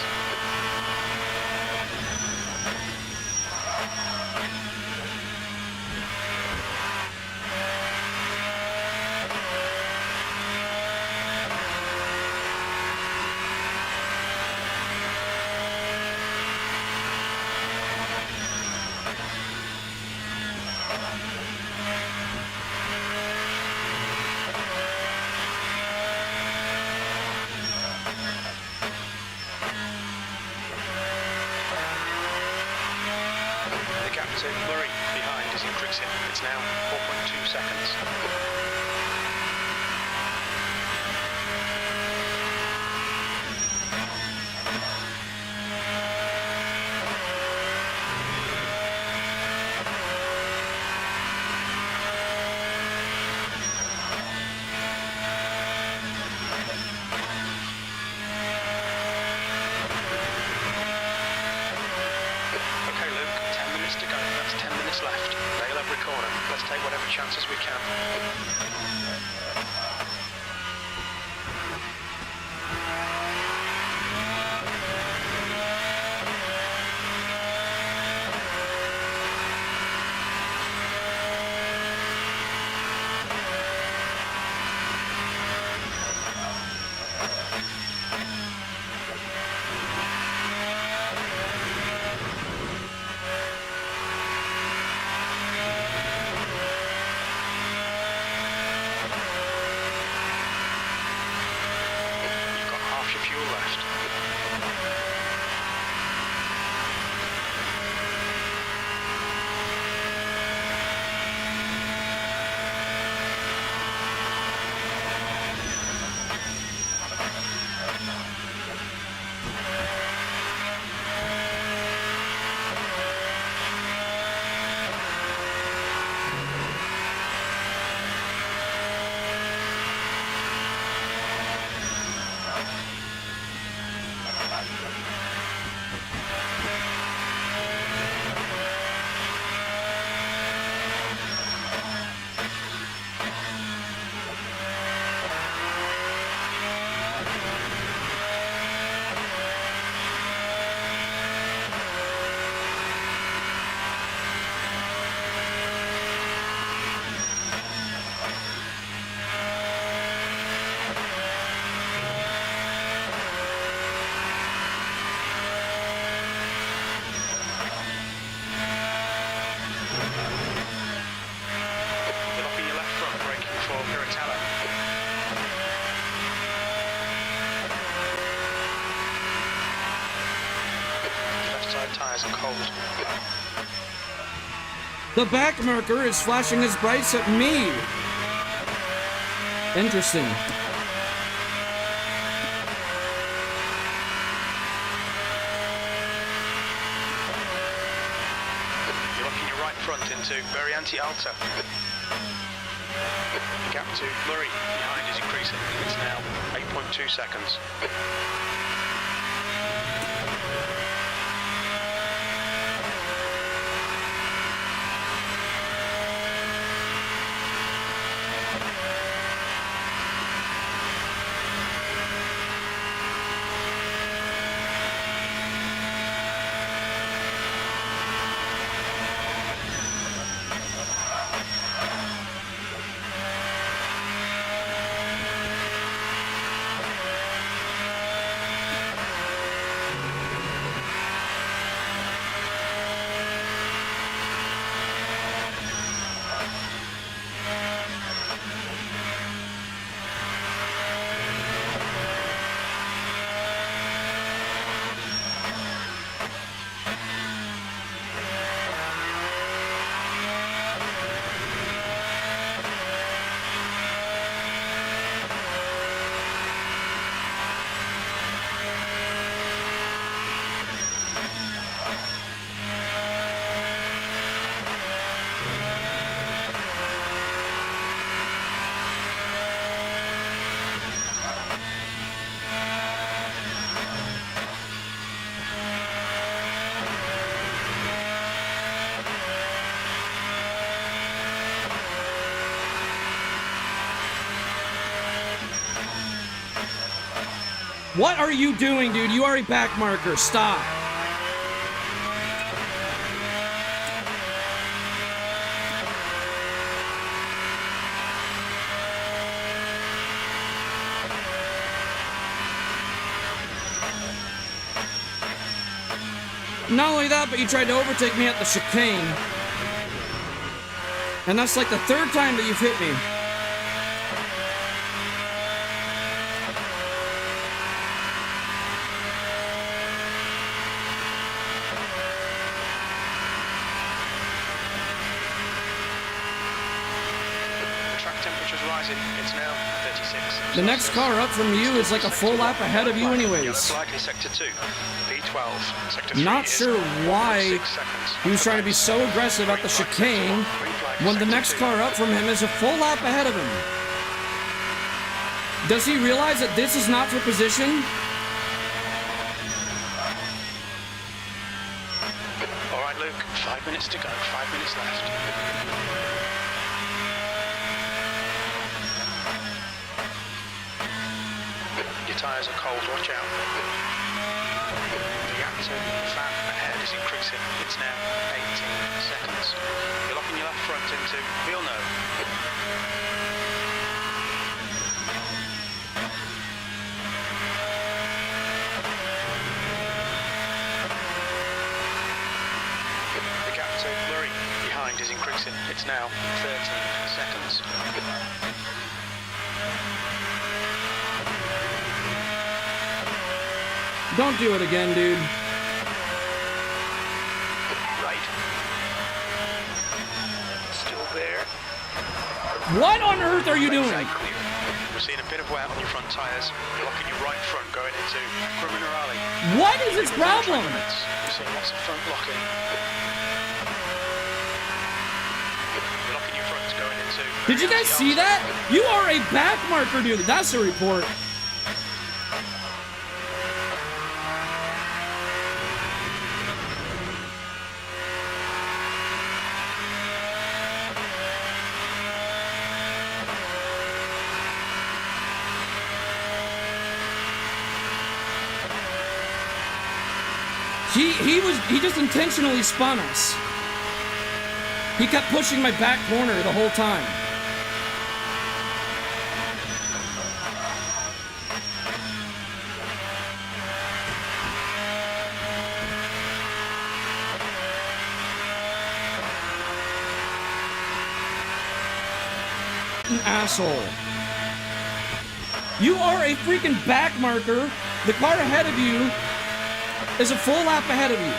The gap to Murray behind is increasing. It's now 4.2 seconds. Okay, Luke, 10 minutes to go. That's 10 minutes left. Nail every corner. Let's take whatever chances we can. You've got half your fuel left. You're locking your left front, braking for Piratella. Left side tyres are cold. The back marker is flashing his brights at me. Interesting. You're locking your right front into very anti-alta. The gap to Murray behind is increasing. It's now 8.2 seconds. What are you doing, dude? You are a back marker. Stop. Not only that, but you tried to overtake me at the chicane. And that's like the third time that you've hit me. The next car up from you is like a full lap ahead of you anyways. Not sure why he was trying to be so aggressive at the chicane when the next car up from him is a full lap ahead of him. Does he realize that this is not for position? All right, Luke, 5 minutes to go, 5 minutes left. Your tyres are cold, watch out. The gap to fan ahead is increasing. It's now 18 seconds. You're locking your left front into wheel no. The gap to Murray behind is increasing. It's now 13 seconds. Don't do it again, dude. Right. Still there. What on earth are you doing? We're seeing a bit of wear on your front tyres. You're locking your right front going into Kraken Rally. What is its problem? We're seeing lots of front locking. You're locking your front going into... Did you guys see that? You are a back marker, dude. That's a report. He just intentionally spun us. He kept pushing my back corner the whole time. An asshole. You are a freaking back marker. The car ahead of you is a full lap ahead of you.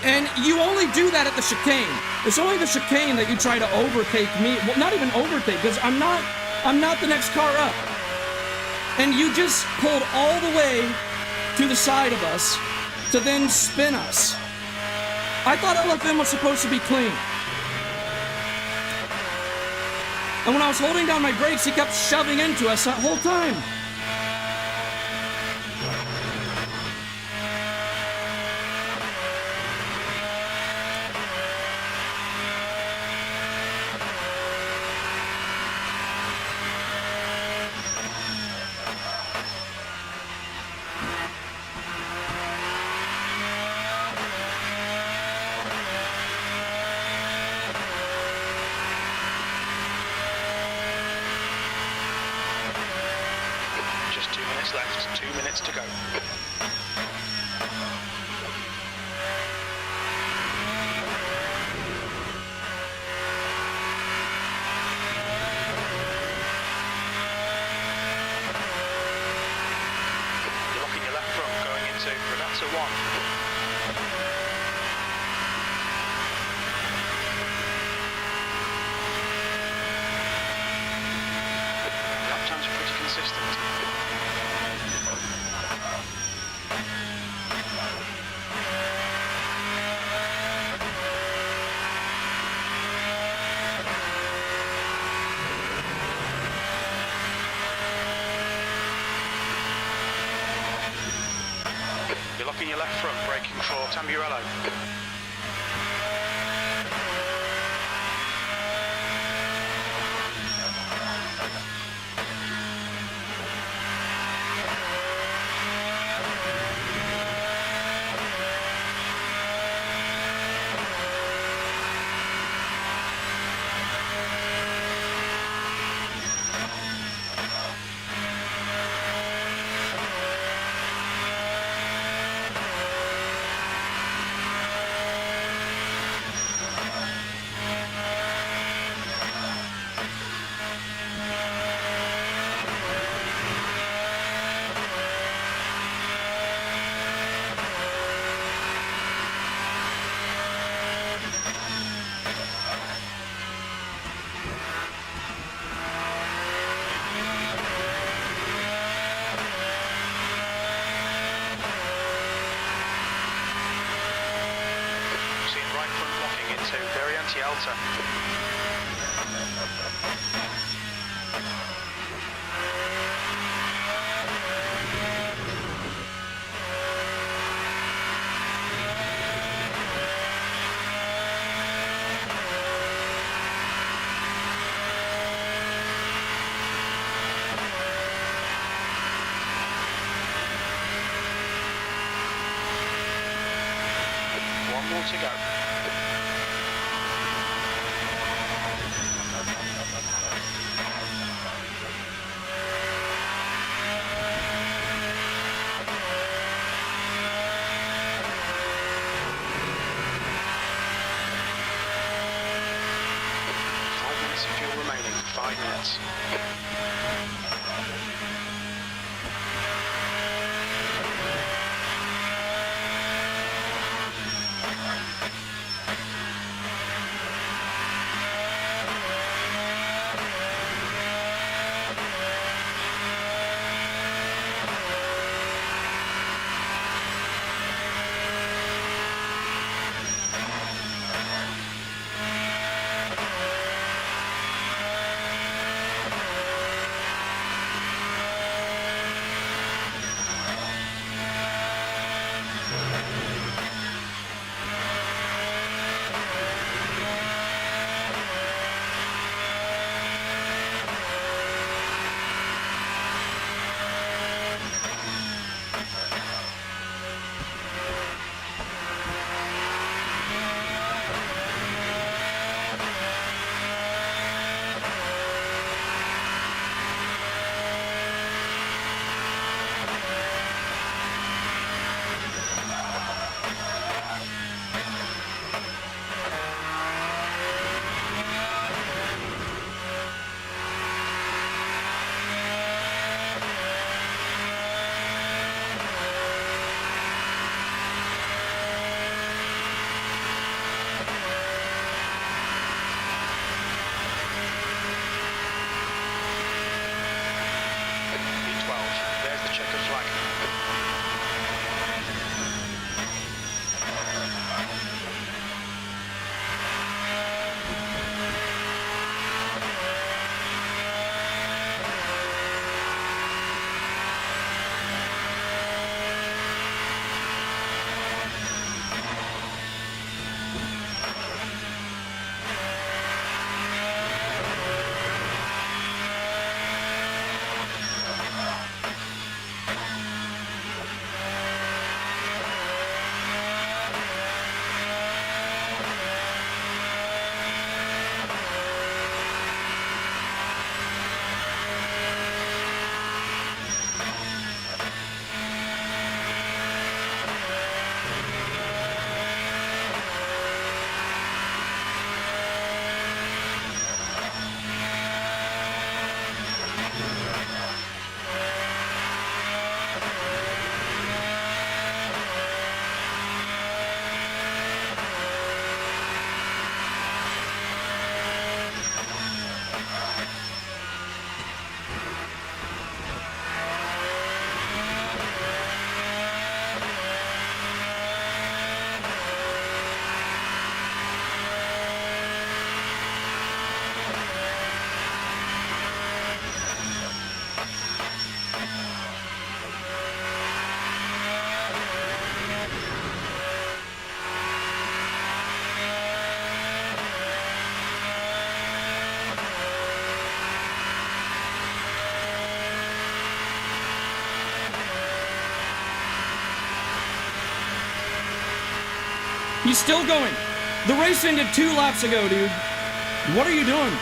And you only do that at the chicane. It's only the chicane that you try to overtake me. Well, not even overtake, because I'm not the next car up. And you just pulled all the way to the side of us to then spin us. I thought LFM was supposed to be clean. And when I was holding down my brakes, he kept shoving into us that whole time. Just 2 minutes left, 2 minutes to go. You're locking your left front going into Razer 1. Lap times are pretty consistent. You're locking your left front, braking for Tamburello. center. One more to go. Of fuel remaining, 5 minutes. He's still going. The race ended 2 laps ago, dude. What are you doing?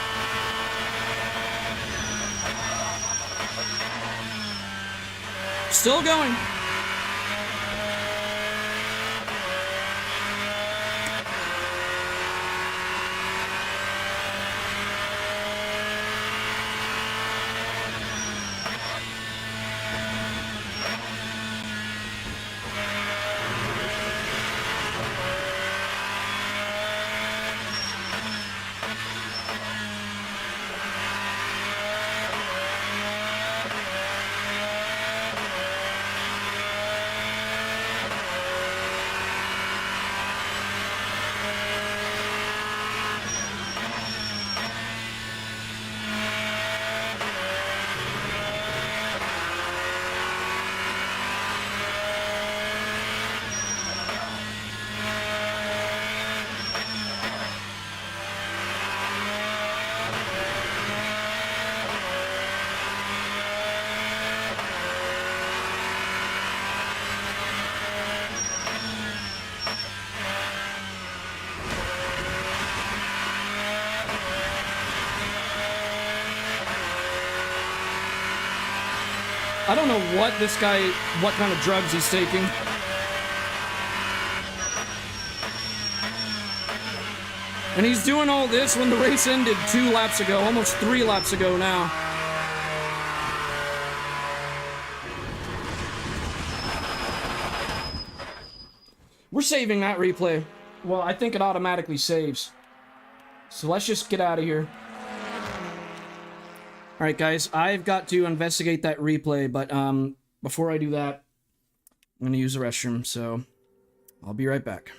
Still going. I don't know what this guy, what kind of drugs he's taking. And he's doing all this when the race ended 2 laps ago, almost 3 laps ago now. We're saving that replay. Well, I think it automatically saves. So let's just get out of here. Alright guys, I've got to investigate that replay, but before I do that, I'm going to use the restroom, so I'll be right back.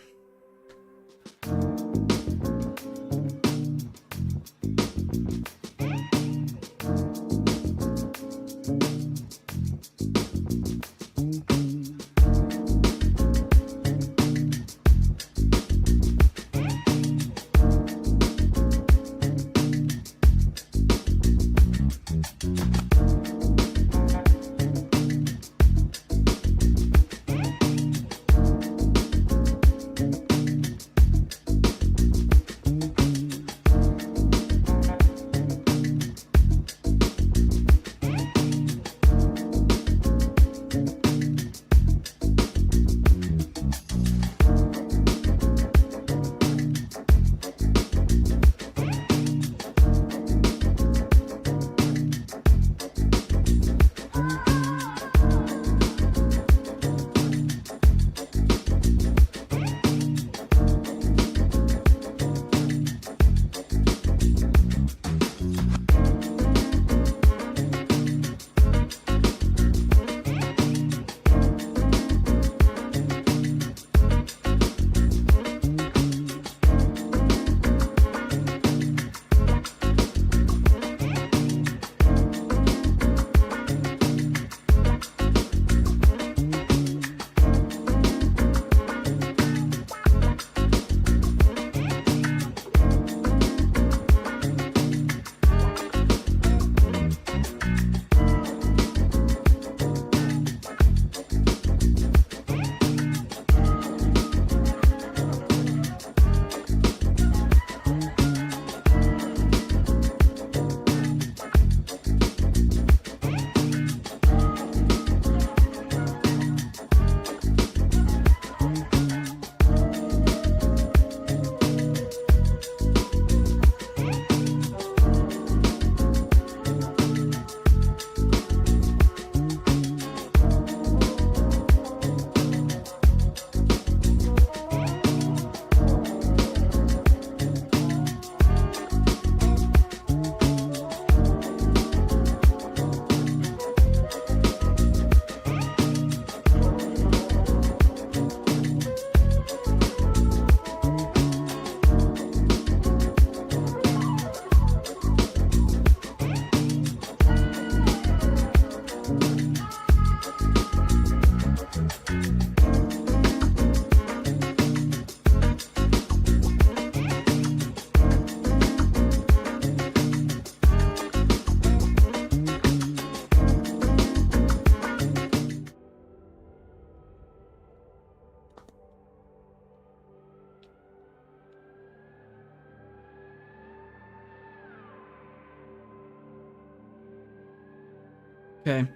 Okay.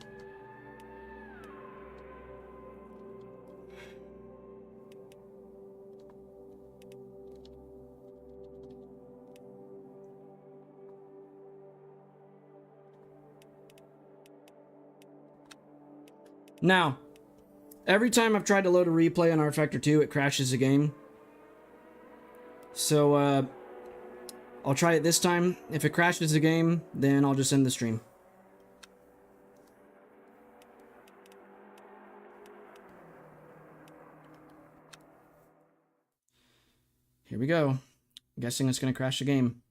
Now, every time I've tried to load a replay on rFactor 2, it crashes the game. So, I'll try it this time. If it crashes the game, then I'll just end the stream. Here we go. I'm guessing it's going to crash the game.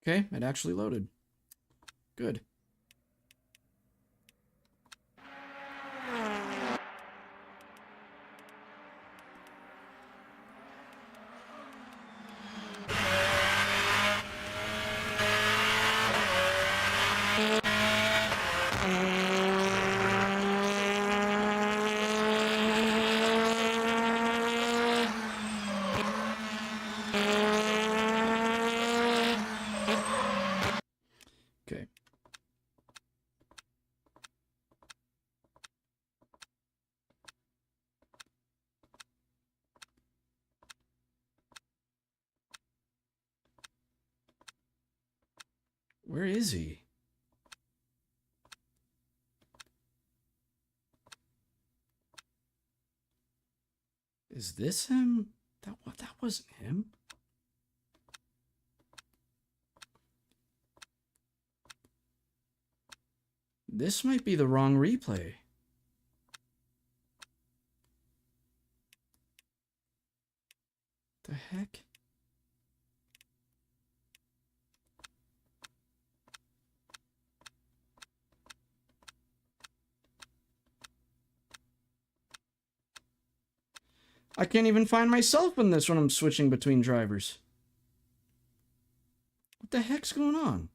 Okay, it actually loaded. Good. Okay. Where is he? Is this him? That wasn't him. This might be the wrong replay. The heck? I can't even find myself in this when I'm switching between drivers. What the heck's going on?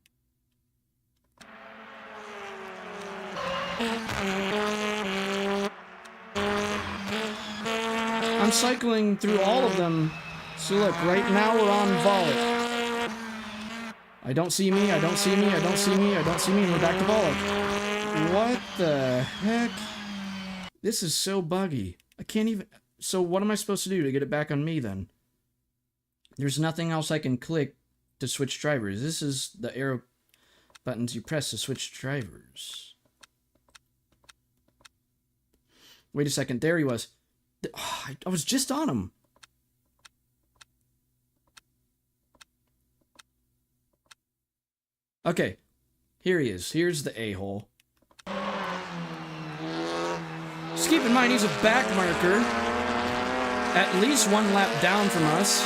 I'm cycling through all of them. So look, right now we're on Volley. I don't see me, I don't see me, I don't see me, I don't see me, and we're back to Volley. What the heck? This is so buggy. I can't even... So what am I supposed to do to get it back on me then? There's nothing else I can click to switch drivers. This is the arrow buttons you press to switch drivers. Wait a second, there he was. Oh, I was just on him. Okay, here he is. Here's the a-hole. Just keep in mind he's a back marker. At least one lap down from us.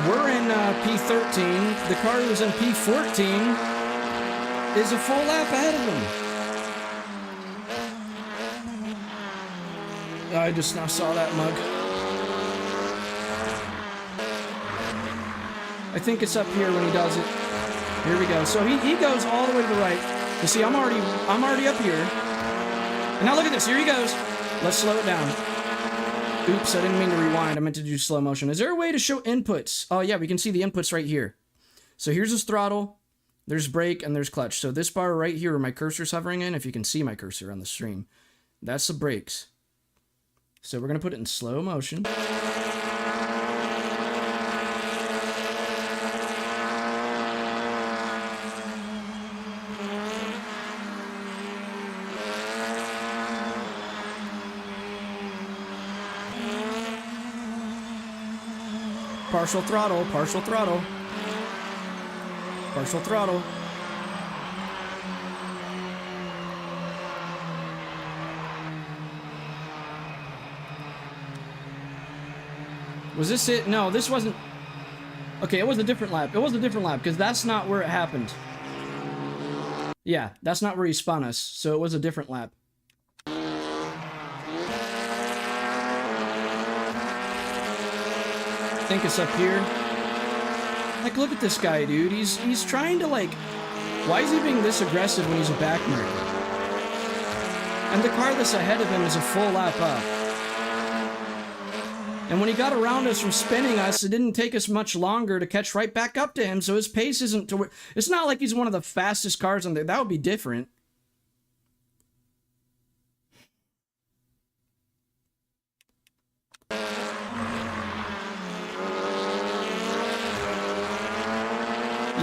We're in P13. The car who's in P14 is a full lap ahead of him. I just now saw that mug. I think it's up here when he does it. Here we go. So he goes all the way to the right. You see, I'm already up here. And now look at this. Here he goes. Let's slow it down. Oops, I didn't mean to rewind. I meant to do slow motion. Is there a way to show inputs? Oh, yeah, we can see the inputs right here. So here's his throttle, there's brake, and there's clutch. So this bar right here where my cursor's hovering in, if you can see my cursor on the stream, that's the brakes. So we're going to put it in slow motion. Partial throttle, partial throttle. Partial throttle. Was this it? No, this wasn't. Okay, it was a different lap. It was a different lap because that's not where it happened. Yeah, that's not where he spun us. So it was a different lap. I think it's up here. Like, look at this guy, dude. He's trying to, like... Why is he being this aggressive when he's a back marker? And the car that's ahead of him is a full lap up. And when he got around us from spinning us, it didn't take us much longer to catch right back up to him, so his pace isn't to... It's not like he's one of the fastest cars on there. That would be different.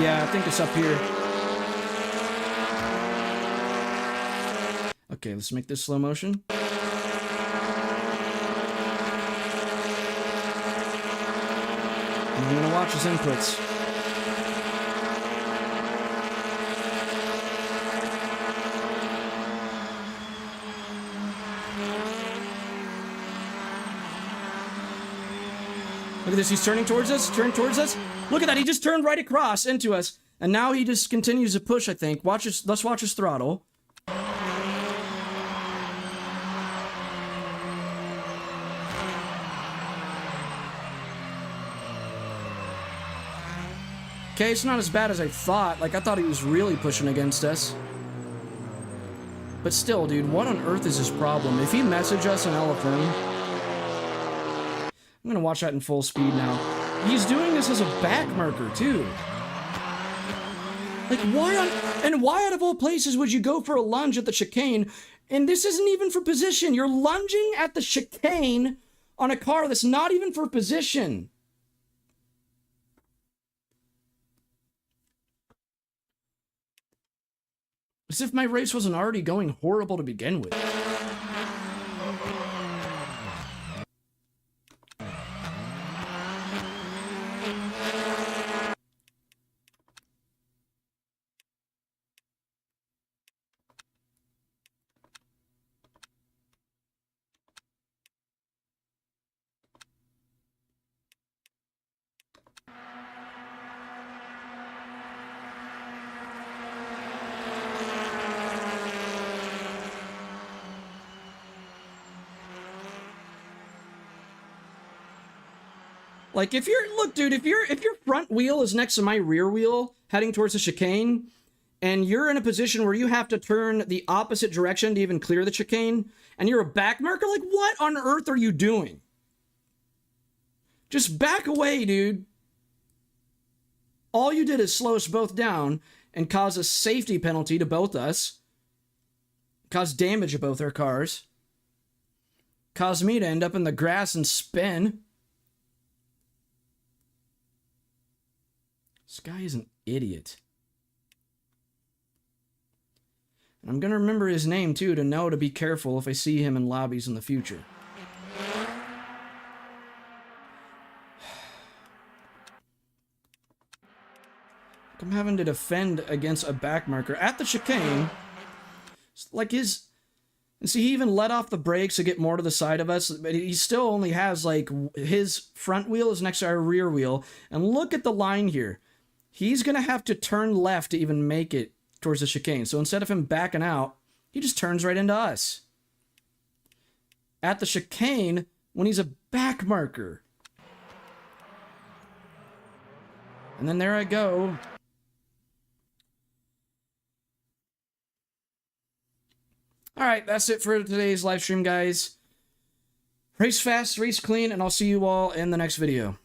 Yeah, I think it's up here. Okay, let's make this slow motion. And I'm gonna watch his inputs. Look at this, he's turning towards us, Look at that, he just turned right across into us. And now he just continues to push, I think. Let's watch his throttle. Okay, it's not as bad as I thought. Like, I thought he was really pushing against us. But still, dude, what on earth is his problem? If he messaged us in LFM... I'm gonna watch that in full speed now. He's doing this as a backmarker, too. Like, why out of all places would you go for a lunge at the chicane? And this isn't even for position. You're lunging at the chicane on a car that's not even for position. As if my race wasn't already going horrible to begin with. Like, if your front wheel is next to my rear wheel, heading towards the chicane, and you're in a position where you have to turn the opposite direction to even clear the chicane, and you're a back marker, like, what on earth are you doing? Just back away, dude. All you did is slow us both down and cause a safety penalty to both us. Cause damage to both our cars. Cause me to end up in the grass and spin. This guy is an idiot. And I'm going to remember his name, too, to know to be careful if I see him in lobbies in the future. I'm having to defend against a backmarker at the chicane. Like his... And see, he even let off the brakes to get more to the side of us, but he still only has, like, his front wheel is next to our rear wheel. And look at the line here. He's going to have to turn left to even make it towards the chicane. So instead of him backing out, he just turns right into us. At the chicane, when he's a back marker. And then there I go. Alright, that's it for today's live stream, guys. Race fast, race clean, and I'll see you all in the next video.